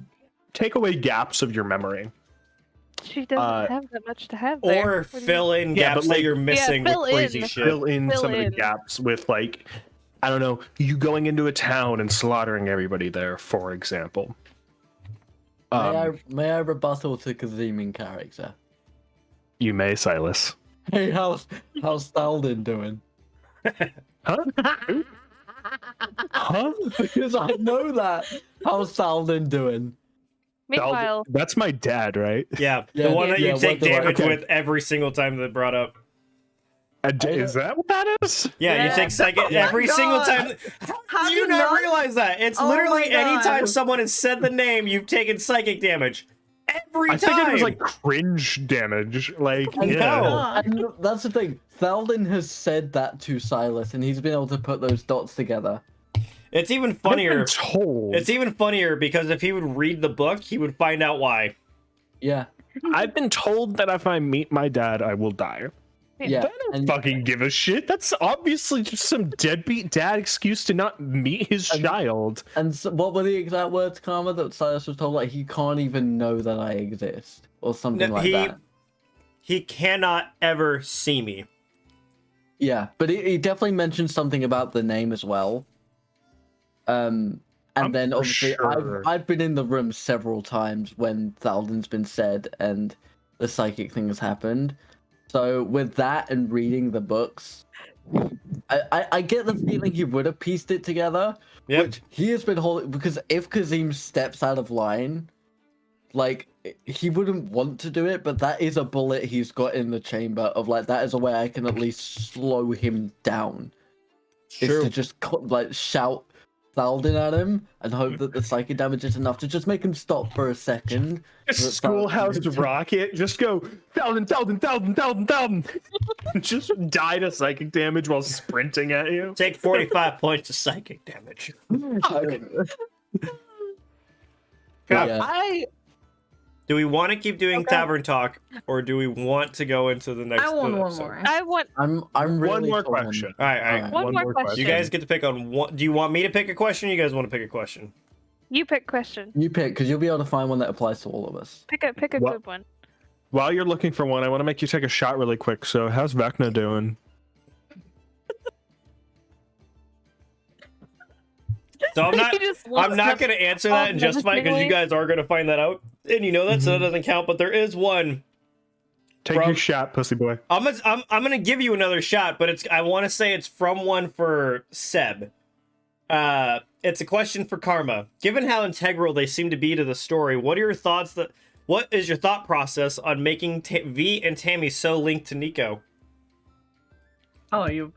take away gaps of your memory. She doesn't have that much to have there. Or fill in gaps that you're missing with crazy shit. Fill in some of the gaps with, like, I don't know, you going into a town and slaughtering everybody there, for example. May I rebuttal to Kazim in character? You may, Silas. Hey, how's Stalden doing? Huh? Huh? Because I know that. How's Stalden doing? Meanwhile, that's my dad, right? Yeah, Yeah, the one that you yeah, take what the- damage okay. with every single time that brought up. Is that what that is? Yeah, you take psychic every single time. How Do you did not not- realize that? It's Oh literally my God. anytime someone has said the name, you've taken psychic damage. Every I time. think it was like cringe damage. Like, I yeah. know. And that's the thing. Thalden has said that to Silas, and he's been able to put those dots together. It's even I've been funnier. told. It's even funnier because if he would read the book, he would find out why. Yeah. I've been told that if I meet my dad, I will die. Yeah. I don't fucking give a shit. That's obviously just some deadbeat dad excuse to not meet his child. And so, what were the exact words, Karma, that Silas was told? Like, he can't even know that I exist, or something No, like that. He cannot ever see me. Yeah, but he definitely mentioned something about the name as well. And I'm then for obviously sure. I've been in the room several times when Thalden's been said and the psychic thing has happened. So with that and reading the books, I get the feeling he would have pieced it together. Yep. Which he has been holding, because if Kazim steps out of line, like, he wouldn't want to do it, but that is a bullet he's got in the chamber of, like, that is a way I can at least slow him down. Is to just like shout Thalden at him and hope that the psychic damage is enough to just make him stop for a second. Schoolhouse Rocket. Just go, Thalden, Thalden, Thalden, Thalden, Thalden. Just die to psychic damage while sprinting at you. Take 45 points of psychic damage. Yeah. Do we want to keep doing Tavern Talk, or do we want to go into the next I want one episode? more. I want. I'm really One more torn. question. All right. One more question. You guys get to pick on one. Do you want me to pick a question, or you guys want to pick a question? You pick question. You pick, because you'll be able to find one that applies to all of us. Pick a What? good one. While you're looking for one, I want to make you take a shot really quick. So, how's Vecna doing? So I'm not. He just I'm looks not up going to answer all that and justify because you menacingly. guys are going to find that out, and you know that, so that doesn't count. But there is one. Take From- your shot, pussy boy. I'm gonna give you another shot, but it's I want to say it's from one for Seb. It's a question for Karma. Given how integral they seem to be to the story, what are your thoughts? What is your thought process on making V and Tammy so linked to Nico? Oh, you.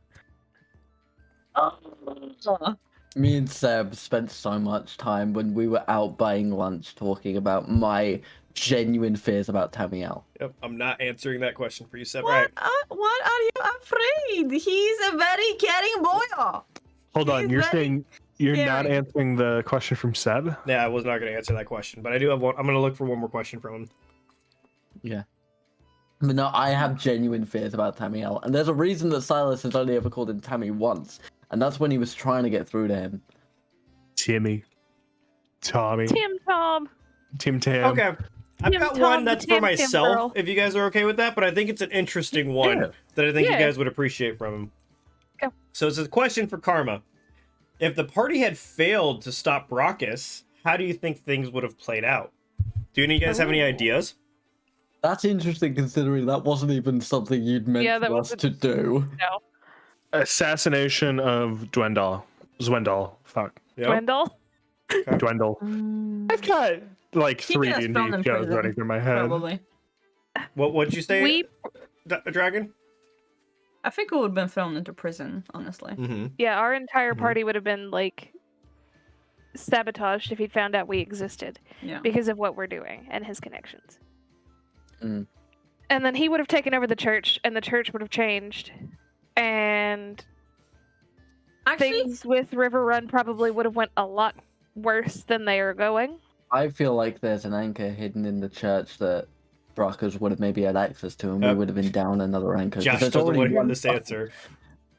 Me and Seb spent so much time when we were out buying lunch talking about my genuine fears about Tamiel. Yep, I'm not answering that question for you, Seb. What? Right. What are you afraid? He's a very caring boy. Hold on, He's you're very saying you're not scary. answering the question from Seb? Yeah, I was not going to answer that question, but I do have one. I'm going to look for one more question from him. Yeah. But no, I have genuine fears about Tamiel. And there's a reason that Silas has only ever called him Tammy once. And that's when he was trying to get through to him. Timmy. Tommy. Tim Tom. Tim Tam. Okay. I've Tim got Tom, one the that's for Tim myself, girl. if you guys are okay with that, but I think it's an interesting one Yeah. that I think you Yeah. guys would appreciate from him. Okay. So it's a question for Karma. If the party had failed to stop Brockus, how do you think things would have played out? Do any of you guys have any ideas? That's interesting considering that wasn't even something you'd meant Yeah, that for us wasn't- to do. No. Assassination of Zwendal. Fuck. Yep. Wendell. Dwendal. I've got like He 3 gets D&D thrown in shows prison, running through my head. Probably. What'd you say, We Dragon? I think we would have been thrown into prison, honestly. Mm-hmm. Yeah, our entire Mhm. party would have been like sabotaged if he'd found out we existed Yeah. because of what we're doing and his connections. Mm. And then he would have taken over the church, and the church would have changed, and Actually, things with River Run probably would have went a lot worse than they are going. I feel like there's an anchor hidden in the church that Brockers would have maybe had access to, and we Yep. would have been down another anchor. 'cause Josh there's doesn't want to hear one this fucking- answer.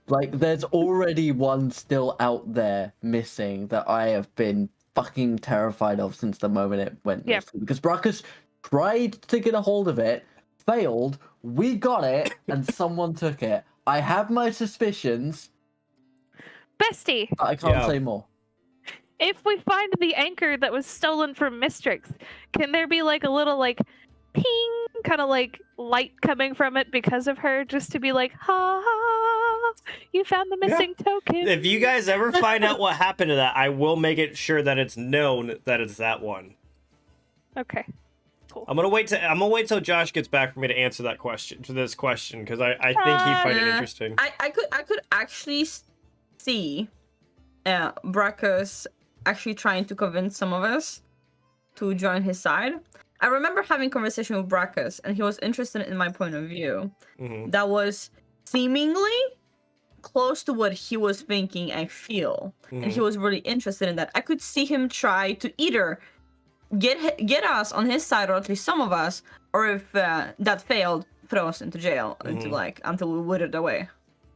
Like, there's already one still out there missing that I have been fucking terrified of since the moment it went Yeah. missing. Because Brockers tried to get a hold of it, failed, we got it, and someone took it. I have my suspicions, Bestie, but I can't Yeah. say more. if we find the anchor that was stolen from Mistrix, can there be like a little like ping kind of like light coming from it because of her, just to be like, ha ha, you found the missing token. If you guys ever find out what happened to that, I will make it sure that it's known that it's that one. Okay. I'm gonna wait till Josh gets back for me to answer that question, because I think he'd find it interesting. I could actually see Brackus actually trying to convince some of us to join his side. I remember having a conversation with Brackus, and he was interested in my point of view. Mhm. That was seemingly close to what he was thinking and feel, and he was really interested in that. I could see him try to either get us on his side, or at least some of us, or if that failed, throw us into jail until we withered away.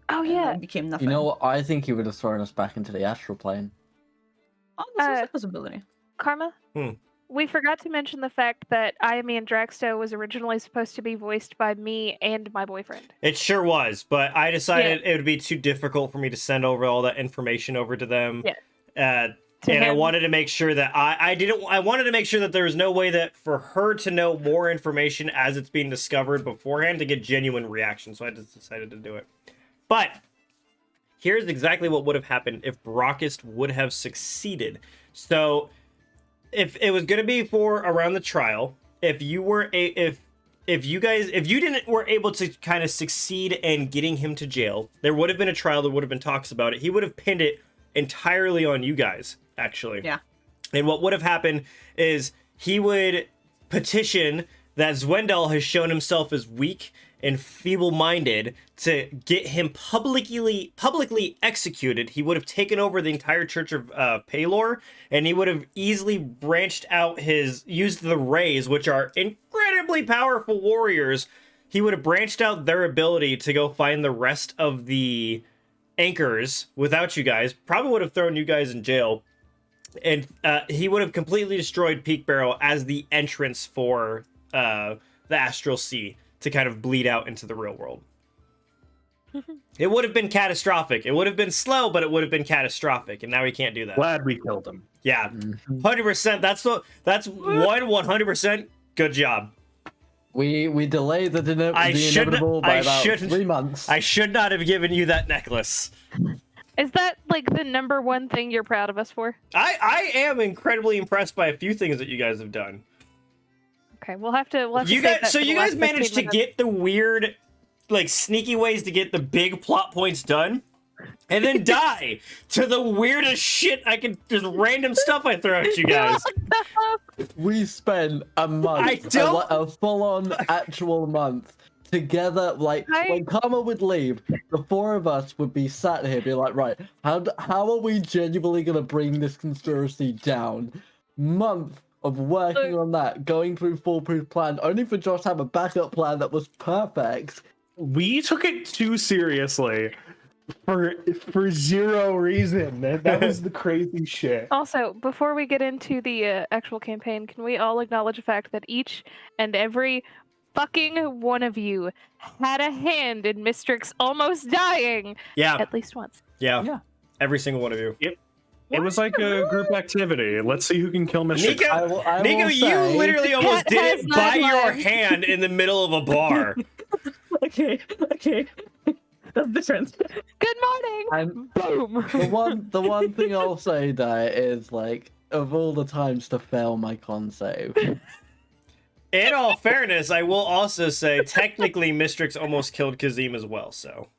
Oh and yeah. it became nothing. You know what? I think he would have thrown us back into the astral plane. Oh, that's a possibility. Karma? We forgot to mention the fact that Me and Draxto was originally supposed to be voiced by me and my boyfriend. It sure was, but I decided it would be too difficult for me to send over all that information over to them. Yeah. And I wanted to make sure that I wanted to make sure that there was no way that for her to know more information as it's being discovered beforehand to get genuine reaction. So I just decided to do it. But here's exactly what would have happened if Brockist would have succeeded. So if it was going to be for around the trial, if you were if you were able to kind of succeed in getting him to jail, there would have been a trial, there would have been talks about it. He would have pinned it entirely on you guys, actually. Yeah. And what would have happened is he would petition that Zwendal has shown himself as weak and feeble-minded to get him publicly executed. He would have taken over the entire Church of Paylor, and he would have easily branched out used the Rays, which are incredibly powerful warriors. He would have branched out their ability to go find the rest of the anchors without you guys. Probably would have thrown you guys in jail. And he would have completely destroyed Peak Barrel as the entrance for the Astral Sea to kind of bleed out into the real world. It would have been catastrophic. It would have been slow, but it would have been catastrophic, and now we can't do that. Glad we killed him. Yeah, 100%. That's 100%. Good job. We delayed the inevitable by about 3 months. I should not have given you that necklace. Is that like the number one thing you're proud of us for? I am incredibly impressed by a few things that you guys have done. Okay, we'll have to. You guys managed to get the weird, like, sneaky ways to get the big plot points done, and then die to the weirdest shit just random stuff I throw at you guys. We spent a month, a full-on actual month together. Like, when Karma would leave, the four of us would be sat here, be like, right, how are we genuinely gonna bring this conspiracy down? Month of working on that, going through foolproof plan, only for Josh to have a backup plan that was perfect. We took it too seriously for zero reason. That was the crazy shit. Also, before we get into the actual campaign, can we all acknowledge the fact that each and every fucking one of you had a hand in Mistrix almost dying? Yeah. At least once. Yeah. Every single one of you. Yep. It was like a group activity. Let's see who can kill Mr. Nico, you literally almost did it by your hand in the middle of a bar. Okay. That's different. Good morning. And boom. The one thing I'll say, Di, is like of all the times to fail my con save. In all fairness, I will also say technically Mistrix almost killed Kazim as well, so.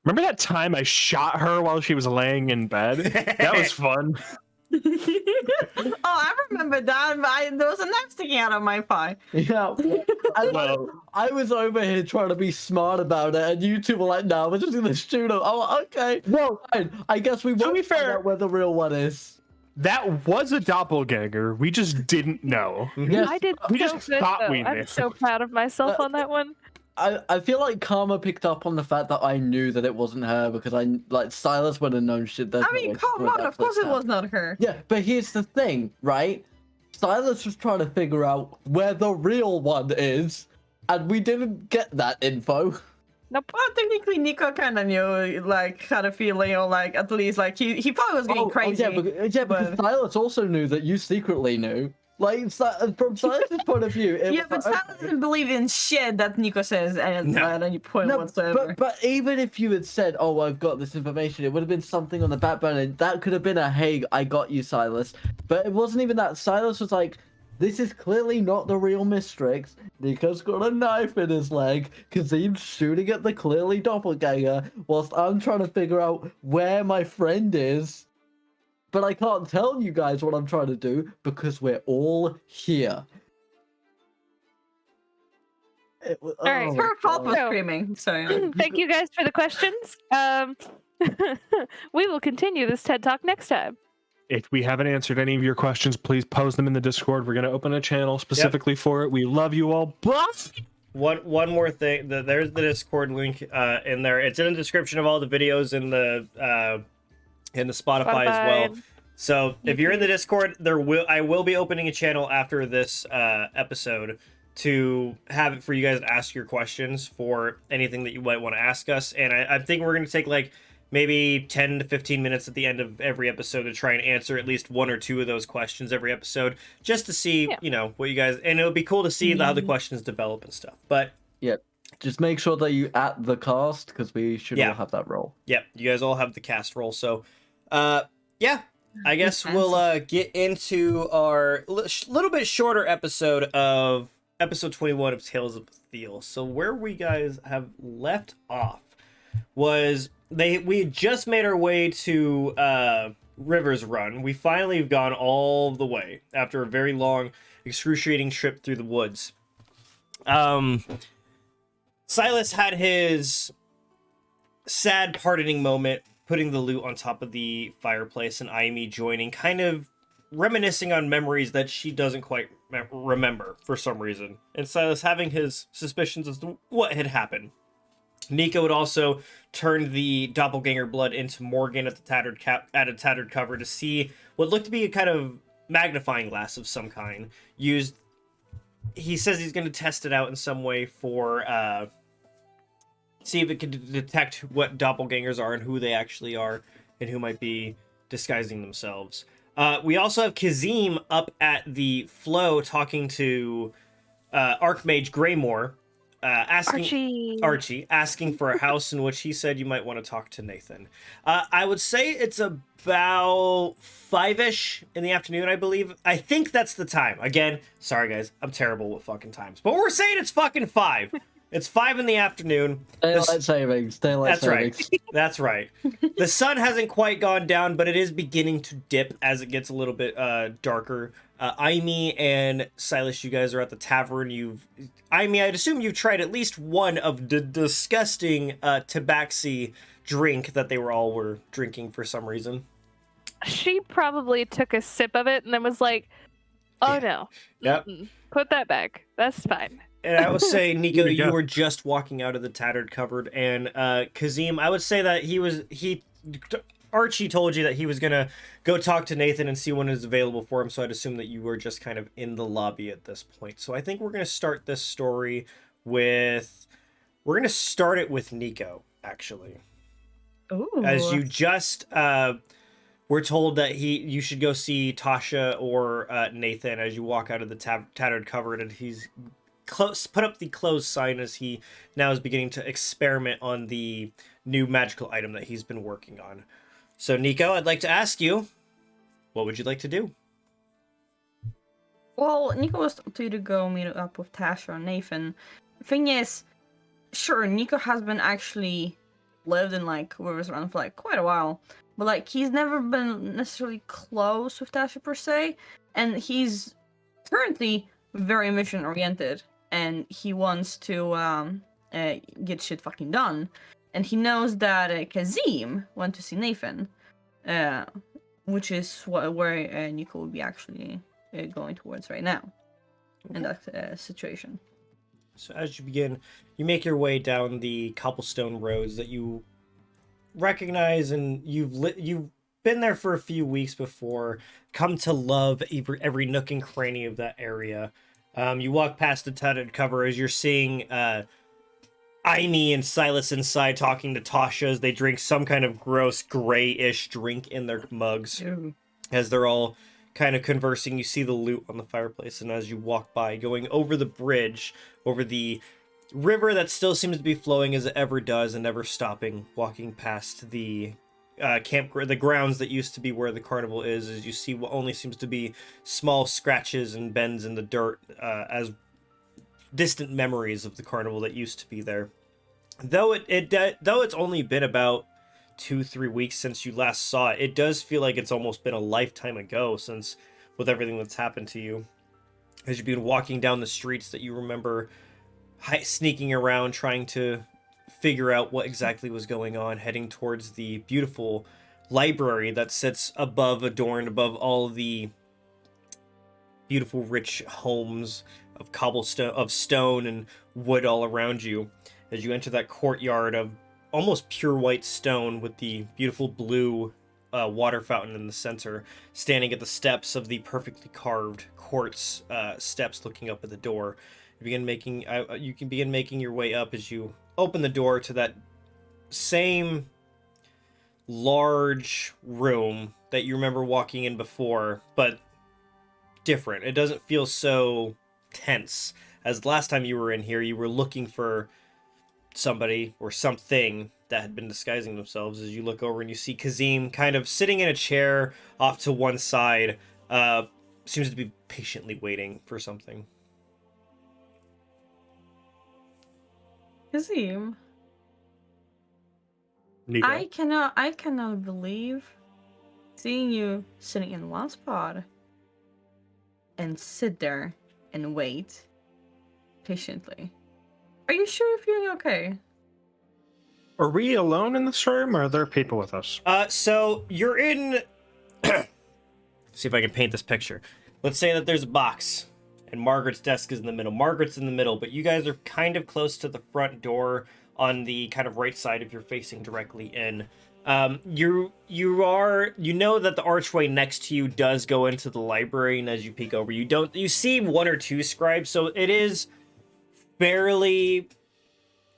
Remember that time I shot her while she was laying in bed? That was fun. Oh, I remember that. There was a knife sticking out of my thigh. Yeah. Well, I was over here trying to be smart about it, and you two were like, "No, we're just gonna shoot him." Oh, okay. Well, fine. I guess we won't be find fair- out where the real one is. that was a doppelganger. We just didn't know. Yes, I did We so just good, thought though. we I'm knew. so proud of myself on that one. I feel like Karma picked up on the fact that I knew that it wasn't her because Silas would have known shit. I mean, come on, of course it was not her. Yeah, but here's the thing, right? Silas was trying to figure out where the real one is, and we didn't get that info. Nope. Well, technically, Nico kind of knew, like, had a feeling, or like, at least, like, he probably was getting crazy. Yeah, because Silas also knew that you secretly knew. Like, from Silas's point of view, it Yeah, was but like, Silas doesn't believe in shit that Nico says at any point no, whatsoever. but even if you had said, "Oh, I've got this information," it would have been something on the back burner. That could have been a, "Hey, I got you, Silas." But it wasn't even that. Silas was like, "This is clearly not the real Mistrix. Nico's got a knife in his leg because he's shooting at the clearly doppelganger, whilst I'm trying to figure out where my friend is." But I can't tell you guys what I'm trying to do because we're all here. All right, It's her fault for So- screaming, so... Thank you guys for the questions. We will continue this TED Talk next time. If we haven't answered any of your questions, please post them in the Discord. We're going to open a channel specifically for it. We love you all. Buff! One more thing. There's the Discord link in there. It's in the description of all the videos in the Spotify as well. So if you're in the Discord, I will be opening a channel after this episode to have it for you guys to ask your questions for anything that you might want to ask us. And I think we're going to take like maybe 10 to 15 minutes at the end of every episode to try and answer at least one or two of those questions every episode, just to see, what you guys, and it'll be cool to see how the questions develop and stuff. But yeah, just make sure that you at the cast because we should all have that role. Yep, you guys all have the cast role. So, yeah, I guess we'll get into our little bit shorter episode of episode 21 of Tales of Ethyl. So where we guys have left off was we had just made our way to River's Run. We finally have gone all the way after a very long, excruciating trip through the woods. Silas had his sad pardoning moment, putting the loot on top of the fireplace, and Aimi joining, kind of reminiscing on memories that she doesn't quite remember for some reason. And Silas having his suspicions as to what had happened. Nico had also turned the doppelganger blood into Morgan at the tattered cover to see what looked to be a kind of magnifying glass of some kind. He says he's going to test it out in some way for see if it can detect what doppelgangers are and who they actually are and who might be disguising themselves. We also have Kazim up at the flow talking to Archmage Greymore, Archie asking for a house in which he said you might want to talk to Nathan. I would say it's about 5-ish in the afternoon, I believe. I think that's the time. Again, sorry guys, I'm terrible with fucking times. But we're saying it's fucking 5. It's 5 in the afternoon. Daylight savings. That's right. That's right. The sun hasn't quite gone down, but it is beginning to dip as it gets a little bit darker. Aimi and Silas, you guys are at the tavern. Aimi, I'd assume you've tried at least one of the disgusting tabaxi drink that they were drinking for some reason. She probably took a sip of it and then was like, "Oh no, Yep. Put that back. That's fine." And I would say, Nico, you were just walking out of the tattered cupboard, and Kazim, I would say that Archie told you that he was gonna go talk to Nathan and see when it's available for him. So I'd assume that you were just kind of in the lobby at this point. So I think we're gonna start this story with Nico, actually. Ooh. As you just were told that you should go see Tasha or Nathan as you walk out of the tattered cupboard, and he's put up the closed sign as he now is beginning to experiment on the new magical item that he's been working on. So Nico, I'd like to ask you, what would you like to do? Well, Nico was told to go meet up with Tasha and Nathan. The thing is, sure, Nico has been actually lived in like Rivers Run for like quite a while, but like he's never been necessarily close with Tasha per se, and he's currently very mission oriented, and he wants to get shit fucking done, and he knows that Kazim went to see Nathan, which is where Nico will be actually going towards right now in that situation. So as you begin, you make your way down the cobblestone roads that you recognize, and you've been there for a few weeks before, come to love every nook and cranny of that area. You walk past the tattered cover as you're seeing Aimee and Silas inside talking to Tasha as they drink some kind of gross grayish drink in their mugs. Ew. As they're all kind of conversing, you see the loot on the fireplace, and as you walk by, going over the bridge, over the river that still seems to be flowing as it ever does and never stopping, walking past the the grounds that used to be where the carnival is, as you see what only seems to be small scratches and bends in the dirt as distant memories of the carnival that used to be there. Though it's only been about 2-3 weeks since you last saw it, it does feel like it's almost been a lifetime ago, since with everything that's happened to you. As you've been walking down the streets that you remember, sneaking around trying to figure out what exactly was going on, heading towards the beautiful library that sits adorned above all the beautiful rich homes of cobblestone, of stone and wood all around you. As you enter that courtyard of almost pure white stone with the beautiful blue water fountain in the center, standing at the steps of the perfectly carved quartz steps looking up at the door. You can begin making your way up as you open the door to that same large room that you remember walking in before, but different. It doesn't feel so tense as the last time you were in here. You were looking for somebody or something that had been disguising themselves. As you look over and you see Kazim kind of sitting in a chair off to one side, seems to be patiently waiting for something. Kazim, Nico. I cannot believe seeing you sitting in one spot and sit there and wait patiently. Are you sure you're feeling okay? Are we alone in this room, or are there people with us? So you're in. See if I can paint this picture. Let's say that there's a box, and Margaret's desk is in the middle. Margaret's in the middle, but you guys are kind of close to the front door on the kind of right side if you're facing directly in. You know that the archway next to you does go into the library, and as you peek over, you see one or two scribes, so it is barely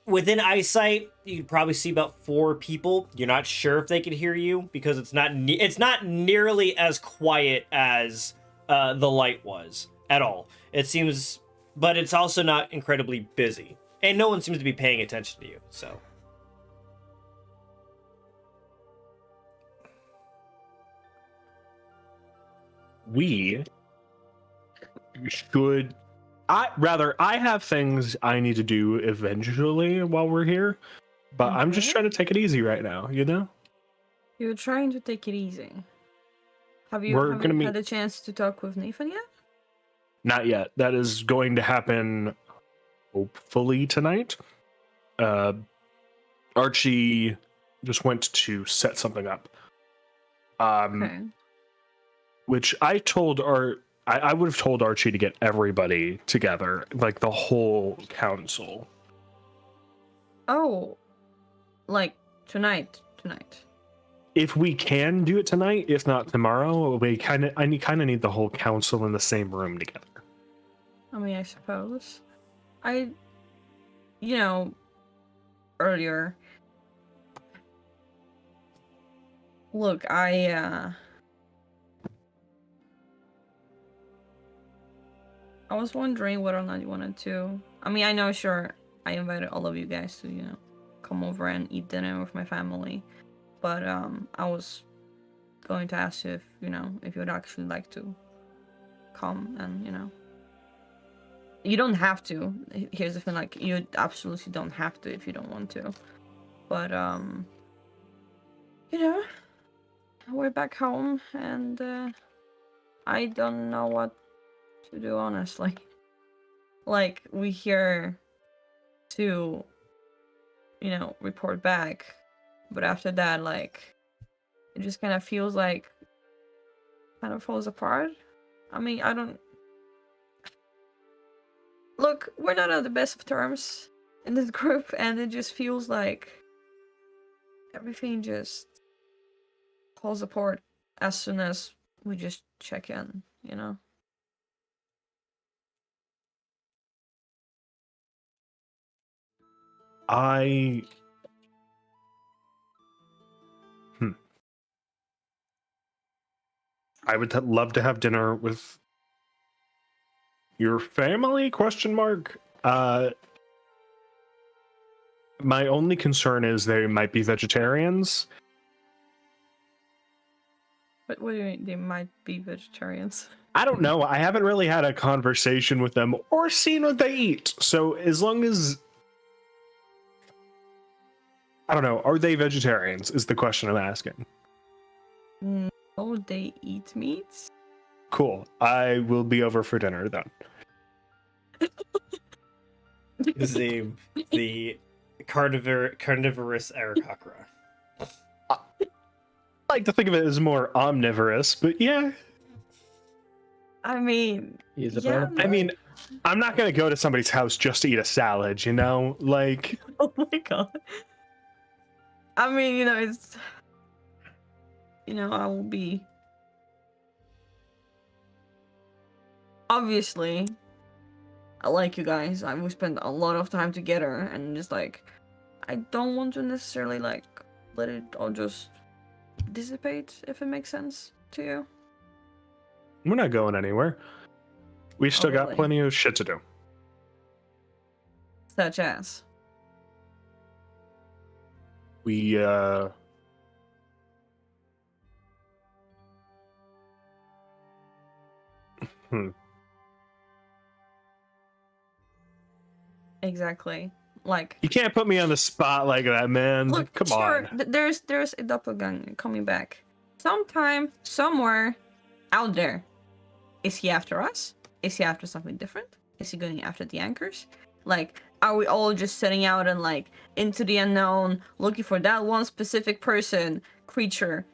within eyesight. You could probably see about 4 people. You're not sure if they could hear you because it's not nearly as quiet as the light was at all. It seems, but it's also not incredibly busy, and no one seems to be paying attention to you. So We should. I have things I need to do eventually while we're here, but I'm just Okay. trying to take it easy right now, you know? You're trying to take it easy. Have you We're gonna meet- had a chance to talk with Nathan yet? Not yet. That is going to happen hopefully tonight. Archie just went to set something up. Okay. Which I would have told Archie to get everybody together, like the whole council. Oh, like tonight. If we can do it tonight, if not tomorrow, I kind of need the whole council in the same room together. I mean, I suppose. Earlier. Look, I was wondering whether or not you wanted to. I mean, I know, sure, I invited all of you guys to, come over and eat dinner with my family. But I was going to ask you if if you would actually like to come, and you don't have to. Here's the thing, like, you absolutely don't have to if you don't want to. But we're back home, and I don't know what to do, honestly. Like, we here to report back, but after that, like, it just kind of feels like kind of falls apart. I mean, I don't look, we're not on the best of terms in this group, and it just feels like everything just falls apart as soon as we just check in, I would love to have dinner with your family? Question mark. My only concern is they might be vegetarians. But what do you mean they might be vegetarians? I don't know. I haven't really had a conversation with them or seen what they eat. So as long as I don't know, are they vegetarians? Is the question I'm asking. No, they eat meats. Cool. I will be over for dinner then. The carnivorous Aarakocra. I like to think of it as more omnivorous, but yeah. I mean, He's a yeah, bird. I mean, I'm not gonna go to somebody's house just to eat a salad, Like, oh my god. I mean, it's I will be obviously, I like you guys. We spend a lot of time together, and just like, I don't want to necessarily like let it all just dissipate, if it makes sense to you. we're not going anywhere. We still got really? plenty of shit to do. Such as. We Exactly. Like, You can't put me on the spot like that, man. look, Come sure, on. there's a doppelganger coming back. Sometime, somewhere, out there. Is he after us? Is he after something different? Is he going after the anchors? Like, are we all just setting out and like into the unknown, looking for that one specific person, creature,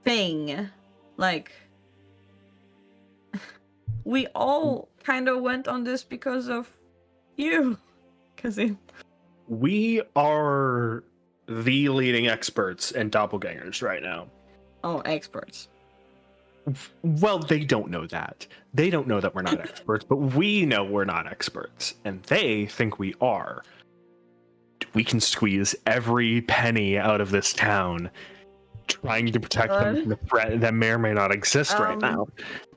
thing? Like, we all kind of went on this because of you, cousin. We are the leading experts in doppelgangers right now. Oh, experts. Well, they don't know that. They don't know that we're not experts, but we know we're not experts, and they think we are. We can squeeze every penny out of this town, trying to protect them from the threat that may or may not exist right now.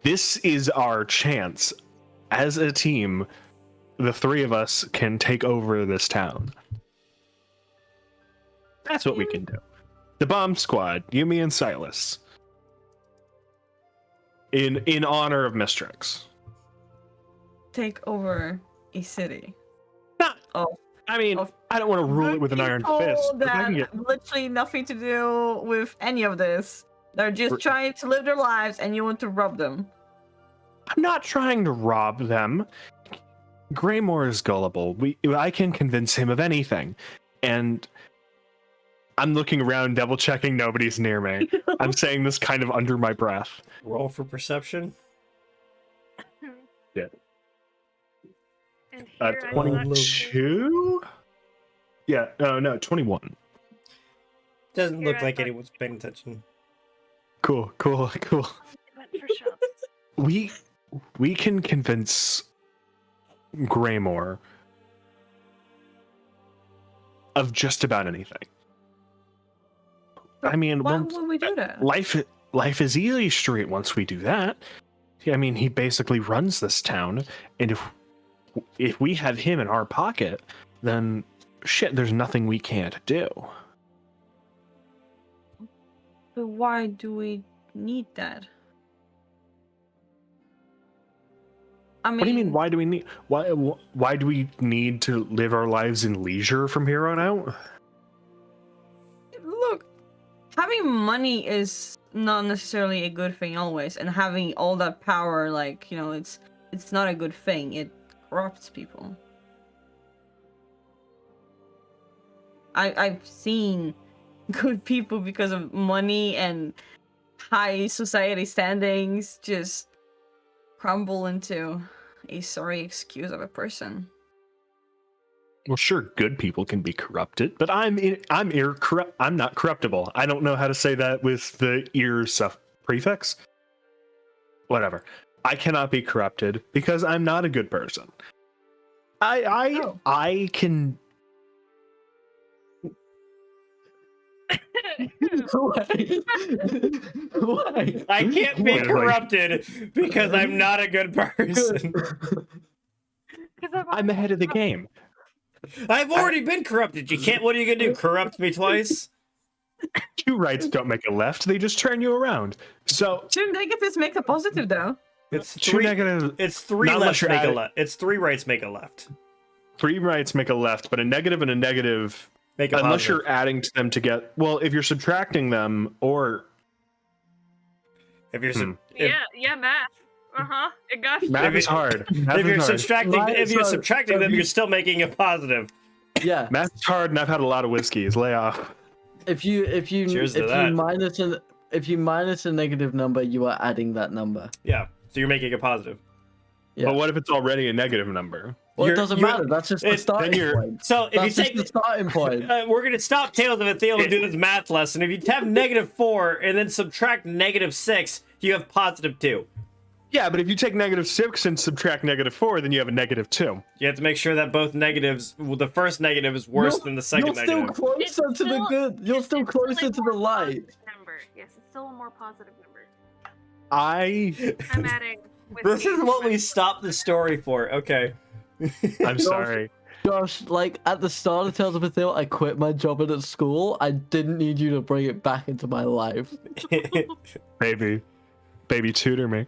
This is our chance. As a team, the three of us can take over this town. That's what we can do. The bomb squad, Yumi and Silas. In honor of Mistrix. Take over a city. Not, Oh, I mean, of I don't want to rule it with an iron people fist. But I that can get, have literally nothing to do with any of this. They're just trying to live their lives, and you want to rob them. I'm not trying to rob them. Greymore is gullible. I can convince him of anything. And I'm looking around, double checking nobody's near me. I'm saying this kind of under my breath. Roll for perception. Yeah. And here I'm not 22? Yeah, no, 21. Doesn't Here look I like thought- anyone's paying attention. Cool. went for shots. We can convince Greymore of just about anything. I mean, Why would we do that? life is easy street once we do that. I mean, he basically runs this town, and if we have him in our pocket, then shit, there's nothing we can't do. But why do we need that. I mean, What do you mean? Why do we need? Why do we need to live our lives in leisure from here on out? look, having money is not necessarily a good thing always, and having all that power, like, you know, it's not a good thing. It corrupts people. I've seen good people, because of money and high society standings, just crumble into a sorry excuse of a person. Well, sure, good people can be corrupted, but I'm not corruptible. I don't know how to say that with the ear stuff prefix. Whatever. I cannot be corrupted because I'm not a good person. I can. Why? I can't be Wait, like- corrupted because I'm not a good person. I'm ahead of the game. I've already been corrupted. You can't. What are you gonna do? Corrupt me twice? Two rights don't make a left; they just turn you around. So Two negatives make a positive, though. It's two three. negative. It's three Not unless lefts you're make a adding- left. It's three rights make a left. Three rights make a left, but a negative and a negative, Make a unless positive. you're adding to them to get. Well, if you're subtracting them, or If you're sub- if, Yeah, math. It got you. math is hard. Math if you're is hard. subtracting Right, if you're so- subtracting so them, you- you're still making a positive. Yeah. Math is hard, and I've had a lot of whiskeys. Lay off. If you Cheers to that. if you minus a negative number, you are adding that number. Yeah. So you're making a positive. Yeah. But what if it's already a negative number? Well, it you're- doesn't you're- matter. That's just the it- starting then you're- point. So if That's you just take the starting point. we're gonna stop Tales of Ethyl and do this math lesson. If you have -4 and then subtract -6, you have +2. Yeah, but if you take -6 and subtract -4, then you have a -2. You have to make sure that both negatives, well, the first negative is worse than the second You're still negative. closer It's to the still- good. You're still It's still closer a to more the light. positive number. Yes, it's still a more positive number. I'm adding. This is what we stopped the story for. Okay. I'm sorry. Josh, like at the start of Tales of Ethyl, I quit my job at school. I didn't need you to bring it back into my life. Baby, tutor me.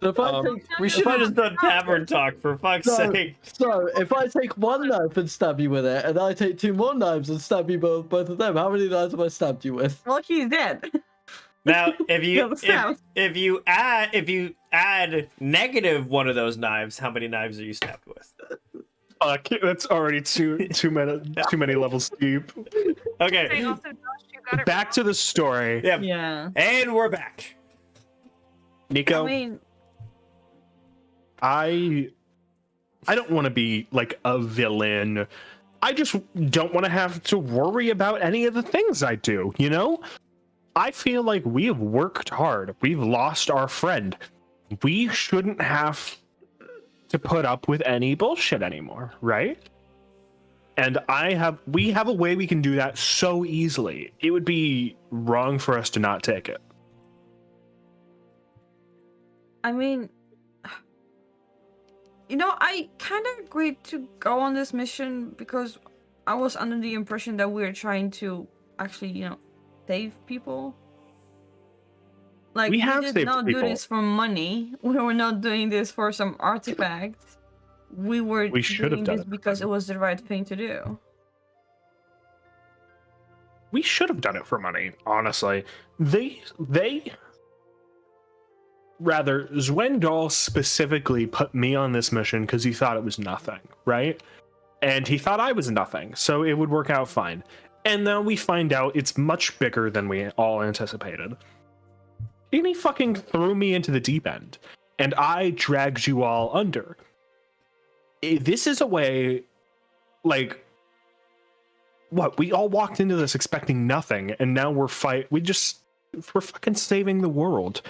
So if I take, We should have just done tavern talk, for fuck's So- sake. so if I take one knife and stab you with it, and I take two more knives and stab you both of them, how many knives have I stabbed you with? Well, he's dead. Now, if you Yeah, stab. if you add negative one of those knives, how many knives are you stabbed with? Fuck, that's already too many levels deep. Okay. Also, Josh, you got it Back wrong. to the story. Yeah. Yeah. And we're back. Nico, I mean, I don't want to be like a villain. I just don't want to have to worry about any of the things I do, you know? I feel like we have worked hard. We've lost our friend. We shouldn't have to put up with any bullshit anymore, right? And we have a way we can do that so easily. It would be wrong for us to not take it. I mean, you know, I kind of agreed to go on this mission because I was under the impression that we were trying to actually, you know, save people. Like, We have did saved not do people. this for money. We were not doing this for some artifact. We were We should have doing done this it for because it money. was the right thing to do. We should have done it for money, honestly. Rather, Zwendal specifically put me on this mission because he thought it was nothing, right? And he thought I was nothing, so it would work out fine. And now we find out it's much bigger than we all anticipated. And he fucking threw me into the deep end, and I dragged you all under. This is a way, like, what? We all walked into this expecting nothing, and now we're fucking saving the world.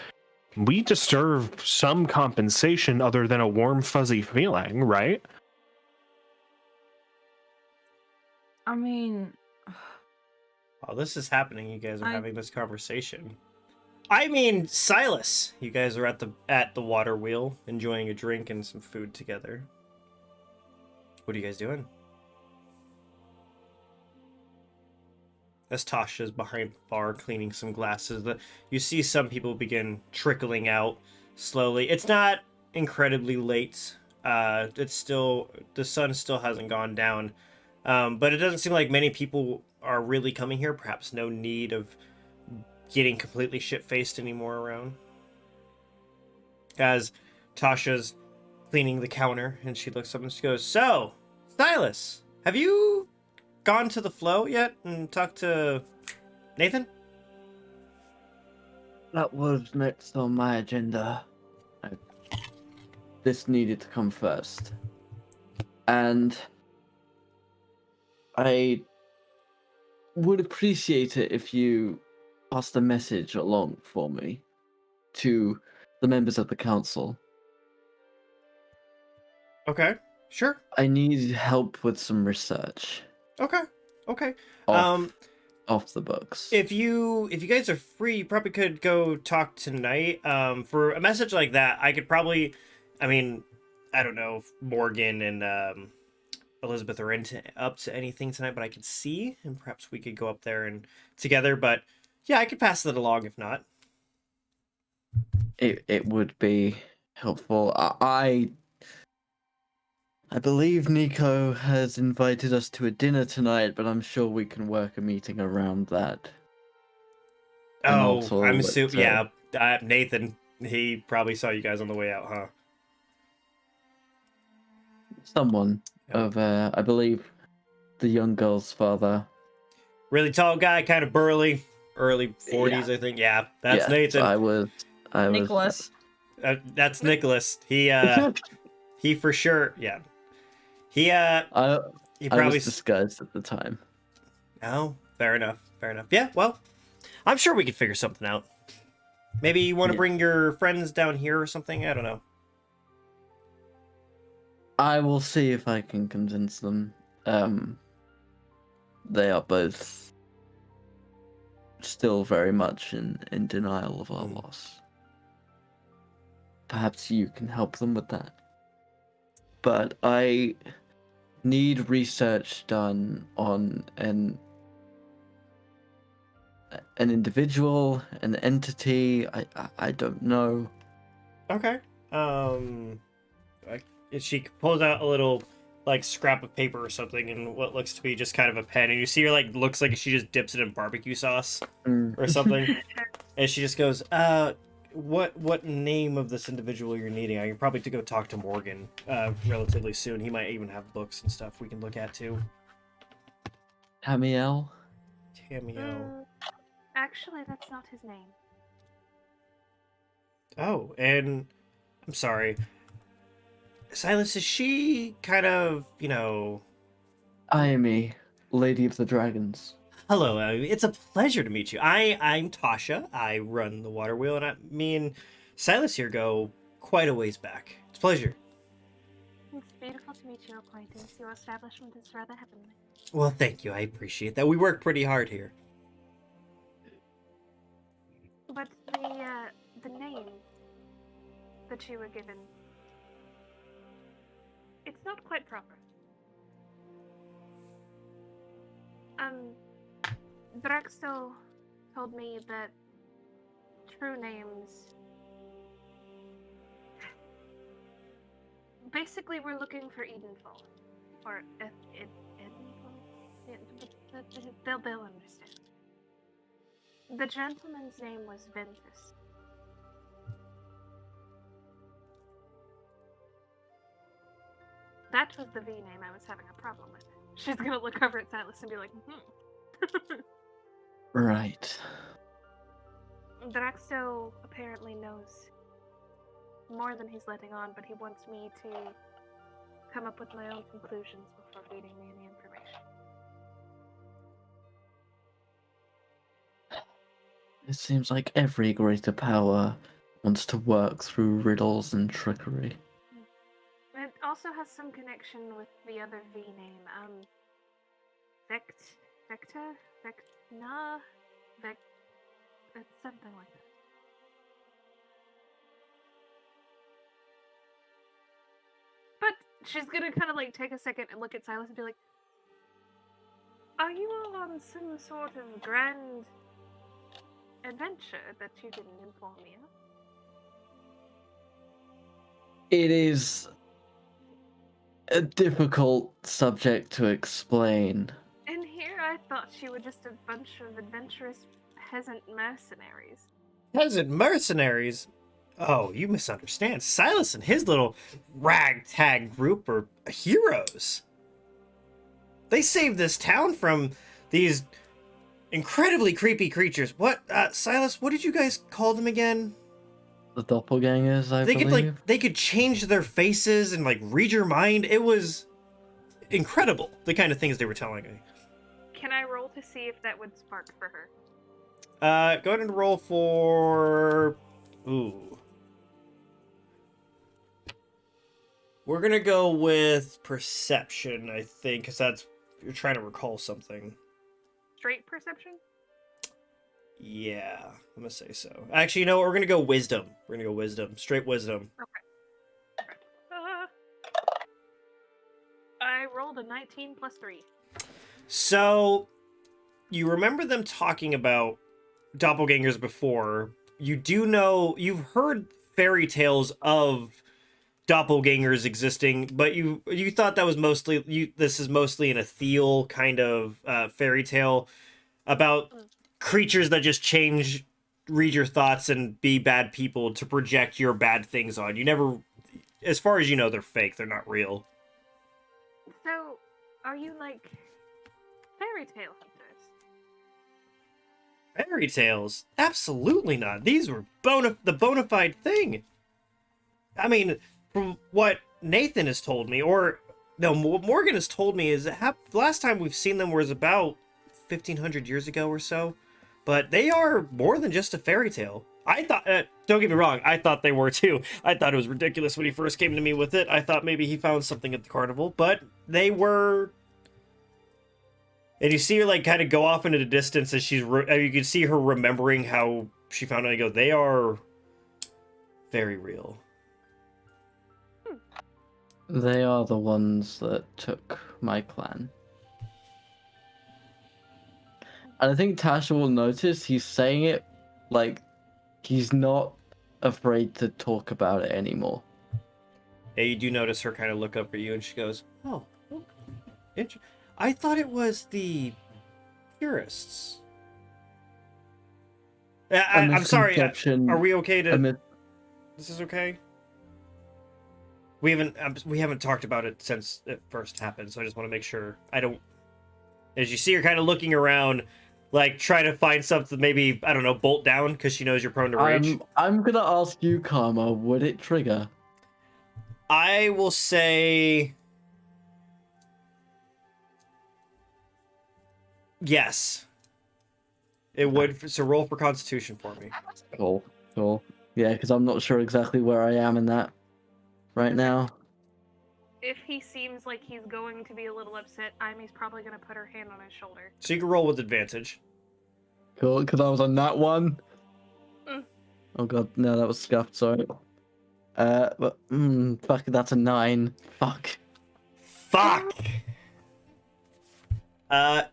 We deserve some compensation other than a warm, fuzzy feeling, right? I mean, While this is happening, you guys are I- having this conversation. I mean, Silas, you guys are at the water wheel, enjoying a drink and some food together. What are you guys doing? as Tasha's behind the bar cleaning some glasses. You see some people begin trickling out slowly. It's not incredibly late. It's still, the sun still hasn't gone down, but it doesn't seem like many people are really coming here. Perhaps no need of getting completely shit-faced anymore around. As Tasha's cleaning the counter, and she looks up and she goes, "So, Silas, have you gone to the flow yet and talked to Nathan?" That was next on my agenda. This needed to come first. And I would appreciate it if you passed a message along for me to the members of the council. Okay, sure. I need help with some research Okay. off the books. If you guys are free, you probably could go talk tonight. For a message like that, I could probably, I mean, I don't know if Morgan and Elizabeth are up to anything tonight, but I could see, and perhaps we could go up there and together. But yeah, I could pass that along if not. It would be helpful. I believe Nico has invited us to a dinner tonight, but I'm sure we can work a meeting around that. And Oh, also I'm with, assuming. Yeah, Nathan. He probably saw you guys on the way out, huh? someone Oh. of, I believe, the young girl's father. Really tall guy, kind of burly, early 40s, I think. Yeah, that's Yes, Nathan. I was. Nicholas. That's Nicholas. He for sure. Yeah. He I probably. was disguised at the time. Oh, fair enough. Yeah. Well, I'm sure we could figure something out. Maybe you want to bring your friends down here or something. I don't know. I will see if I can convince them. They are both still very much in denial of our loss. Perhaps you can help them with that. But I need research done on an individual, an entity. I don't know. Okay. She pulls out a little like scrap of paper or something, and what looks to be just kind of a pen, and you see her like looks like she just dips it in barbecue sauce or something, and she just goes, what name of this individual you're needing? I can probably to go talk to Morgan relatively soon. He might even have books and stuff we can look at too. Tamiel? Actually, that's not his name. Oh, and I'm sorry. Silas, is she kind of, Iame, Lady of the Dragons. Hello, it's a pleasure to meet you. I'm Tasha. I run the water wheel, and me and Silas here go quite a ways back. It's a pleasure. It's beautiful to meet your acquaintance. Your establishment is rather heavenly. Well, thank you. I appreciate that. We work pretty hard here. But the name that you were given, it's not quite proper. Draxto told me that true names... Basically, we're looking for Edenfall. Or Edenfall? They'll understand. The gentleman's name was Ventus. That was the V name I was having a problem with. She's gonna look over at Silas and be like, Right. Draxo apparently knows more than he's letting on, but he wants me to come up with my own conclusions before feeding me any information. It seems like every greater power wants to work through riddles and trickery. It also has some connection with the other V name, it's something like that. But she's gonna kind of like take a second and look at Silas and be like, Are you all on some sort of grand adventure that you didn't inform me of? It is a difficult subject to explain. And here I thought you were just a bunch of adventurous peasant mercenaries. Peasant mercenaries? Oh, you misunderstand. Silas and his little ragtag group are heroes. They saved this town from these incredibly creepy creatures. What, Silas, what did you guys call them again? The doppelgangers, I believe. They could change their faces and, like, read your mind. It was incredible, the kind of things they were telling me. Can I roll to see if that would spark for her? Go ahead and roll for... Ooh. We're gonna go with perception, I think, because that's... You're trying to recall something. Straight perception? Yeah, I'm gonna say so. Actually, you know what? We're gonna go wisdom. We're gonna go wisdom. Straight wisdom. I rolled a 19 plus 3. So, you remember them talking about doppelgangers before. You do know... You've heard fairy tales of doppelgangers existing, but you thought that was mostly... This is mostly an Ethyl kind of fairy tale about creatures that just change, read your thoughts, and be bad people to project your bad things on. You never... As far as you know, they're fake. They're not real. So, are you like fairy tale hunters? Fairy tales? Absolutely not. These were the bona fide thing. I mean, from what Nathan has told me, or no, what Morgan has told me is that the last time we've seen them was about 1,500 years ago or so. But they are more than just a fairy tale. I thought, don't get me wrong, I thought they were too. I thought it was ridiculous when he first came to me with it. I thought maybe he found something at the carnival, but they were... And you see her, like, kind of go off into the distance as she's... you can see her remembering how she found out. I go, they are very real. They are the ones that took my clan. And I think Tasha will notice he's saying it like he's not afraid to talk about it anymore. Yeah, you do notice her kind of look up at you and she goes, oh, okay. I thought it was the purists. I'm sorry. Are we okay to... This is okay? We haven't talked about it since it first happened, so I just want to make sure I don't... As you see her kind of looking around, like, try to find something, maybe, I don't know, bolt down, because she knows you're prone to rage. I'm gonna ask you, Karma, would it trigger? I will say... Yes. It would, so roll for Constitution for me. Cool. Yeah, because I'm not sure exactly where I am in that right now. If he seems like he's going to be a little upset, Imy's probably going to put her hand on his shoulder. So you can roll with advantage. Cool, because I was on that one. Mm. Oh god, no, that was scuffed, sorry. But, fuck, that's a 9. Fuck.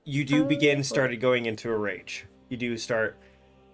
You do started going into a rage. You do start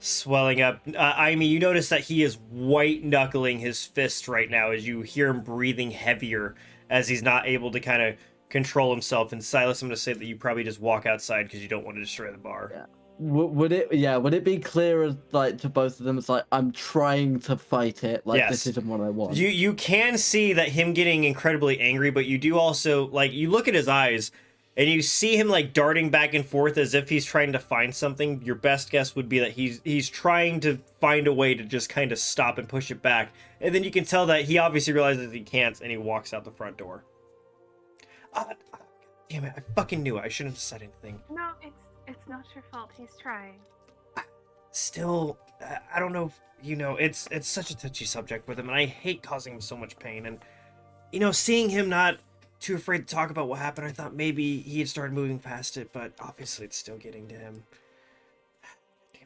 swelling up. Imy, you notice that he is white-knuckling his fists right now as you hear him breathing heavier as he's not able to kind of control himself. And Silas, I'm going to say that you probably just walk outside because you don't want to destroy the bar. Yeah. Would it be clearer, like, to both of them? It's like, I'm trying to fight it. Like, yes. This isn't what I want. You can see that him getting incredibly angry, but you do also, like, you look at his eyes and you see him, like, darting back and forth as if he's trying to find something. Your best guess would be that he's trying to find a way to just kind of stop and push it back. And then you can tell that he obviously realizes he can't, and he walks out the front door. Damn it, I fucking knew it. I shouldn't have said anything. No, it's not your fault. He's trying. Still, I don't know if, you know, it's such a touchy subject with him, and I hate causing him so much pain. And, you know, seeing him not too afraid to talk about what happened, I thought maybe he had started moving past it, but obviously it's still getting to him. Damn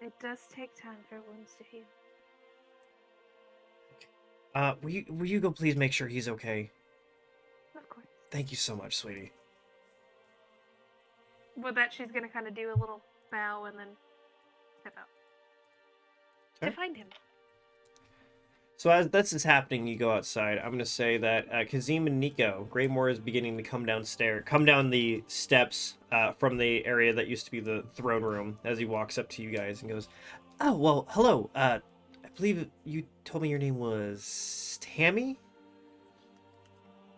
it. It does take time for wounds to heal. Will you go please make sure he's okay? Of course. Thank you so much, sweetie. with that, she's gonna kind of do a little bow and then step out to Okay. find him. So as this is happening, you go outside. I'm gonna say that Kazim and Nico, Greymore is beginning to come down the steps from the area that used to be the throne room. As he walks up to you guys and goes, "Oh well, hello. I believe you told me your name was Tammy."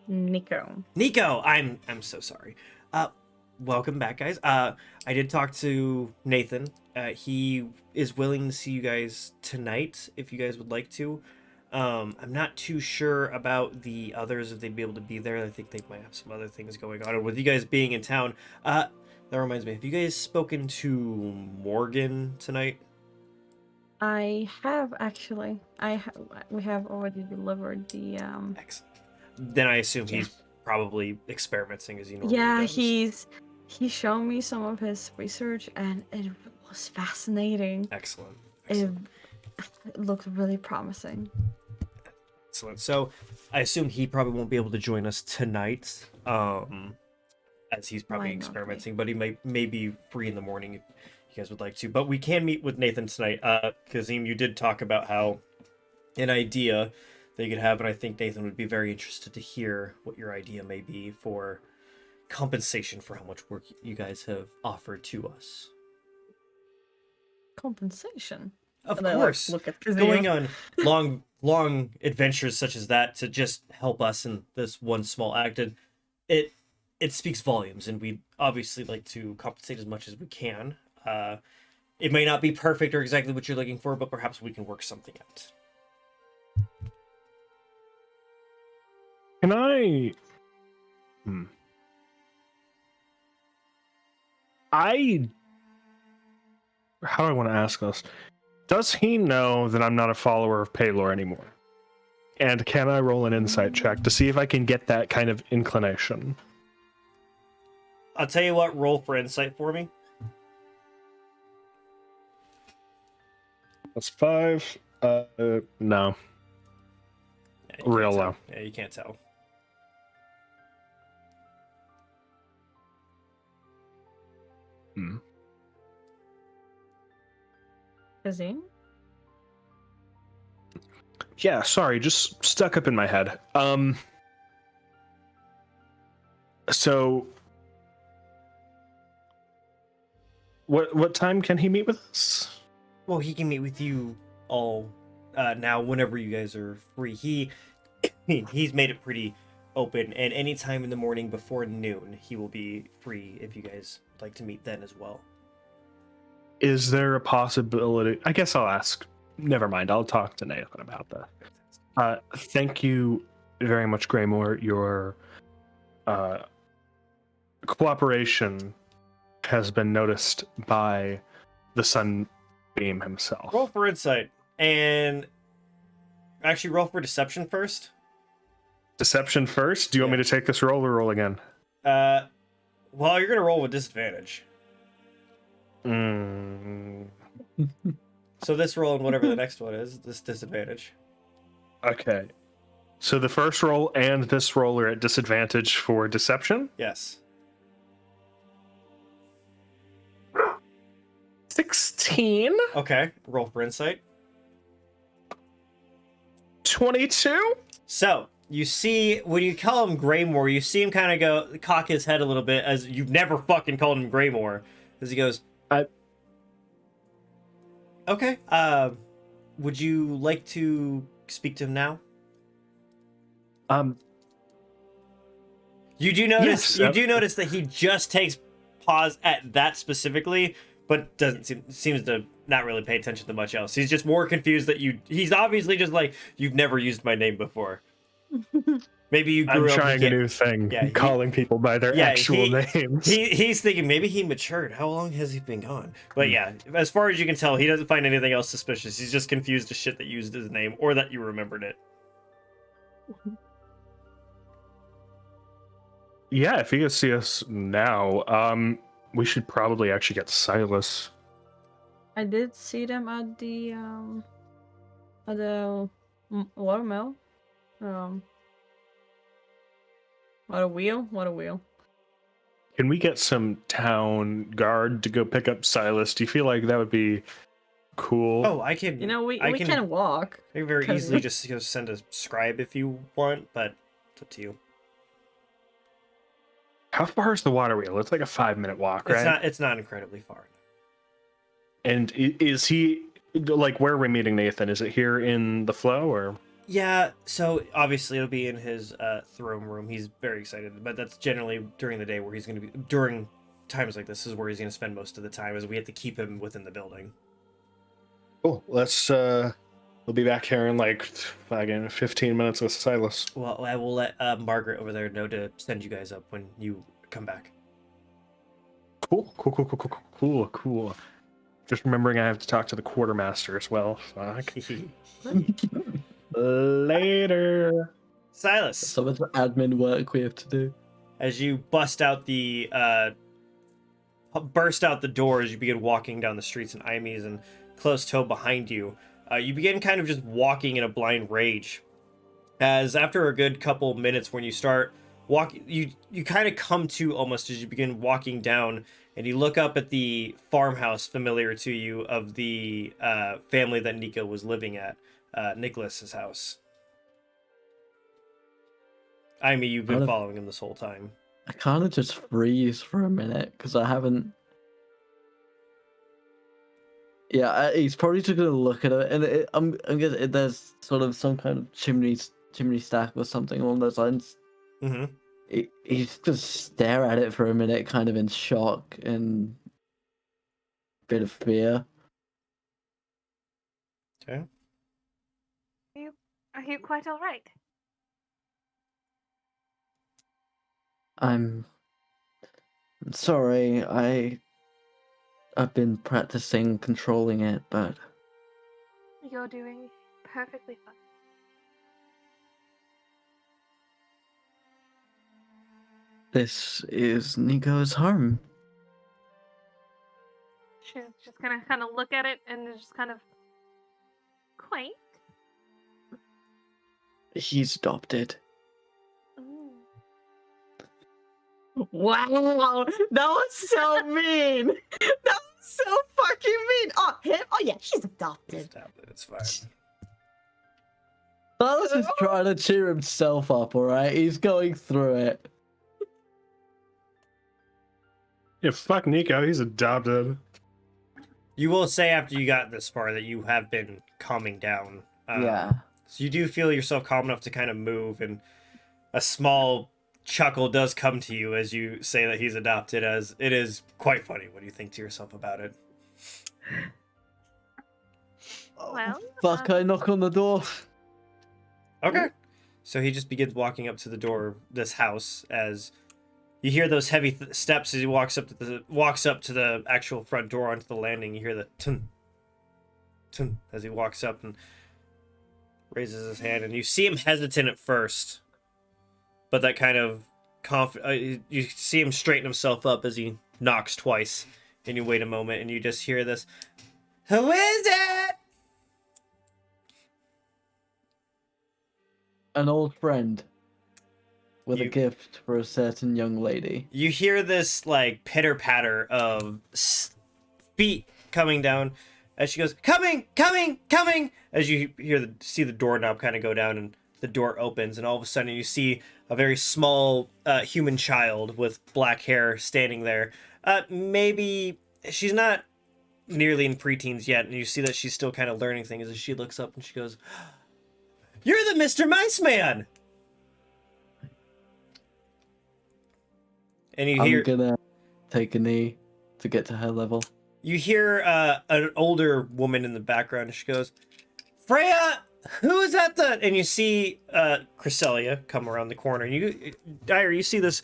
Nico. Nico, I'm so sorry. Welcome back, guys. I did talk to Nathan. He is willing to see you guys tonight if you guys would like to. I'm not too sure about the others if they'd be able to be there. I think they might have some other things going on. And with you guys being in town, that reminds me. Have you guys spoken to Morgan tonight? I have actually. We have already delivered the Excellent. Then I assume Yeah. he's probably experimenting as he normally Yeah, does. he showed me some of his research and it was fascinating. Excellent. It looked really promising. Excellent. So I assume he probably won't be able to join us tonight, as he's probably Why not be? experimenting, but he may be free in the morning if you guys would like to. But we can meet with Nathan tonight. Kazim, you did talk about how an idea that you could have, and I think Nathan would be very interested to hear what your idea may be for compensation for how much work you guys have offered to us. Compensation. Of And I, course, look at Kazim. going on long adventures such as that to just help us in this one small act, and it speaks volumes, and we obviously like to compensate as much as we can. It may not be perfect or exactly what you're looking for, but perhaps we can work something out. Can I? How do I want to ask this? Does he know that I'm not a follower of Paylor anymore? And can I roll an insight check to see if I can get that kind of inclination? I'll tell you what, roll for insight for me. That's 5. No. Yeah, you can't Real tell. low. Yeah, you can't tell. Kazim? Yeah, sorry, just stuck up in my head. So what time can he meet with us? Well, he can meet with you all now whenever you guys are free. He's made it pretty open, and anytime in the morning before noon, he will be free if you guys would like to meet then as well. Is there a possibility? I guess I'll ask. Never mind. I'll talk to Nathan about that. Thank you very much, Greymore. Your cooperation has been noticed by the Sunbeam himself. Roll for insight, and actually roll for deception first. Deception first? Do you want me to take this roll or roll again? Well, you're gonna roll with disadvantage. So this roll and whatever the next one is, this disadvantage. Okay. So the first roll and this roll are at disadvantage for deception? Yes. 16? Okay, roll for insight. 22? So, you see, when you call him Greymore, you see him kind of go, cock his head a little bit, as you've never fucking called him Greymore. As he goes, okay, would you like to speak to him now? You do notice, yes, notice that he just takes pause at that specifically, but seems to not really pay attention to much else. He's just more confused that he's obviously just like, you've never used my name before. Maybe you grew I'm up trying a new thing, calling people by their actual names. He's thinking maybe he matured. How long has he been gone? But yeah, as far as you can tell, he doesn't find anything else suspicious. He's just confused as shit that you used his name or that you remembered it. Yeah, if he can see us now, we should probably actually get Silas. I did see them at the watermill. What a wheel! What a wheel! can we get some town guard to go pick up Silas? Do you feel like that would be cool? Oh, I can. You know, we I can walk. I can very Can easily we? just send a scribe if you want, but it's up to you. How far is the water wheel? It's like a 5-minute walk, right? It's not incredibly far. And is he like, where are we meeting Nathan? Is it here in the flow or? Yeah, so obviously it'll be in his throne room. He's very excited, but that's generally during the day where he's going to be, during times like this is where he's going to spend most of the time, as we have to keep him within the building. Cool. We'll be back here in like, again, 15 minutes with Silas. Well, I will let Margaret over there know to send you guys up when you come back. Cool. Just remembering I have to talk to the quartermaster as well. Fuck. Later. Silas, So much admin work we have to do. as you burst out the doors, you begin walking down the streets in Imes and closed toe behind you. You begin kind of just walking in a blind rage. As after a good couple minutes, when you start walking, you kind of come to almost as you begin walking down, and you look up at the farmhouse familiar to you of the family that Nico was living at, Nicholas's house. I mean, you've been following him this whole time. I kind of just freeze for a minute because I haven't. Yeah, he's probably just gonna look at it, and I'm guessing there's sort of some kind of chimney stack or something along those lines. Mm-hmm. He's just stare at it for a minute, kind of in shock and bit of fear. Okay. Are you quite all right? I'm sorry. I've been practicing controlling it, but You're doing perfectly fine. this is Nico's home. She's just gonna kind of look at it and just kind of quaint. He's adopted. Ooh. Wow, that was so mean. That was so fucking mean. Oh, him? Oh yeah, he's adopted. It's fine. Silas is trying to cheer himself up, alright? He's going through it. Yeah, fuck Nico. He's adopted. You will say after you got this far that you have been calming down. Yeah. So you do feel yourself calm enough to kind of move, and a small chuckle does come to you as you say that he's adopted, as it is quite funny when you think to yourself about it. Well, Fuck, I knock on the door. Okay. So he just begins walking up to the door of this house, as you hear those heavy steps as he walks up to the actual front door onto the landing. You hear the tun, tun, as he walks up and raises his hand, and you see him hesitant at first, but that kind of you see him straighten himself up as he knocks twice, and you wait a moment, and you just hear this, "Who is it?" An old friend with You- a gift for a certain young lady. You hear this like pitter patter of feet coming down as she goes, "Coming, coming, coming!" As you see the doorknob kind of go down, and the door opens, and all of a sudden you see a very small human child with black hair standing there. Maybe she's not nearly in preteens yet, and you see that she's still kind of learning things as she looks up and she goes, "You're the Mr. Mice Man!" And you hear... I'm gonna take a knee to get to her level. You hear an older woman in the background, and she goes, "Freya, who's at the..." And you see Cresselia come around the corner. And Dyer, you see this,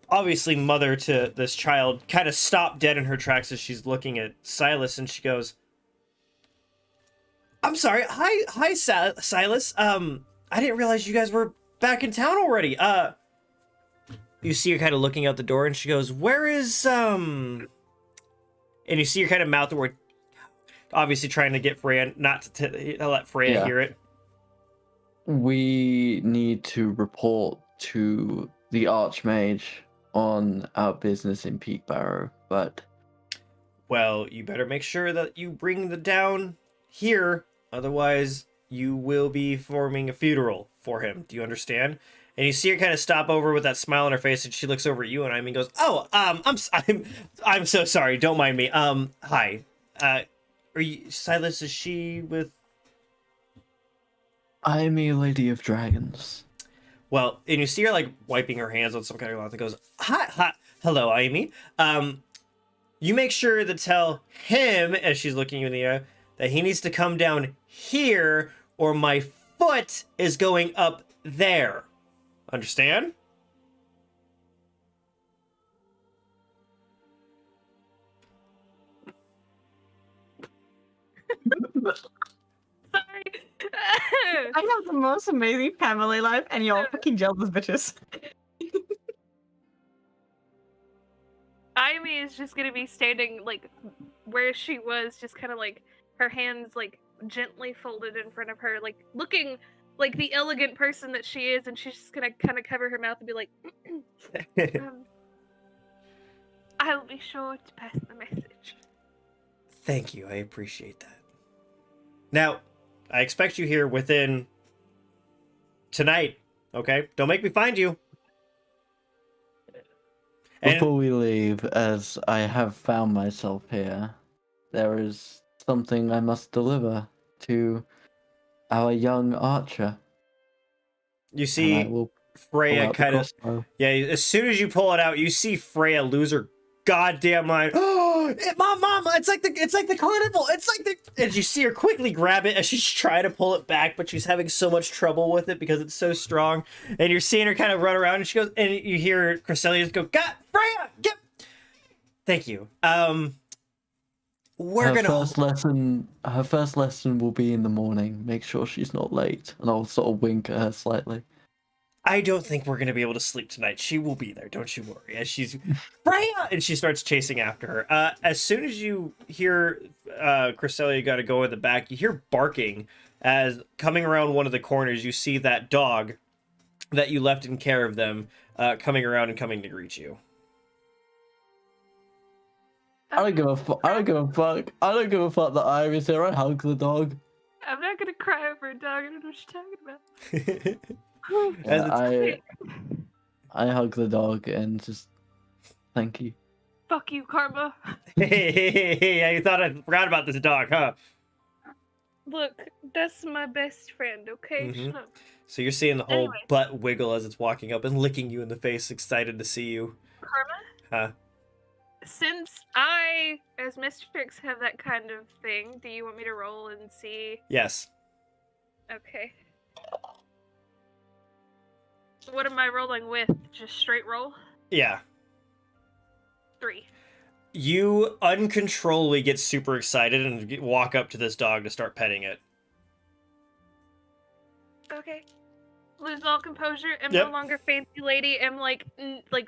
obviously mother to this child, kind of stop dead in her tracks as she's looking at Silas, and she goes, "I'm sorry, hi, Silas. I didn't realize you guys were back in town already. You see her kind of looking out the door, and she goes, "Where is, And you see her kind of mouth the word, obviously trying to get Freya, not to let Freya hear it. We need to report to the Archmage on our business in Peakbarrow, but Well, you better make sure that you bring the down here, otherwise you will be forming a funeral for him. Do you understand? And you see her kind of stop over with that smile on her face, and she looks over at you, and I mean goes, "Oh, I'm so sorry. Don't mind me. Hi. Are you Silas? Is she with?" I am a lady of dragons. Well, and you see her like wiping her hands on some kind of cloth and goes, hi, hello, Amy. You make sure to tell him, as she's looking you in the eye, that he needs to come down here or my foot is going up there. Understand? Sorry. I have the most amazing family life, and you're all fucking jealous bitches. Amy is just gonna be standing like where she was, just kind of like her hands like gently folded in front of her, like looking like the elegant person that she is, and she's just gonna kind of cover her mouth and be like, I'll be sure to pass the message. Thank you. I appreciate that. Now, I expect you here within tonight, okay? Don't make me find you. Before we leave, as I have found myself here, there is something I must deliver to our young archer. You And I see will pull Freya out the kind of... crossbow. Yeah, as soon as you pull it out, you see Freya lose her goddamn mind. Oh, mom, it's like the carnival. It's like the... And you see her quickly grab it as she's trying to pull it back, but she's having so much trouble with it because it's so strong. And you're seeing her kind of run around, and she goes, and you hear Cresselia go, "God, Freya, get..." Thank you. We're Her gonna... her first lesson will be in the morning. Make sure she's not late. And I'll sort of wink at her slightly. I don't think we're gonna be able to sleep tonight. She will be there, don't you worry. As she's Freya, and she starts chasing after her. As soon as you hear Cresselia gotta go in the back, you hear barking as coming around one of the corners. You see that dog that you left in care of them coming around and coming to greet you. I don't give a fuck. I don't give a fuck. I don't give a fuck that Ivy's here. I hug the dog. I'm not gonna cry over a dog. I don't know what you're talking about. Yeah, I hug the dog and just thank you. Fuck you, Karma. Hey, you thought I forgot about this dog, huh? Look, that's my best friend, okay? Mhm. Shut up. So you're seeing the whole Anyway. butt wiggle as it's walking up and licking you in the face, excited to see you. Karma? Huh? Since I, as Mistrix, have that kind of thing, do you want me to roll and see? Yes. Okay. What am I rolling with? Just straight roll? Yeah. 3. You uncontrollably get super excited and walk up to this dog to start petting it. Okay. Lose all composure. Am Yep. no longer fancy lady. Am like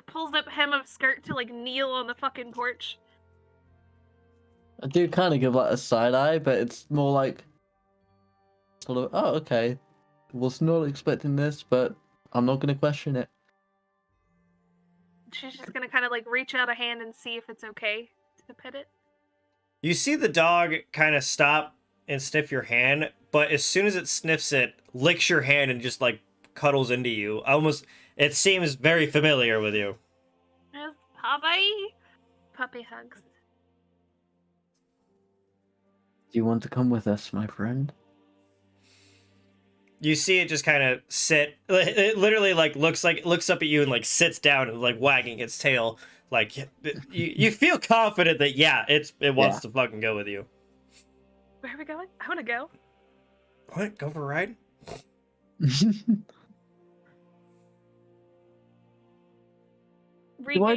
pulls up hem of skirt to like kneel on the fucking porch. I do kind of give like a side eye, but it's more like sort of, oh, okay. Was not expecting this, but I'm not going to question it. She's just gonna kind of like reach out a hand and see if it's okay to pet it. You see the dog kind of stop and sniff your hand, but as soon as it sniffs it, licks your hand and just like cuddles into you. Almost, it seems very familiar with you. Yes, puppy. Puppy hugs. Do you want to come with us, my friend? You see it just kind of sit. It literally like looks up at you and like sits down and like wagging its tail. Like you feel confident that it wants to fucking go with you. Where are we going? I want to go. What? Go for a ride? Do I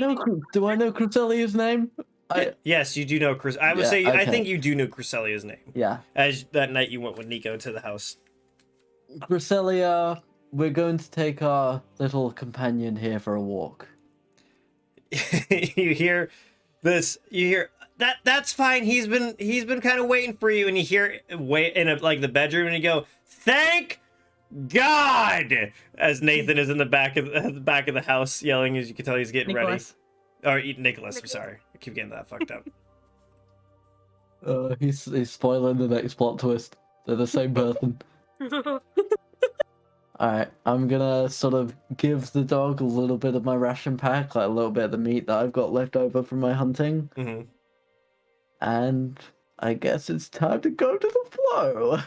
know Cruselia's name? Yes, you do know Chris. I would Yeah, say I okay. think you do know Cruselia's name. Yeah. As that night you went with Nico to the house. Cruselia, we're going to take our little companion here for a walk. You hear this. You hear that's fine. He's been kind of waiting for you, and you hear wait in like the bedroom, and you go, "Thank God! As Nathan is in the back of the house yelling, as you can tell he's getting Nicholas. ready. Or Nicholas, I'm sorry. I keep getting that fucked up. He's spoiling the next plot twist. They're the same person. Alright, I'm gonna sort of give the dog a little bit of my ration pack, like a little bit of the meat that I've got left over from my hunting. hmm And I guess it's time to go to the flow.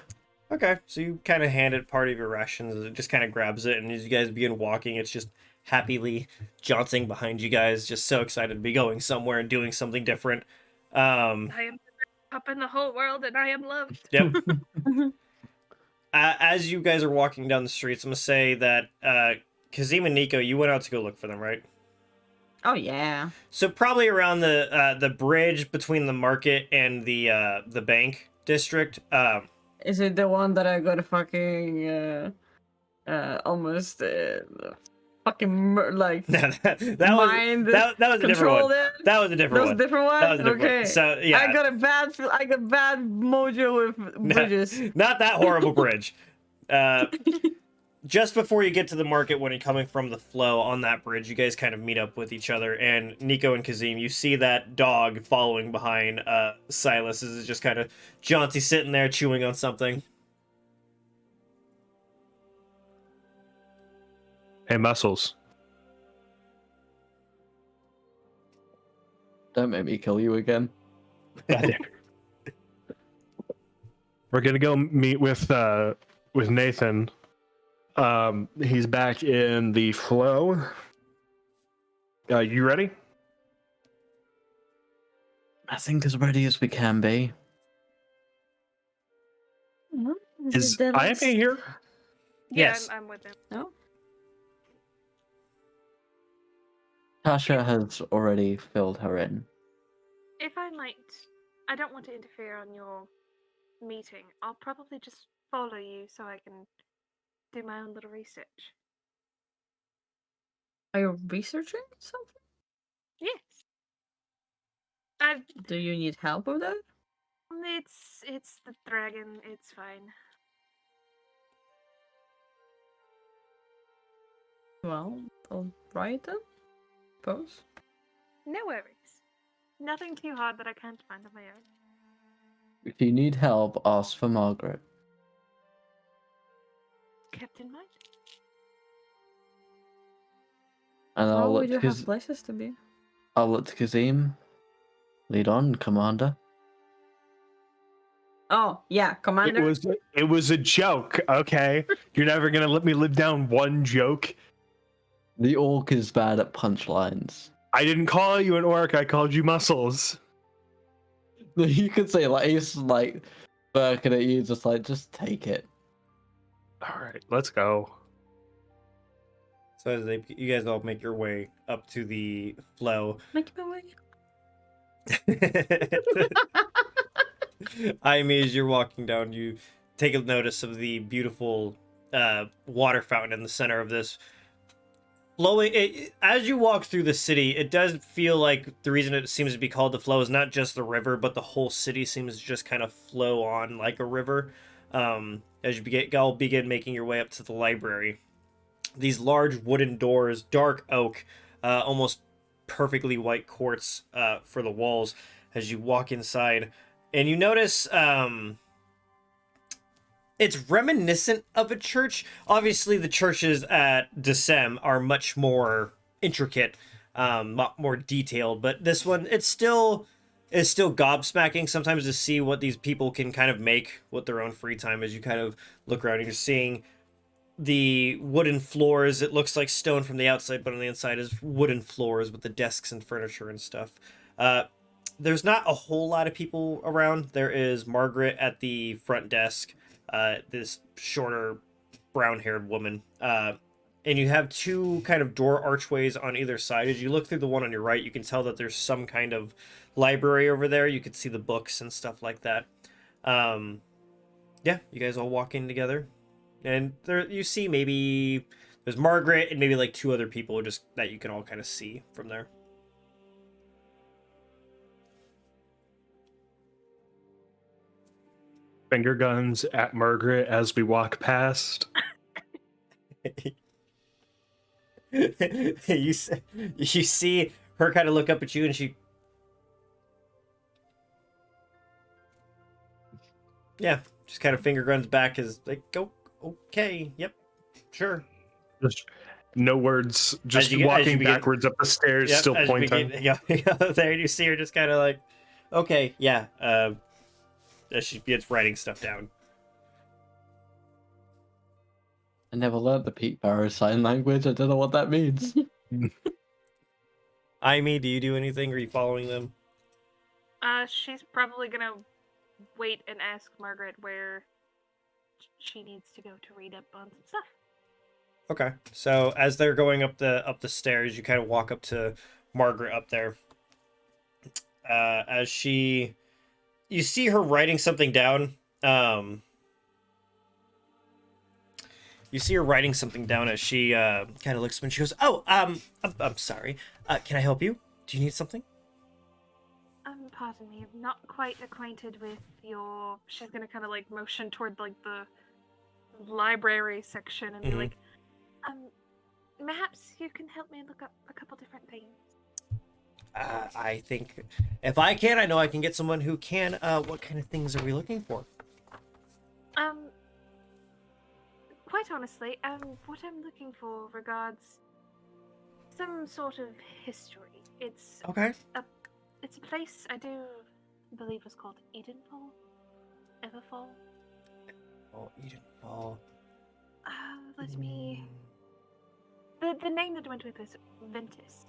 Okay, so you kind of hand it part of your rations. It just kind of grabs it, and as you guys begin walking, it's just happily jaunting behind you guys, just so excited to be going somewhere and doing something different. I am the best pup in the whole world, and I am loved. Yep. As you guys are walking down the streets, I'm gonna say that Kazim and Nico, you went out to go look for them, right? Oh yeah. So probably around the bridge between the market and the bank district. Is it the one that I got a fucking almost fucking like that mind was a different control one. there? That was a different That was one. a different one. That was a different Okay. one. So yeah, I got bad mojo with bridges. Not that horrible bridge. Just before you get to the market, when you're coming from the flow on that bridge, you guys kind of meet up with each other. And Nico and Kazim, you see that dog following behind Silas. Is just kind of jaunty sitting there chewing on something. Hey, Muscles. Don't make me kill you again. We're gonna go meet with Nathan. He's back in the flow. You ready? I think as ready as we can be. Is IFA here? Yeah, Yes. I'm with him. No. Tasha has already filled her in. If I might, I don't want to interfere on your meeting. I'll probably just follow you so I can do my own little research. Are you researching something? Yes. Do you need help with that? It's the dragon. It's fine. Well, all right then. Suppose. No worries. Nothing too hard that I can't find on my own. If you need help, ask for Margaret. Kept in mind. And Well, I'll we look do to have places to be. Kazim. Lead on, Commander. Oh yeah, Commander. It was a joke, okay? You're never gonna let me live down one joke. The orc is bad at punchlines. I didn't call you an orc, I called you Muscles. You could say like he's like barking at you, just take it. Alright, let's go. So as you guys all make your way up to the flow. Make my way. Aimee, as you're walking down, you take a notice of the beautiful water fountain in the center of this flowing. As you walk through the city, it does feel like the reason it seems to be called the flow is not just the river, but the whole city seems to just kind of flow on like a river. As you all begin making your way up to the library, these large wooden doors, dark oak, almost perfectly white quartz for the walls. As you walk inside, and you notice it's reminiscent of a church. Obviously, the churches at Decem are much more intricate, more detailed. But this one, it's still gobsmacking sometimes to see what these people can kind of make with their own free time. As you kind of look around, and you're seeing the wooden floors. It looks like stone from the outside, but on the inside is wooden floors with the desks and furniture and stuff. There's not a whole lot of people around. There is Margaret at the front desk, this shorter brown-haired woman. And you have two kind of door archways on either side. As you look through the one on your right, you can tell that there's some kind of library over there. You can see the books and stuff like that. Yeah, you guys all walk in together. And there you see maybe there's Margaret and maybe like two other people just that you can all kind of see from there. Finger guns at Margaret as we walk past. you see her kind of look up at you, and she, yeah, just kind of finger guns back as like, go, okay, yep, sure. Just no words, just As you walking begin- backwards up the stairs, Yep, still as you pointing. begin- there, and you see her just kind of like, okay, yeah, as she gets writing stuff down. I never learned the peak barrow sign language. I don't know what that means. Amy, do you do anything? Are you following them? She's probably gonna wait and ask Margaret where she needs to go to read up on some stuff. Okay. So as they're going up the stairs, you kind of walk up to Margaret up there. As you see her writing something down. You see her writing something down as she kind of looks up and she goes, "Oh, I'm sorry. Can I help you? Do you need something?" Pardon me, I'm not quite acquainted with your... She's gonna kind of like motion toward like the library section and be like, perhaps you can help me look up a couple different things. I think if I can, I know I can get someone who can. What kind of things are we looking for? Quite honestly, what I'm looking for regards some sort of history. It's Okay. It's a place I do believe was called Edenfall. Everfall. Oh, Edenfall. Let me... The name that I went with was Ventus.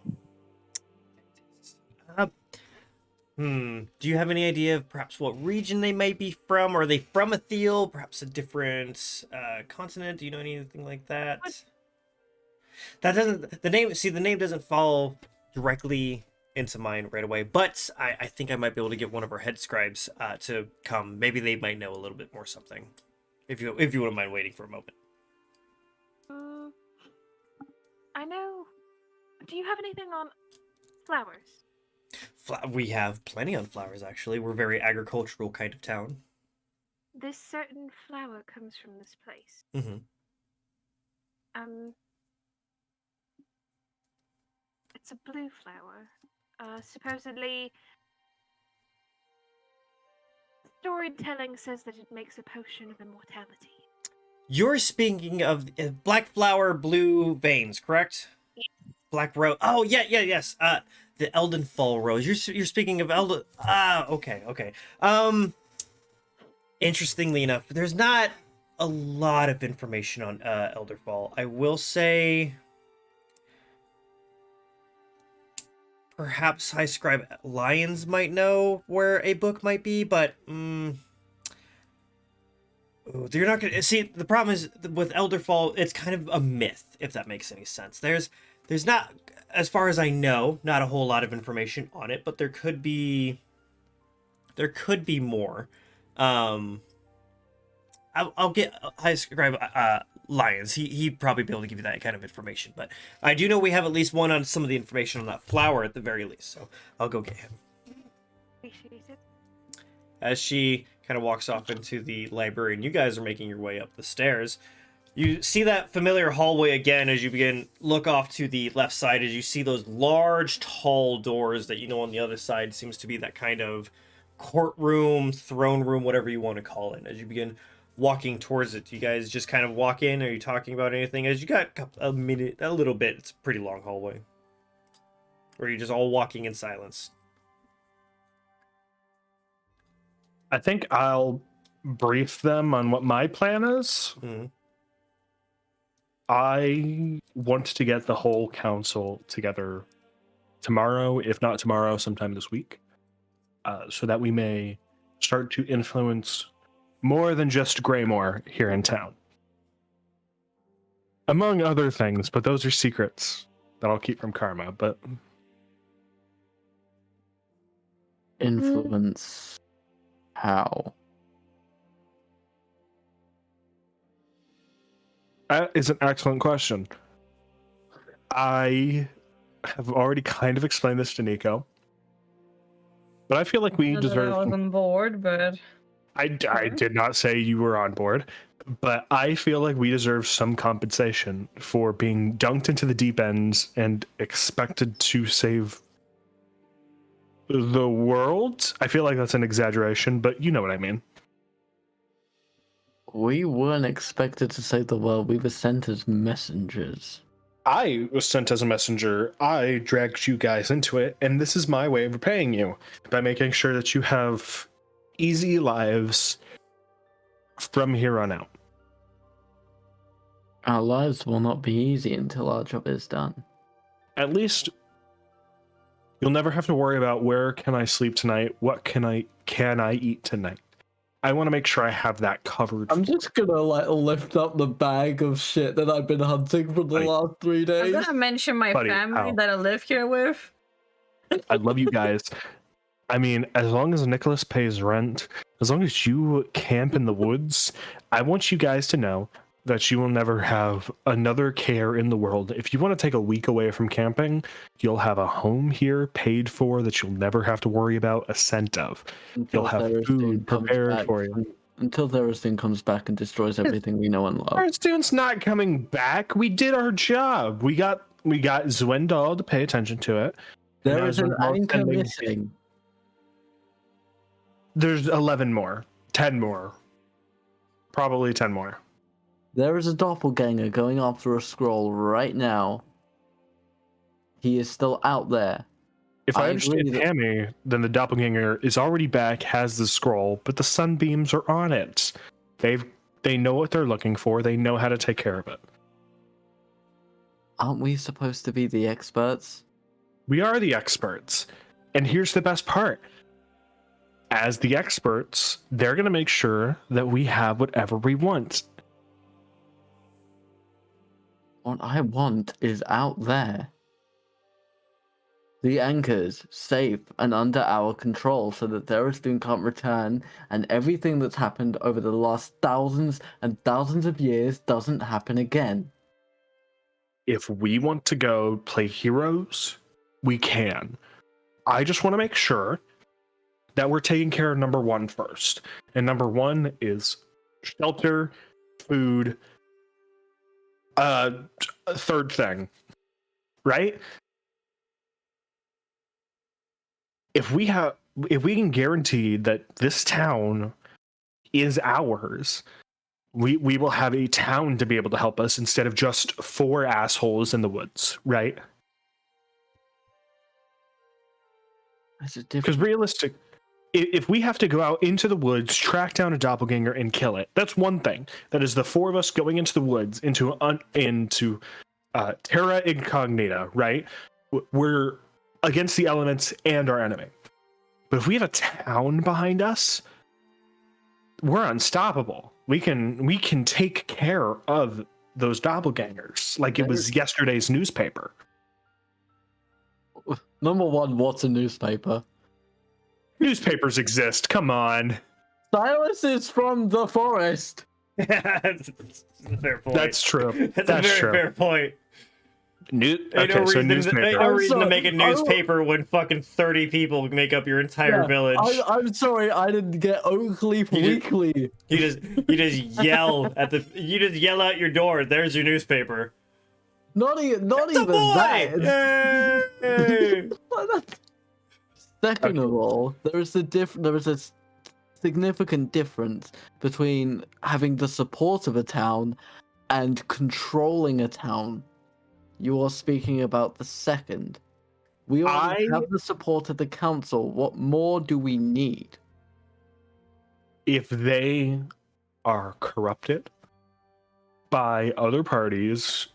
Do you have any idea of perhaps what region they might be from? Are they from Ethyl? Perhaps a different continent? Do you know anything like that? What? That doesn't... The name doesn't fall directly into mind right away, but I think I might be able to get one of our head scribes to come. Maybe they might know a little bit more something. If you wouldn't mind waiting for a moment. I know. Do you have anything on flowers? We have plenty on flowers, actually. We're a very agricultural kind of town. This certain flower comes from this place. Mm-hmm. It's a blue flower. Supposedly, storytelling says that it makes a potion of immortality. You're speaking of black flower, blue veins, correct? Yes. Black rose. Oh, yes. The Eldenfall rose. You're speaking of Elden. Okay. Interestingly enough, there's not a lot of information on Elderfall. I will say, perhaps High Scribe Lions might know where a book might be, but you're not gonna see. The problem is with Elderfall, it's kind of a myth, if that makes any sense. There's not, as far as I know, not a whole lot of information on it, but there could be more. I'll get High Scribe Lions. He'd probably be able to give you that kind of information, but I do know we have at least one on some of the information on that flower at the very least, so I'll go get him. Appreciate it. As she kind of walks off into the library and you guys are making your way up the stairs, you see that familiar hallway again as you begin look off to the left side as you see those large tall doors that you know on the other side seems to be that kind of courtroom, throne room, whatever you want to call it. As you begin walking towards it, you guys just kind of walk in. Are you talking about anything? As you got a little bit, it's a pretty long hallway. Or are you just all walking in silence? I think I'll brief them on what my plan is. Mm-hmm. I want to get the whole council together tomorrow, if not tomorrow, sometime this week, so that we may start to influence more than just Greymore here in town. Among other things, but those are secrets that I'll keep from Karma, but... Influence how? That is an excellent question. I have already kind of explained this to Nico, but I feel like we I was deserve... on board, but I did not say you were on board, but I feel like we deserve some compensation for being dunked into the deep ends and expected to save the world. I feel like that's an exaggeration, but you know what I mean. We weren't expected to save the world. We were sent as messengers. I was sent as a messenger. I dragged you guys into it, and this is my way of repaying you by making sure that you have easy lives from here on out. Our lives will not be easy until our job is done. At least you'll never have to worry about where can I sleep tonight, what can I eat tonight. I want to make sure I have that covered. I'm just gonna like lift up the bag of shit that I've been hunting for the last 3 I'm days. gonna mention my family that I live here with. I love you guys. I mean, as long as Nicholas pays rent, as long as you camp in the woods, I want you guys to know that you will never have another care in the world. If you want to take a week away from camping, you'll have a home here paid for that you'll never have to worry about a cent of. You'll have food prepared for you. Until Therestein comes back and destroys everything we know and love. Therestein's not coming back. We did our job. We got Zwendal to pay attention to it. There is an anchor missing. There's 11 more. 10 more. Probably 10 more. There is a doppelganger going after a scroll right now. He is still out there. If I understand Hammy, then the doppelganger is already back, has the scroll, but the sunbeams are on it. They know what they're looking for. They know how to take care of it. Aren't we supposed to be the experts? We are the experts. And here's the best part. As the experts, they're going to make sure that we have whatever we want. What I want is out there. The anchors, safe and under our control so that Therestein can't return and everything that's happened over the last thousands and thousands of years doesn't happen again. If we want to go play heroes, we can. I just want to make sure that we're taking care of number one first. And number one is shelter, food, third thing, right? If we can guarantee that this town is ours, we will have a town to be able to help us instead of just 4 assholes in the woods, right? Because realistic, if we have to go out into the woods, track down a doppelganger and kill it, that's one thing. That is the 4 of us going into the woods, into terra incognita, right? We're against the elements and our enemy. But if we have a town behind us, we're unstoppable. We can take care of those doppelgangers like it was yesterday's newspaper. Number one, what's a newspaper? Newspapers exist. Come on. Silas is from the forest. That's a fair point. That's true. That's a very fair point. Ain't no reason to make a newspaper when fucking 30 people make up your entire village. I'm sorry, I didn't get Oakleaf Weekly. You just yell out your door. There's your newspaper. Not even that. Yay! Second of all, there is a significant difference between having the support of a town and controlling a town. You are speaking about the second. We already have the support of the council. What more do we need? If they are corrupted by other parties,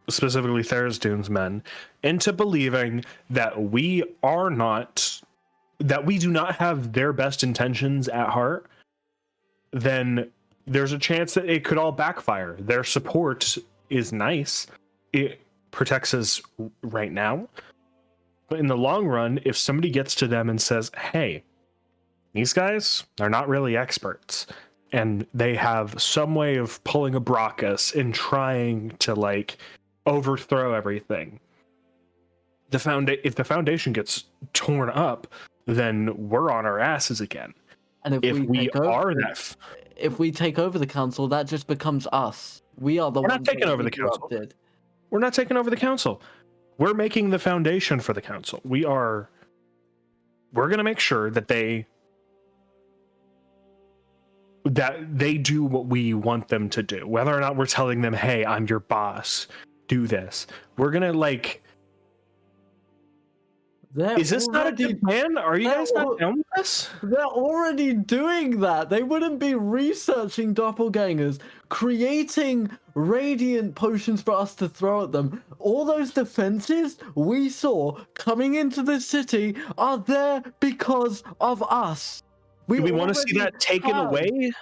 specifically Therestein's men, into believing that we do not have their best intentions at heart, then there's a chance that it could all backfire. Their support is nice. It protects us right now. But in the long run, if somebody gets to them and says, hey, these guys, they're not really experts, and they have some way of pulling a Brockus and trying to overthrow everything, if the foundation gets torn up, then we're on our asses again. And if we take over, are that, if we take over the council, that just becomes us. We are the We're not ones taking that over the council. interrupted. we're not taking over the council. We're making the foundation for the council. We're going to make sure that they do what we want them to do. Whether or not we're telling them, hey, I'm your boss, do this. We're going to is this not a good plan? Are you guys not down with this? They're already doing that. They wouldn't be researching doppelgangers, creating radiant potions for us to throw at them. All those defenses we saw coming into the city are there because of us. Do we want to see that taken have. away?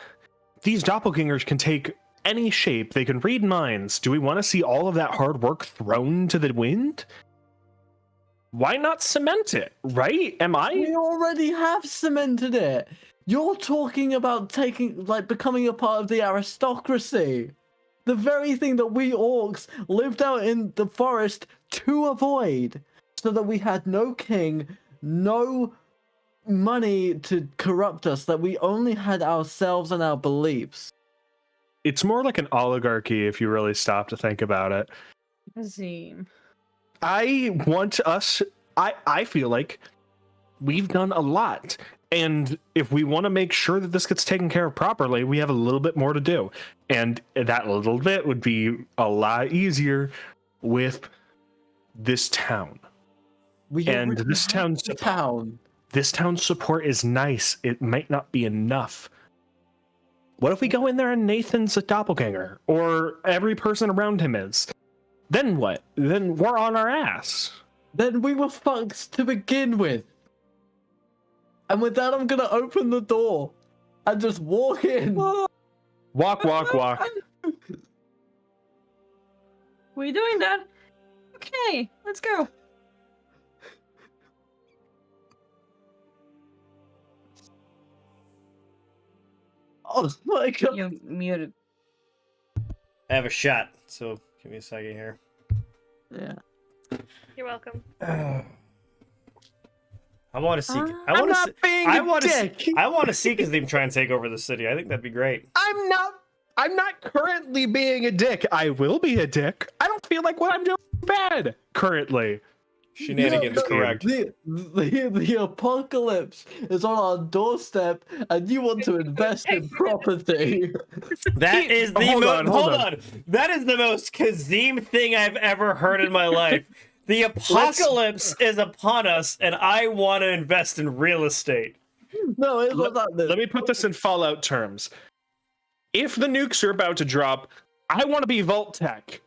These doppelgangers can take any shape. They can read minds. Do we want to see all of that hard work thrown to the wind? Why not cement it, right? We already have cemented it. You're talking about becoming a part of the aristocracy. The very thing that we orcs lived out in the forest to avoid. So that we had no king, no money to corrupt us, that we only had ourselves and our beliefs. It's more like an oligarchy if you really stop to think about it. I feel like we've done a lot. And if we want to make sure that this gets taken care of properly, we have a little bit more to do. And that little bit would be a lot easier with this town. This town's support is nice. It might not be enough. What if we go in there and Nathan's a doppelganger? Or every person around him is? Then what? Then we're on our ass. Then we were fucked to begin with. And with that, I'm gonna open the door and just walk in. Walk. We're doing that. Okay, let's go. Oh my god. You're muted. I have a shot, so give me a second here. Yeah. You're welcome. I want to see. I'm not being a dick. I want to see Kazim try and take over the city. I think that'd be great. I'm not currently being a dick. I will be a dick. I don't feel like what I'm doing is bad currently. Shenanigans, correct. The apocalypse is on our doorstep, and you want to invest in property. That is the Hold hold on. on. That is the most Kazim thing I've ever heard in my life. The apocalypse is upon us, and I want to invest in real estate. No, it's not that. Let me put this in Fallout terms. If the nukes are about to drop, I want to be Vault Tech.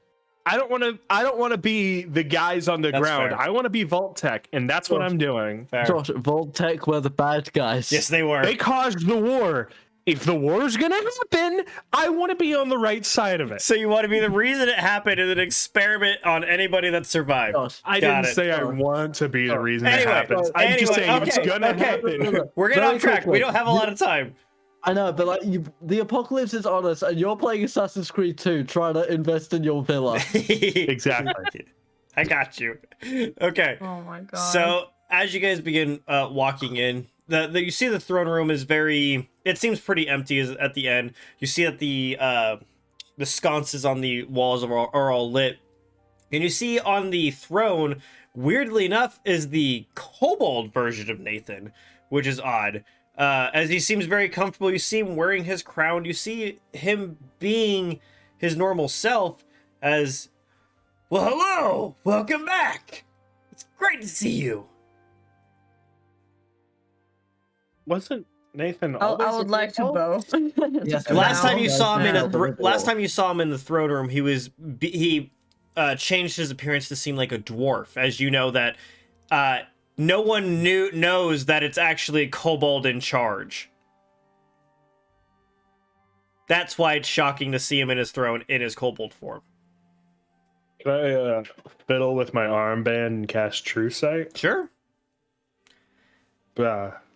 I don't want to be the guys on the ground. Fair. I want to be Vault Tech, and that's what I'm doing. Fair. Josh, Voltech were the bad guys. Yes, they were. They caused the war. If the war's gonna happen, I want to be on the right side of it. So you want to be the reason it happened and an experiment on anybody that survived. Josh, I Got didn't it. say I want to be the reason Anyway, it happens. I'm just saying it's gonna happen. We're getting Very off track. quickly. We don't have a lot of time. I know, but the apocalypse is on us, and you're playing Assassin's Creed 2, trying to invest in your villa. Exactly. I got you. Okay. Oh my god. So as you guys begin walking in, you see the throne room is very. It seems pretty empty at the end. You see that the sconces on the walls are all lit, and you see on the throne, weirdly enough, is the kobold version of Nathan, which is odd. As he seems very comfortable, you see him wearing his crown. You see him being his normal self. As well, hello, welcome back. It's great to see you. Wasn't Nathan? I would like to bow. Yes, Last now time you that's saw him in now. last time you saw him in the throne room, he changed his appearance to seem like a dwarf. As you know that no one knows that it's actually a kobold in charge. That's why it's shocking to see him in his throne in his kobold form. Can I fiddle with my armband and cast True Sight? Sure.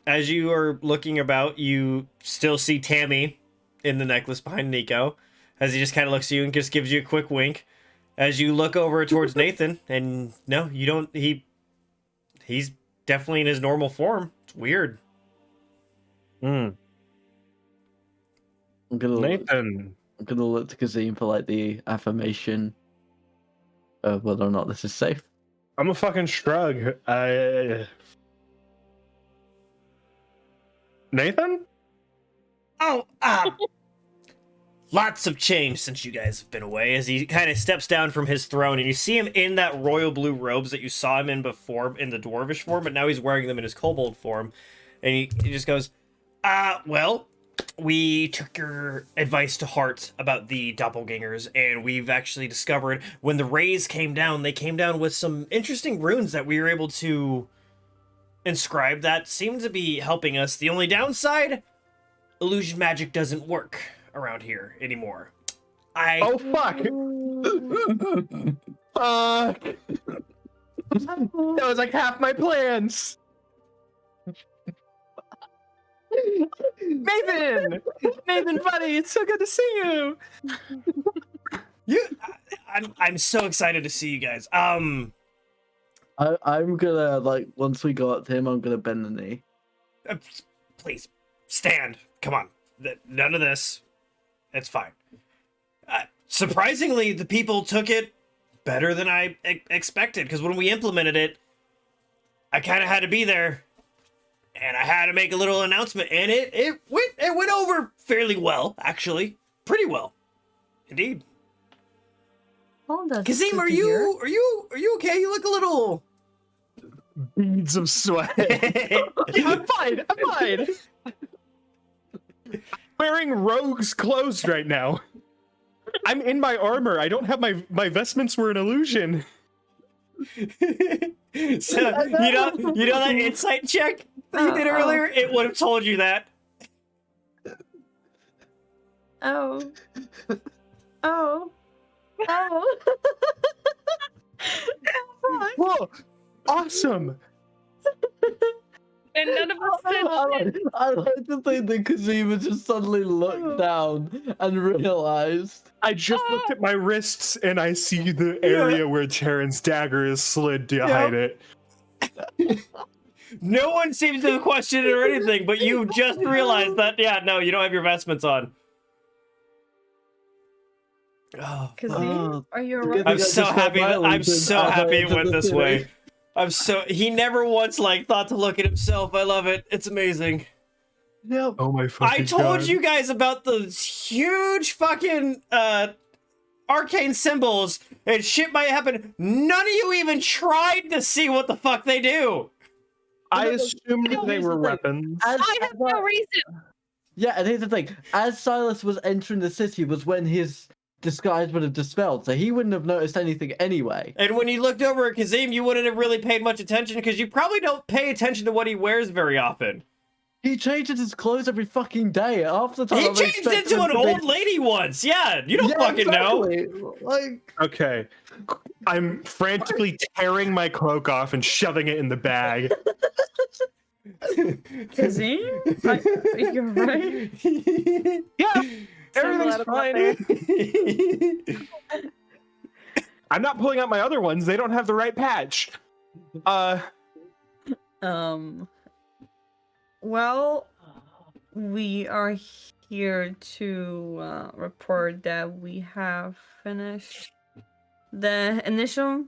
As you are looking about, you still see Tammy in the necklace behind Nico, as he just kind of looks at you and just gives you a quick wink. As you look over towards Nathan, and no, you don't. He's definitely in his normal form. It's weird. I'm gonna Nathan. I'm gonna look to Kazim for like the affirmation of whether or not this is safe. I'm a fucking shrug. Nathan? Oh, lots of change since you guys have been away, as he kind of steps down from his throne, and you see him in that royal blue robes that you saw him in before in the dwarvish form, but now he's wearing them in his kobold form. And he just goes, well, we took your advice to heart about the doppelgangers, and we've actually discovered when the rays came down, they came down with some interesting runes that we were able to inscribe that seem to be helping us. The only downside, illusion magic doesn't work around here anymore. Oh, fuck! Fuck! That was like half my plans! Nathan! Nathan, buddy, it's so good to see you! I'm so excited to see you guys. I'm gonna, like, once we go up to him, I'm gonna bend the knee. Please, stand. Come on. None of this. It's fine. Surprisingly, the people took it better than I expected, because when we implemented it, I kind of had to be there, and I had to make a little announcement, and it went over fairly well, actually. Pretty well. Indeed. Oh, that's Kazim, good are to hear. you okay? You look a little Beads of sweat. I'm fine. Wearing rogue's clothes right now. I'm in my armor. I don't have my vestments were an illusion. So you know that insight check that you did earlier? It would have told you that. Oh. Oh. Oh. Whoa! Awesome! And none of us did. I like to think that Kazima just suddenly looked down and realized. I just looked at my wrists and I see the area where Terran's dagger is slid behind it. No one seems to have questioned it or anything, but you just realized that, yeah, no, you don't have your vestments on. Oh, Kazim, are you Good alright? thing I'm so happy it went this way. way. He never once thought to look at himself. I love it. It's amazing. Yep. Oh my fucking I told God. you guys about the huge fucking arcane symbols and shit might happen. None of you even tried to see what the fuck they do. I assumed they were Here's the thing. weapons. I have no reason. Yeah, and here's the thing: as Silas was entering the city, was when his disguise would have dispelled, so he wouldn't have noticed anything anyway. And when you looked over at Kazim, you wouldn't have really paid much attention because you probably don't pay attention to what he wears very often. He changes his clothes every fucking day. Half the time, He I'm changed expecting into an him to be- old lady once. Yeah, you don't fucking know. know. Like, Okay. I'm frantically tearing my cloak off and shoving it in the bag. Kazim? You're right. Yeah, Send a everything's lot of fine. I'm not pulling out my other ones. They don't have the right patch. Well, we are here to report that we have finished the initial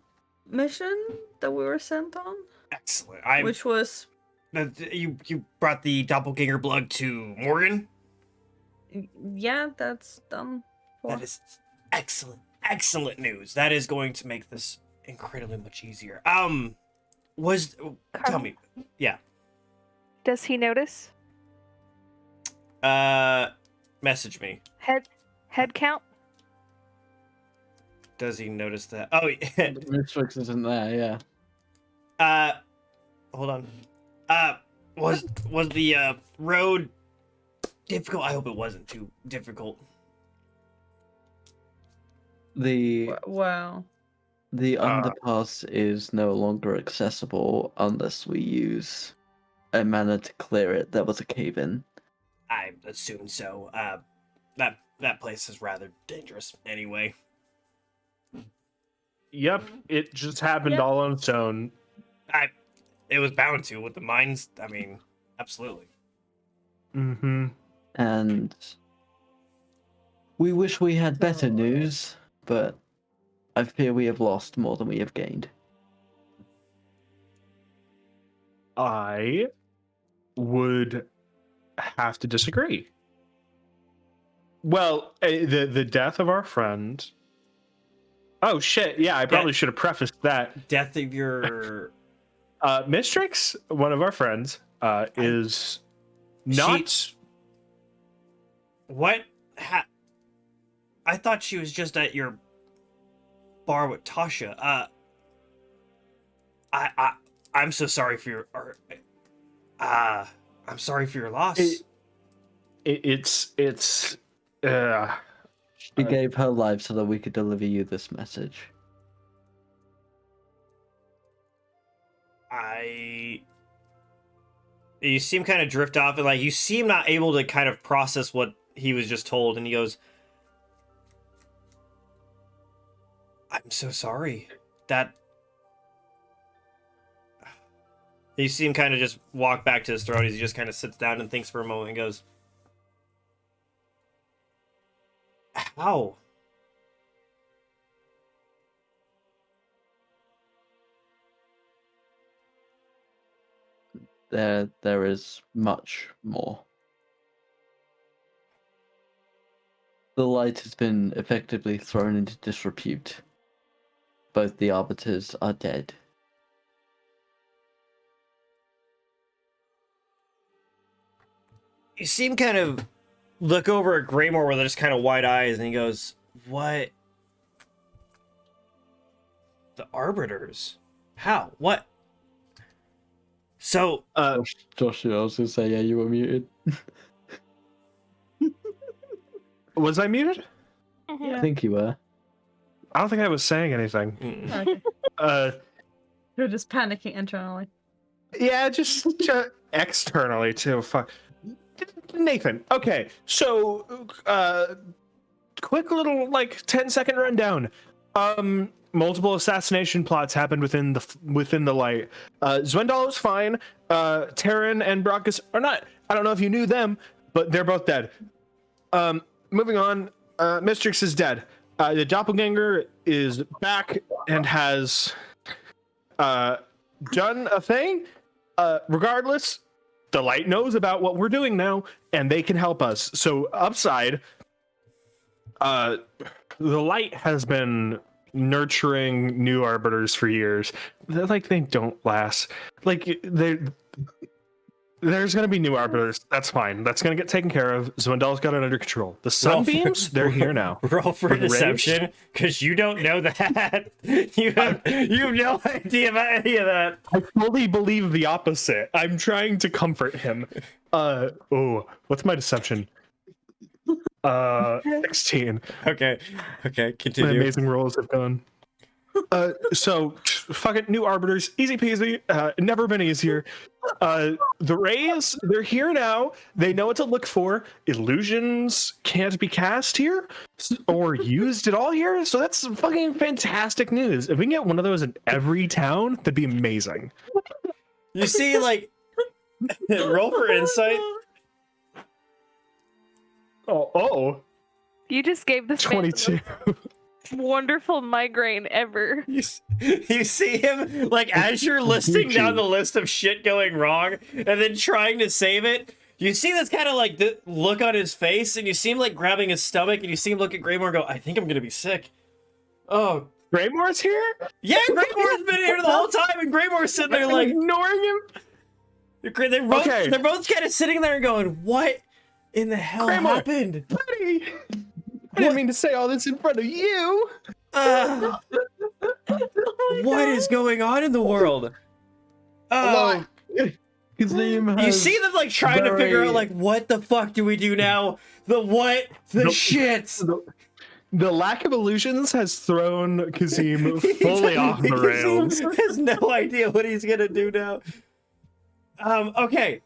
mission that we were sent on, Excellent. which was You brought the doppelganger blood to Morgan? yeah, that's done. That is excellent. Excellent news. That is going to make this incredibly much easier. Tell me. Yeah. Does he notice? Message me. Head count? Does he notice that? Oh, the Mistrix isn't there. Yeah. hold on. Was the road difficult? I hope it wasn't too difficult. Wow. The underpass is no longer accessible unless we use a manner to clear it. There was a cave in. I assume so. That place is rather dangerous anyway. Yep, it just happened all on its own. It was bound to with the mines. I mean, absolutely. Mm-hmm. And We wish we had better news, but I fear we have lost more than we have gained. I would have to disagree. Well, the death of our friend. Oh shit! Yeah, I probably should have prefaced that. Death of your Mistrix, one of our friends, is not. What? I thought she was just at your bar with Tasha. I'm so sorry for your. I'm sorry for your loss. It's. She gave her life so that we could deliver you this message. You seem kind of drift off, and like you seem not able to kind of process what he was just told, and he goes, "I'm so sorry." That you see him kind of just walk back to his throne as he just kind of sits down and thinks for a moment and goes, "How?" There is much more. The light has been effectively thrown into disrepute. Both the arbiters are dead. You see him kind of look over at Greymore with just kind of wide eyes, and he goes, "What? The arbiters? How? What?" So, Josh, I was gonna say, yeah, you were muted. Was I muted? I think you were. I don't think I was saying anything. Okay. You're just panicking internally. Yeah, just externally too. Fuck. Nathan. Okay, so quick little 10-second rundown. Multiple assassination plots happened within the light. Zwendal is fine. Terran and Brockus are not. I don't know if you knew them, but they're both dead. Moving on. Mistrix is dead. The doppelganger is back and has done a thing. Regardless, the light knows about what we're doing now, and they can help us. So upside, the light has been nurturing new arbiters for years. They don't last. There's gonna be new arbiters. That's fine. That's gonna get taken care of. Zwendal's got it under control. The sunbeams, they're here now. Roll for deception, because you don't know that. You have no idea about any of that. I fully believe the opposite. I'm trying to comfort him. What's my deception? 16. Okay, My continue. amazing rolls have gone. So fucking new arbiters, easy peasy. Never been easier. The rays, they're here now. They know what to look for. Illusions can't be cast here or used at all here. So that's fucking fantastic news. If we can get one of those in every town, that'd be amazing. You see, roll for insight. Oh, You just gave this 22. man the most wonderful migraine ever. You see him, as you're listing down the list of shit going wrong and then trying to save it, you see this kind of the look on his face, and you see him grabbing his stomach, and you see him look at Greymore and go, "I think I'm gonna be sick." Oh, Greymore's here? yeah, Greymore's been here the whole time, and Greymore's sitting there ignoring him? they're both kind of sitting there and going, "What in the hell happened?" Buddy, I didn't mean to say all this in front of you. What is going on in the world? Oh, you see them trying to figure out what the fuck do we do now? The shit. The lack of illusions has thrown Kazim fully off the rails. He has no idea what he's gonna do now. Okay.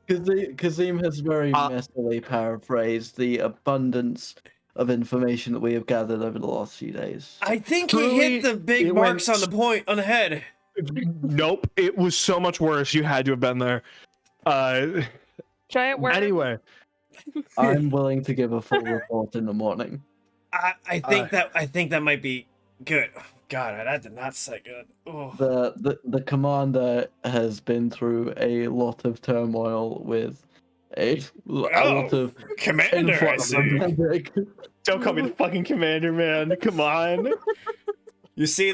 Kazim has very messily paraphrased the abundance of information that we have gathered over the last few days. I think he hit the big marks on the head. Nope, it was so much worse. You had to have been there. Giant worm. Anyway, I'm willing to give a full report in the morning. I think that might be good. Oh, God, that did not say good. Oh. The commander has been through a lot of turmoil with a lot of Commander, I influx see. of magic. Don't call me the fucking commander, man. Come on. You see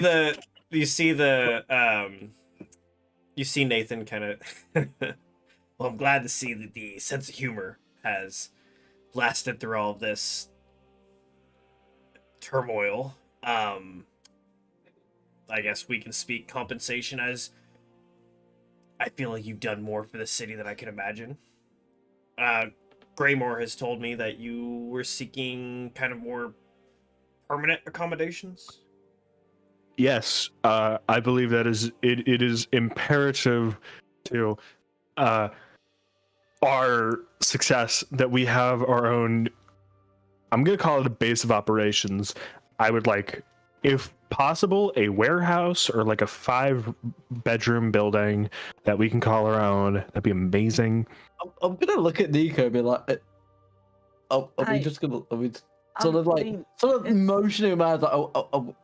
Nathan kind of. Well, I'm glad to see that the sense of humor has lasted through all of this turmoil. I guess we can speak compensation as I feel like you've done more for the city than I can imagine. Greymore has told me that you were seeking kind of more permanent accommodations. Yes, I believe that it is imperative to our success that we have our own. I'm gonna call it a base of operations. I would like, if possible, a warehouse or like a 5-bedroom building that we can call our own. That'd be amazing. I'm gonna look at Nico and be like, are we just gonna? Are we sort of like motioning him out? Like,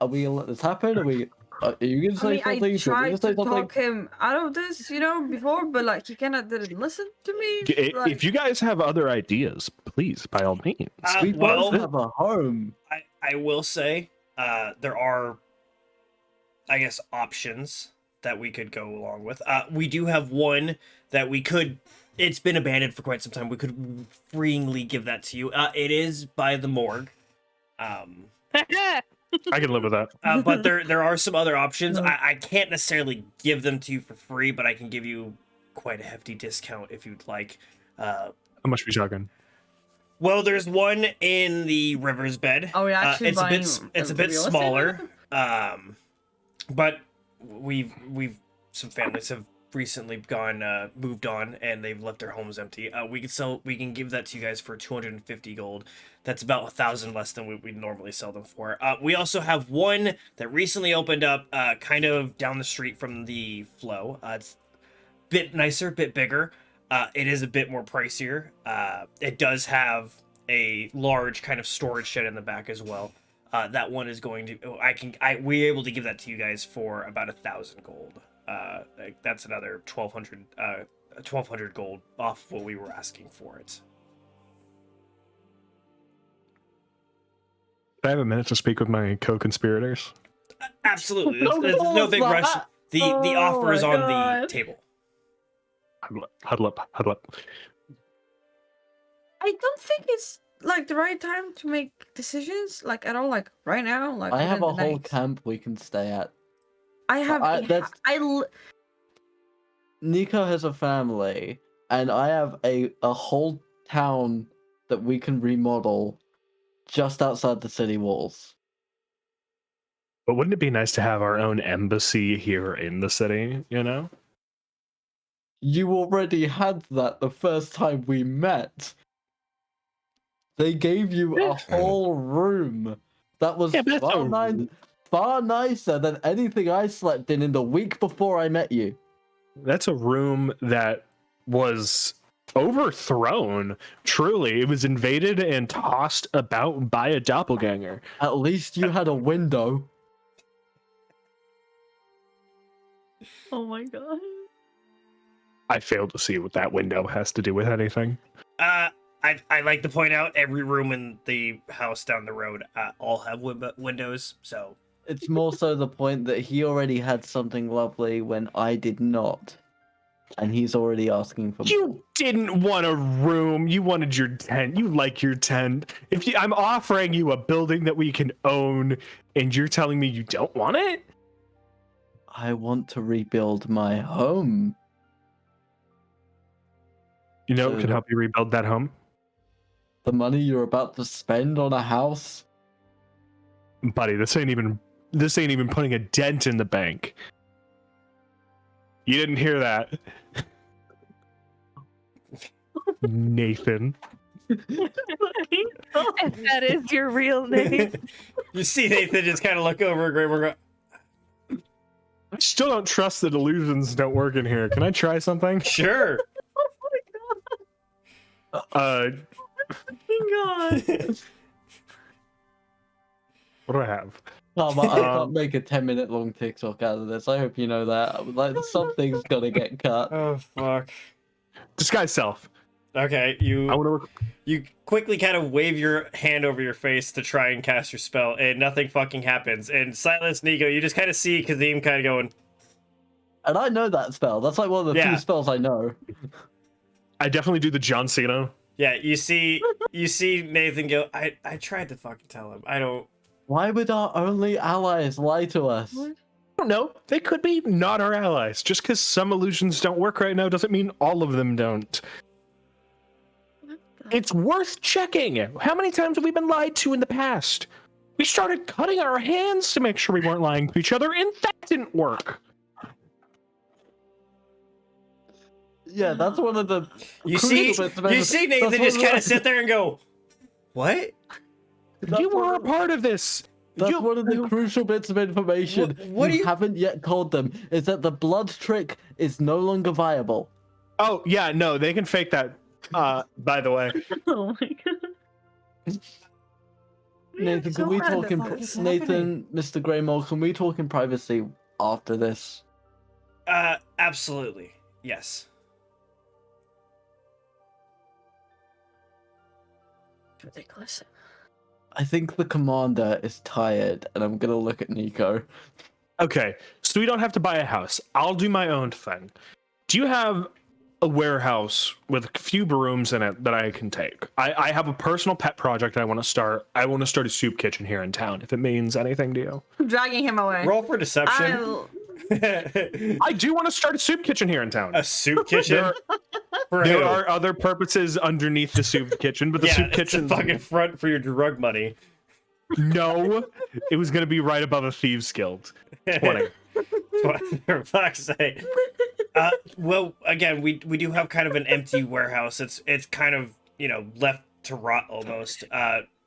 are we gonna let this happen? Are we? Are you gonna say something? I tried to talk him out of this, before, but like he kind of didn't listen to me. If you guys have other ideas, please, by all means. We both have a home. I will say, there are, I guess, options that we could go along with. We do have one that we could. It's been abandoned for quite some time. We could freely give that to you. It is by the morgue. I can live with that. But there are some other options. I can't necessarily give them to you for free, but I can give you quite a hefty discount if you'd like. How much are we talking? Well, there's one in the River's Bed. Oh, yeah, actually it's a bit smaller. But we've some families have recently moved on, and they've left their homes empty. We can give that to you guys for 250 gold. That's about 1,000 less than we normally sell them for. We also have one that recently opened up, kind of down the street from the flow. It's a bit nicer, bit bigger. It is a bit more pricier. It does have a large kind of storage shed in the back as well. That one is going to. We're able to give that to you guys for about 1,000 gold. That's another 1,200 gold off what we were asking for it. I have a minute to speak with my co-conspirators. Absolutely. There's no big rush. The offer is on the table. Huddle up. I don't think it's like the right time to make decisions, like at all, like right now. Like I have a within the whole night. camp we can stay at. I have. Nico has a family, and I have a whole town that we can remodel just outside the city walls. But wouldn't it be nice to have our own embassy here in the city, You already had that the first time we met. They gave you a whole room that was far nicer than anything I slept in the week before I met you. That's a room that was overthrown. Truly, it was invaded and tossed about by a doppelganger. At least you had a window. Oh my god. I fail to see what that window has to do with anything. I like to point out every room in the house down the road all have windows, so... It's more so the point that he already had something lovely when I did not. And he's already asking for more. You didn't want a room. You wanted your tent. You like your tent. I'm offering you a building that we can own, and you're telling me you don't want it? I want to rebuild my home. You know what could help you rebuild that home? The money you're about to spend on a house? Buddy, this ain't even putting a dent in the bank. You didn't hear that. Nathan. If that is your real name. You see Nathan just kind of look over at Graymore. I still don't trust that illusions don't work in here. Can I try something? Sure. God. What do I have? I can't make a 10-minute long TikTok out of this. I hope you know that. Like, something's gotta get cut. Oh fuck. Disguise self. Okay, I want to. you quickly kind of wave your hand over your face to try and cast your spell, and nothing fucking happens. And Silence Nico, you just kind of see Kazim kind of going. And I know that spell. That's like one of the few spells I know. I definitely do the John Cena. Yeah, you see Nathan go. I tried to fucking tell him. I don't. Why would our only allies lie to us? I don't know. They could be not our allies. Just because some illusions don't work right now doesn't mean all of them don't. It's worth checking. How many times have we been lied to in the past? We started cutting our hands to make sure we weren't lying to each other, and that didn't work. Yeah, that's one of the. You see Nathan just kind of sit there and go, "What? You were a part of this." That's one of the crucial bits of information what you haven't yet told them, is that the blood trick is no longer viable. Oh, yeah, no, they can fake that, by the way. Oh my god. Nathan, can we talk in Nathan, Mr. Greymore, can we talk in privacy after this? Absolutely. Yes. Ridiculous. I think the commander is tired, and I'm gonna look at Nico. Okay, so we don't have to buy a house. I'll do my own thing. Do you have a warehouse with a few rooms in it that I can take? I have a personal pet project I want to start. I want to start a soup kitchen here in town, if it means anything to you. I'm dragging him away. Roll for deception. I do want to start a soup kitchen here in town. A soup kitchen? There are other purposes underneath the soup kitchen, but the soup kitchen fucking front for your drug money. No, it was going to be right above a thieves guild. 20. For fuck's sake. Well, again, we do have kind of an empty warehouse. It's kind of, left to rot almost.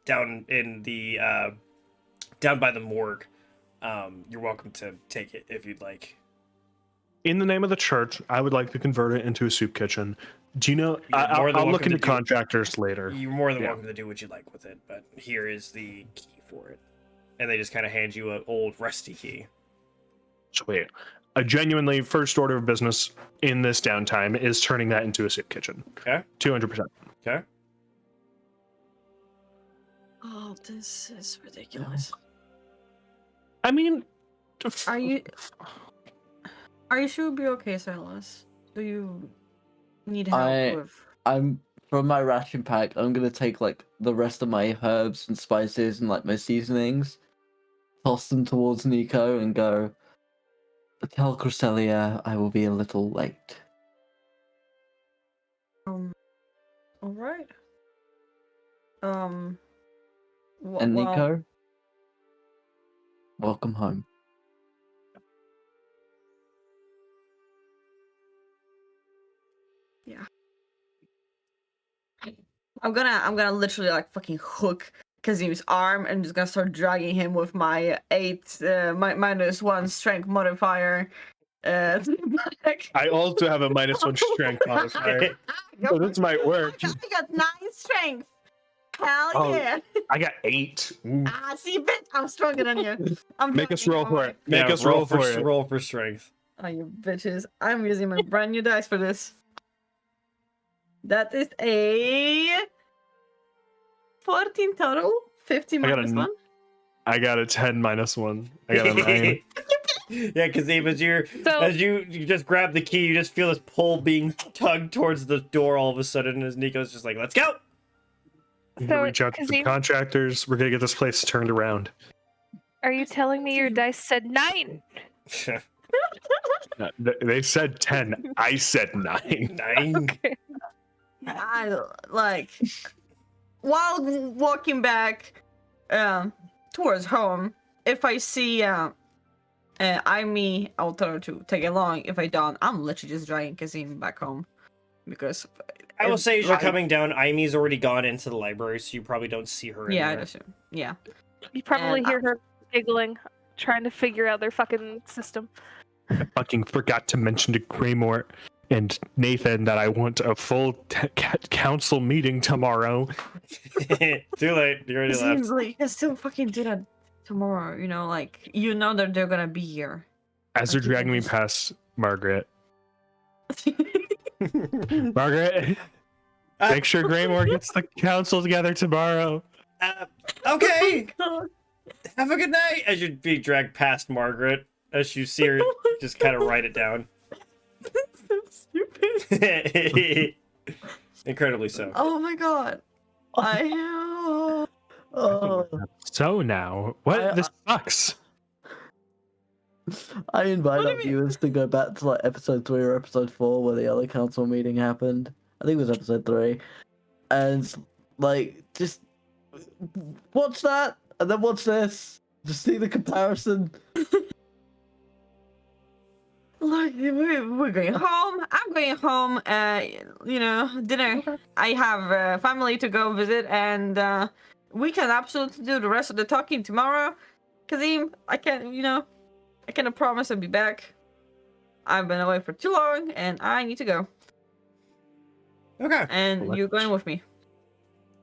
Down in the down by the morgue. You're welcome to take it if you'd like. In the name of the church, I would like to convert it into a soup kitchen. Do you know? I'll look into contractors later. You're more than welcome to do what you like with it, but here is the key for it. And they just kind of hand you an old rusty key. Sweet. A genuinely first order of business in this downtime is turning that into a soup kitchen. Okay. 200%. Okay. Oh, this is ridiculous. I mean, Are you sure you'll be okay, Silas? Do you need help with... I'm from my ration pack. I'm gonna take like the rest of my herbs and spices and like my seasonings, toss them towards Nico, and go. Tell Cresselia I will be a little late. All right. And Nico, welcome home. Yeah. I'm gonna literally like fucking hook Kazim's arm and just gonna start dragging him with my -1 strength modifier. I also have a -1 strength modifier. So this might work. I got 9 strength. Hell yeah. I got 8. Ooh. See, bitch, I'm stronger than you. Make us roll for it. Make us roll for it. Roll for strength. Oh, you bitches. I'm using my brand new dice for this. That is a 14 total. 50 minus 1. I got a 10 -1. I got a 9. Yeah, because as you just grab the key, you just feel this pull being tugged towards the door all of a sudden, as Nico's just like, "Let's go!" I'm gonna reach out to the contractors. We're gonna get this place turned around. Are you telling me your dice said 9? They said 10. I said 9. 9. Okay. I like while walking back towards home, if I see Amy, I'll tell her to take along. If I don't, I'm literally just dragging Kazim back home because I will say as you're coming down, Amy's already gone into the library, so you probably don't see her. Yeah, anywhere. I assume. Yeah. You probably hear her giggling, trying to figure out their fucking system. I fucking forgot to mention to Greymore and Nathan that I want a full council meeting tomorrow. Too late. You already left. Like, you can still fucking do that tomorrow, you know, like, you know that they're gonna be here. As they're Like, you can dragging me just- past Margaret. Margaret, make sure Graymore gets the council together tomorrow. Okay. God. Have a good night. As you be dragged past Margaret, as you see her just kind of write it down. So stupid. Incredibly so. Oh my god. I Oh, So now, what? This sucks. I invite What do our you mean? viewers to go back to like episode 3 or episode 4 where the other council meeting happened. I think it was episode 3. And like just watch that and then watch this. Just see the comparison. Look, we're going home. I'm going home. You know, dinner. I have family to go visit, and we can absolutely do the rest of the talking tomorrow. Kazim, I cannot promise I'll be back. I've been away for too long, and I need to go. Okay. And Well, you're going with me.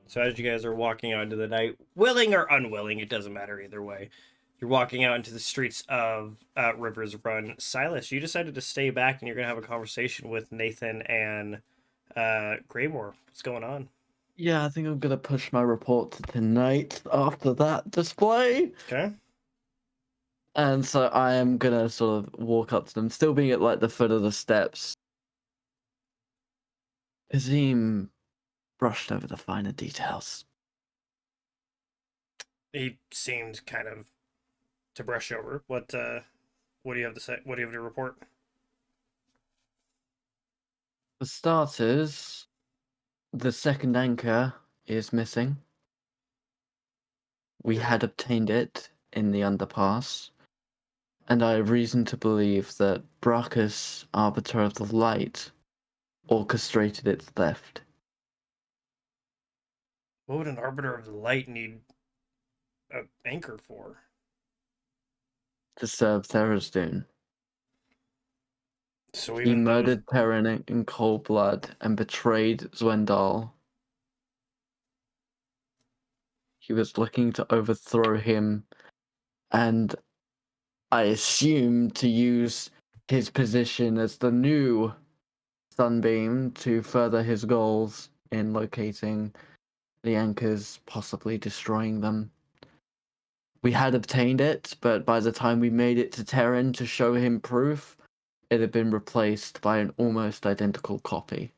So as you guys are walking out into the night, willing or unwilling, it doesn't matter either way. You're walking out into the streets of Rivers Run. Silas, you decided to stay back and you're going to have a conversation with Nathan and Graymore. What's going on? Yeah, I think I'm gonna push my report to tonight after that display. Okay. And so I am gonna sort of walk up to them, still being at like the foot of the steps. Azim brushed over the finer details. He seemed kind of to brush over. What do you have to say? What do you have to report? For starters, the second anchor is missing. We had obtained it in the underpass, and I have reason to believe that Brachus, Arbiter of the Light, orchestrated its theft. What would an Arbiter of the Light need an anchor for? To serve Therazdun. So He even murdered Terran in cold blood and betrayed Zwendal. He was looking to overthrow him, and I assume to use his position as the new Sunbeam to further his goals in locating the anchors, possibly destroying them. We had obtained it, but by the time we made it to Terran to show him proof, it had been replaced by an almost identical copy.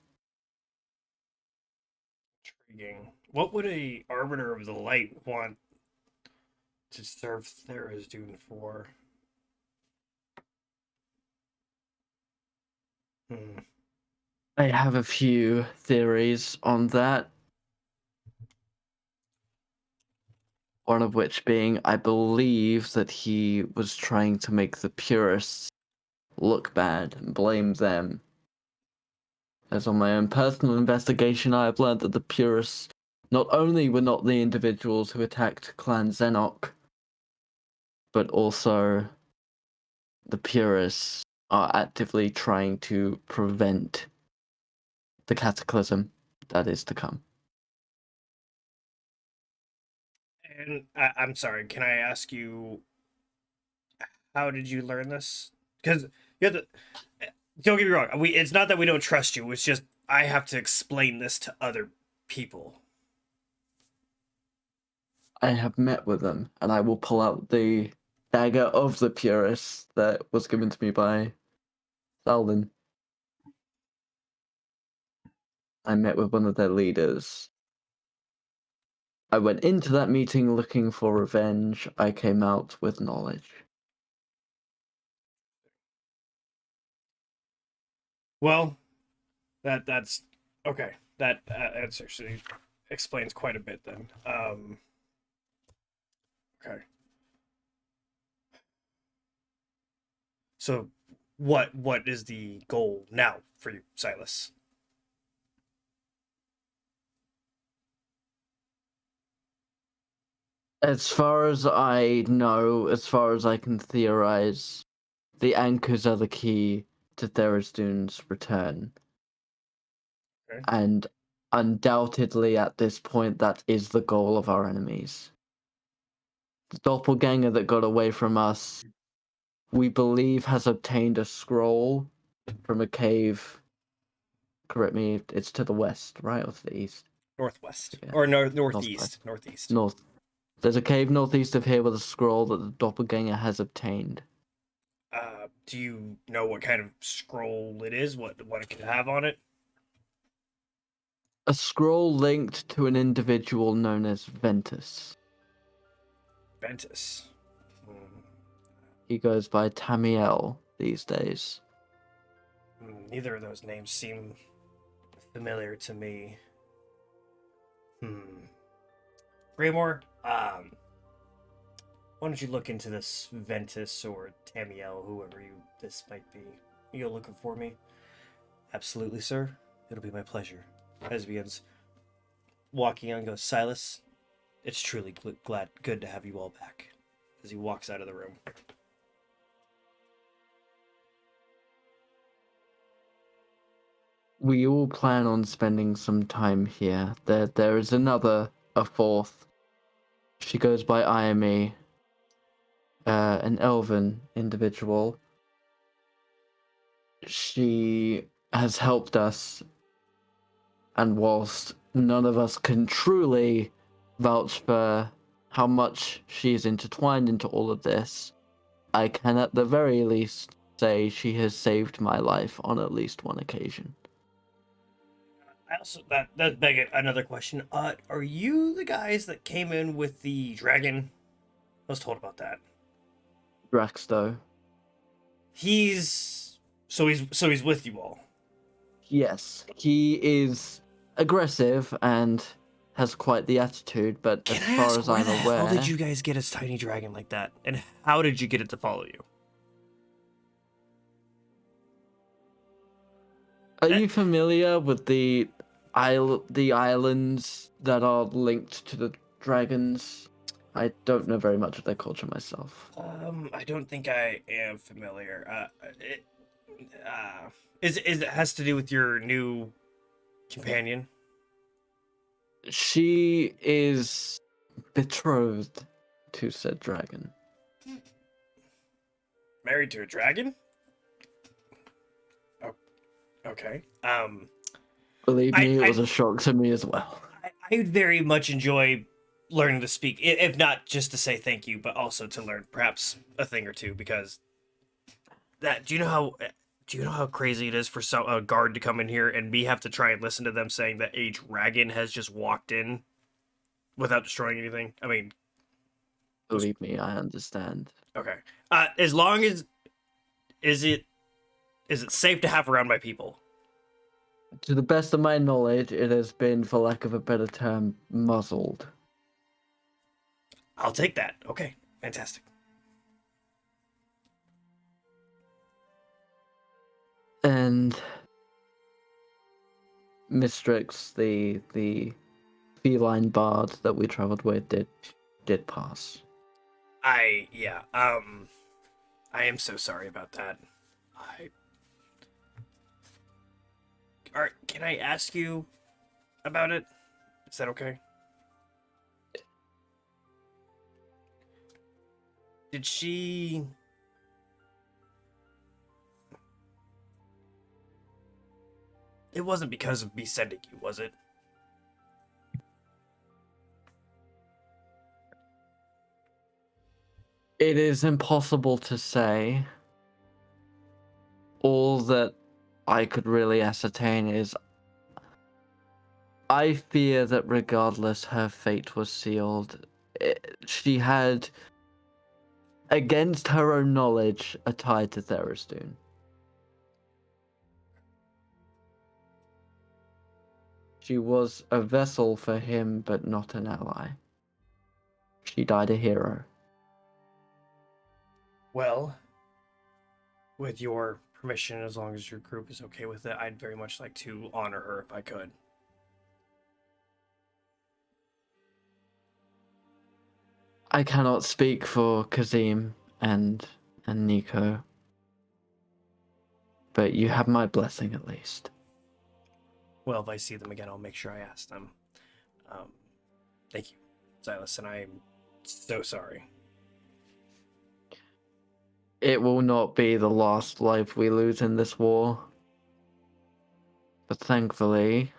intriguing. What would a Arbiter of the Light want to serve Therazdun for? I have a few theories on that. One of which being, I believe that he was trying to make the purists look bad and blame them. As on my own personal investigation, I have learned that the purists not only were not the individuals who attacked Clan Zenok, but also the purists are actively trying to prevent the cataclysm that is to come. And I'm sorry, can I ask you, how did you learn this? Because you have to. Don't get me wrong. It's not that we don't trust you. It's just I have to explain this to other people. I have met with them, and I will pull out the dagger of the purists that was given to me by Salden. I met with one of their leaders. I went into that meeting looking for revenge. I came out with knowledge. Well, that's okay. That actually explains quite a bit then. Okay. So, what is the goal now for you, Silas? As far as I know, as far as I can theorize, the anchors are the key to Tharizdun's return. Okay. And undoubtedly at this point that is the goal of our enemies. The doppelganger that got away from us, we believe, has obtained a scroll from a cave. Correct me, it's to the west, right? Or to the east? Northwest. Yeah. Or northeast. Northwest. Northeast. North. There's a cave northeast of here with a scroll that the doppelganger has obtained. Do you know what kind of scroll it is? What it could have on it? A scroll linked to an individual known as Ventus. Ventus. He goes by Tamiel these days. Neither of those names seem familiar to me. Graymore, why don't you look into this Ventus or Tamiel, whoever this might be. You're looking for me? Absolutely, sir. It'll be my pleasure. As he begins walking on, goes, Silas, it's truly good to have you all back. As he walks out of the room. We all plan on spending some time here. There is a fourth. She goes by Iame, an elven individual. She has helped us, and whilst none of us can truly vouch for how much she's intertwined into all of this, I can at the very least say she has saved my life on at least one occasion. I also that beg another question. Are you the guys that came in with the dragon? I was told about that. Draxto. He's with you all. Yes, he is aggressive and has quite the attitude, but Can as I far ask as where I'm the aware, hell did you guys get a tiny dragon like that, and how did you get it to follow you? are you familiar with the islands that are linked to the dragons? I don't know very much of their culture myself. I don't think I am familiar. It has to do with your new companion? She is betrothed to said dragon. Married to a dragon? Oh, okay. Believe me, it was a shock to me as well. I very much enjoy learning to speak, if not just to say thank you, but also to learn perhaps a thing or two. Because do you know how crazy it is for a guard to come in here and me have to try and listen to them saying that a dragon has just walked in without destroying anything? I mean, Believe me, I understand. okay. As long as is it safe to have around my people? To the best of my knowledge, it has been, for lack of a better term, muzzled. I'll take that. Okay, fantastic. And Mistrix, the feline bard that we traveled with, did pass. I am so sorry about that. Can I ask you about it? Is that okay? Did she... It wasn't because of me sending you, was it? It is impossible to say. All that I could really ascertain is I fear that regardless her fate was sealed, she had, against her own knowledge, a tie to Tharizdun. She was a vessel for him, but not an ally. She died a hero. Well, with your permission, as long as your group is okay with it, I'd very much like to honor her if I could. I cannot speak for Kazim and Nico. but you have my blessing at least. Well, if I see them again, I'll make sure I ask them. Thank you, Silas, and I'm so sorry. It will not be the last life we lose in this war. But thankfully,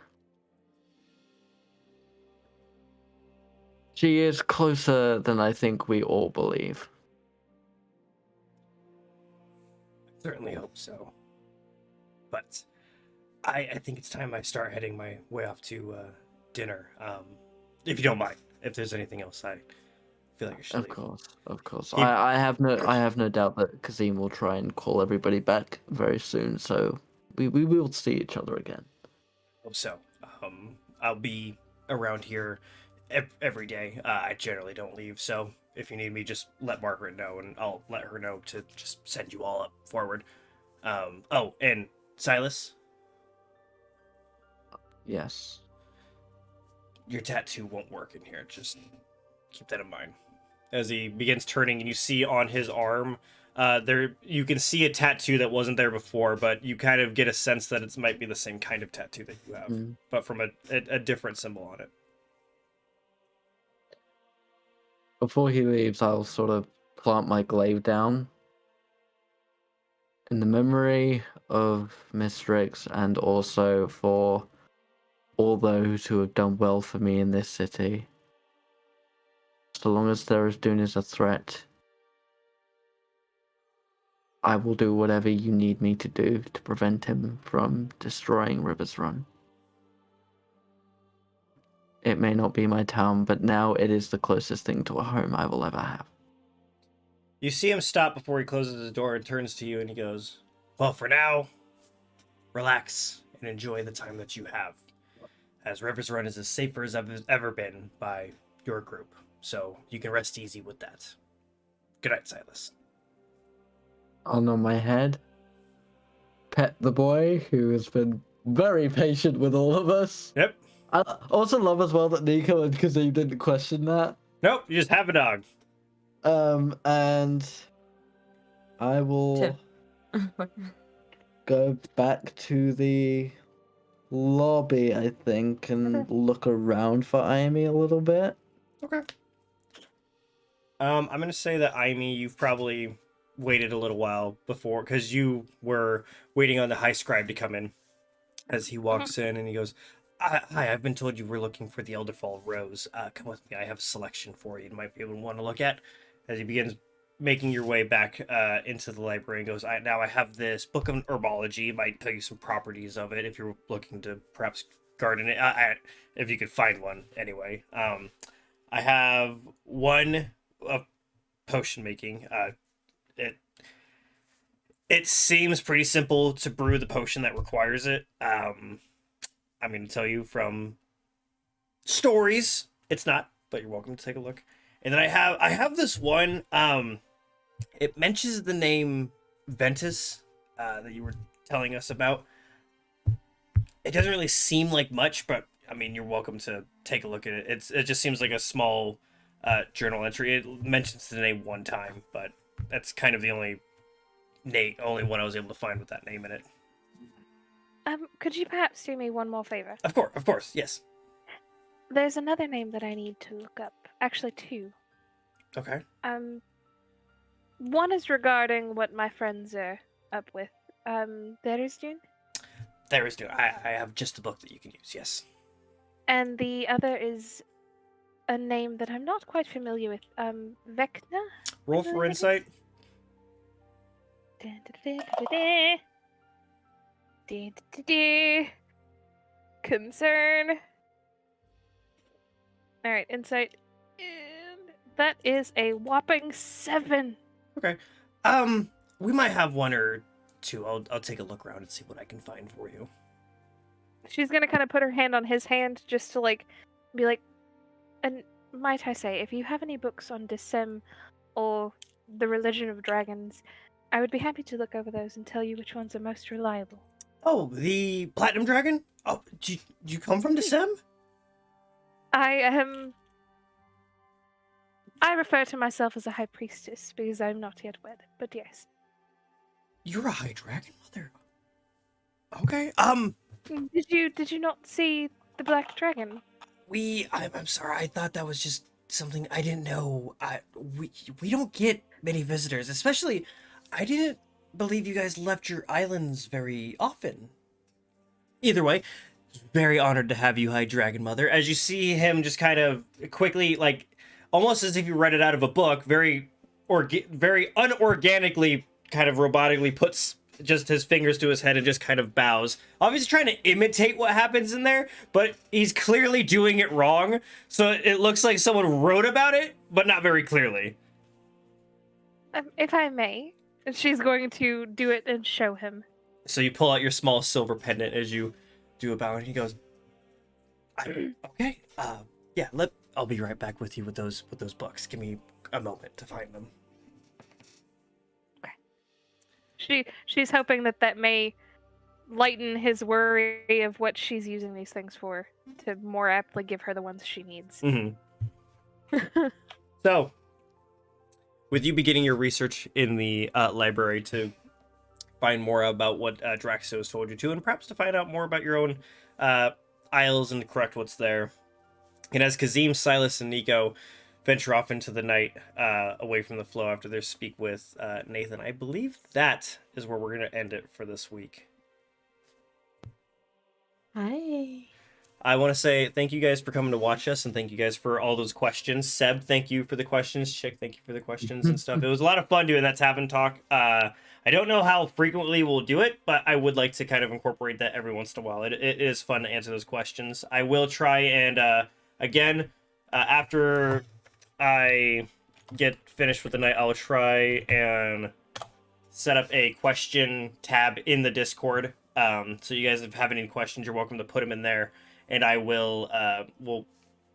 she is closer than I think we all believe. I certainly hope so. But I think it's time I start heading my way off to dinner. If you don't mind, if there's anything else, I feel like I should Of leave. course, of course. He- I have no doubt that Kazim will try and call everybody back very soon. So we will see each other again. Hope so. I'll be around here every day. I generally don't leave, so if you need me, just let Margaret know, and I'll let her know to just send you all up forward. Oh, and Silas, Yes. your tattoo won't work in here. Just keep that in mind. As he begins turning, and you see on his arm, there you can see a tattoo that wasn't there before, but you kind of get a sense that it might be the same kind of tattoo that you have, but from a different symbol on it. Before he leaves, I'll sort of plant my glaive down. In the memory of Mistrix, and also for all those who have done well for me in this city. So long as Tharizdun is a threat, I will do whatever you need me to do to prevent him from destroying River's Run. It may not be my town, but now it is the closest thing to a home I will ever have. You see him stop before he closes the door and turns to you, and he goes, "Well, for now, relax and enjoy the time that you have, as River's Run is as safer as I've ever been by your group, so you can rest easy with that. Good night, Silas." I'll nod my head, pet the boy who has been very patient with all of us. Yep. I also love as well that Nico and Kazim didn't question that. Nope, you just have a dog. And I will go back to the lobby, I think, and look around for Amy a little bit. Okay. I'm gonna say that Amy, you've probably waited a little while before, because you were waiting on the high scribe to come in. As he walks in and he goes, "Hi, I've been told you were looking for the Elderfall Rose. Come with me. I have a selection for you. You might be able to want to look at." As he begins making your way back into the library and goes, "Now I have this book of herbology. It might tell you some properties of it if you're looking to perhaps garden it. If you could find one, anyway. I have one of potion making. It seems pretty simple to brew the potion that requires it. I'm going to tell you from stories, it's not, but you're welcome to take a look. And then I have this one. It mentions the name Ventus that you were telling us about. It doesn't really seem like much, but I mean, you're welcome to take a look at it. It just seems like a small journal entry. It mentions the name one time, but that's kind of the only one I was able to find with that name in it. Could you perhaps do me one more favor? Of course, yes. There's another name that I need to look up. Actually, two. Okay. One is regarding what my friends are up with. Tharizdun? Tharizdun. I have just a book that you can use, yes. And the other is a name that I'm not quite familiar with. Vecna? Roll for insight. Concern. Alright, insight. And that is a whopping 7. Okay. We might have one or two. I'll take a look around and see what I can find for you. She's gonna kind of put her hand on his hand just to be like, and might I say, if you have any books on Dissem or the Religion of Dragons, I would be happy to look over those and tell you which ones are most reliable. Oh, the Platinum Dragon? Oh, do you come from Dissem? I refer to myself as a high priestess because I'm not yet wed, but yes. You're a high dragon mother. Okay. Did you not see the black dragon? I'm sorry. I thought that was just something I didn't know. We don't get many visitors, especially. I didn't believe you guys left your islands very often. Either way, very honored to have you, High Dragon Mother. As you see him just kind of quickly, like, almost as if you read it out of a book, very unorganically, kind of robotically puts just his fingers to his head and just kind of bows. Obviously trying to imitate what happens in there, but he's clearly doing it wrong. So it looks like someone wrote about it, but not very clearly. If I may, she's going to do it and show him. So you pull out your small silver pendant as you do a bow, and he goes, "Okay, yeah, I'll be right back with you with those books. Give me a moment to find them." She's hoping that may lighten his worry of what she's using these things for, to more aptly give her the ones she needs. Mm-hmm. So, with you beginning your research in the library to find more about what Draxo has told you to, and perhaps to find out more about your own isles and to correct what's there, and as Kazim, Silas, and Nico venture off into the night away from the flow after their speak with Nathan, I believe that is where we're going to end it for this week. Hi. I want to say thank you guys for coming to watch us, and thank you guys for all those questions. Seb, thank you for the questions. Chick, thank you for the questions and stuff. It was a lot of fun doing that Tavern talk. I don't know how frequently we'll do it, but I would like to kind of incorporate that every once in a while. It is fun to answer those questions. I will try and, again, after I get finished with the night, I'll try and set up a question tab in the Discord. So you guys, if you have any questions, you're welcome to put them in there. And I will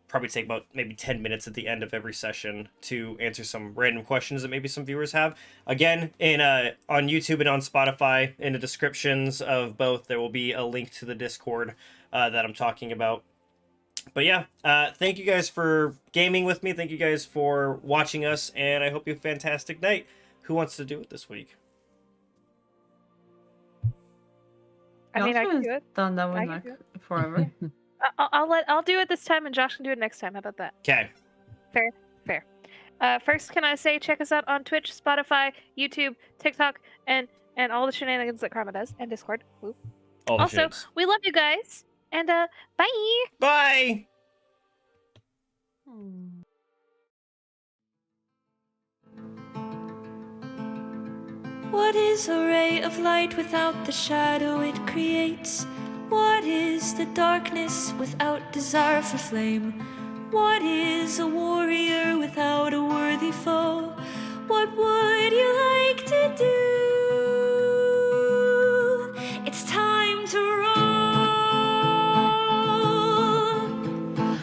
probably take about maybe 10 minutes at the end of every session to answer some random questions that maybe some viewers have. Again, on YouTube and on Spotify, in the descriptions of both, there will be a link to the Discord that I'm talking about. But yeah, thank you guys for gaming with me. Thank you guys for watching us, and I hope you have a fantastic night. Who wants to do it this week? I mean, I can do it. Done that one I like can do forever. I'll do it this time, and Josh can do it next time. How about that? Okay. Fair. First, can I say check us out on Twitch, Spotify, YouTube, TikTok, and all the shenanigans that Karma does, and Discord. Woo. Also, we love you guys, and bye. Bye. What is a ray of light without the shadow it creates? What is the darkness without desire for flame? What is a warrior without a worthy foe? What would you like to do? It's time to roll.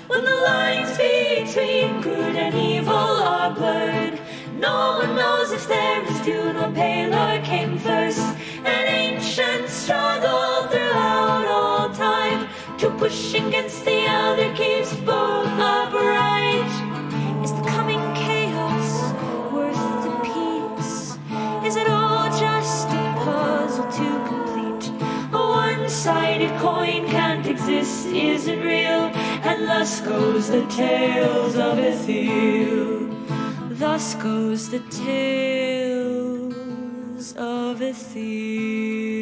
When the lines between good and evil are blurred, no one knows if there is Dune or Paler came first. An ancient struggle throughout all time to push against the other keeps both upright. Is the coming chaos worth the peace? Is it all just a puzzle to complete? A one-sided coin can't exist, isn't real, and thus goes the tales of Ethyl. Thus goes the tales of Ethyl.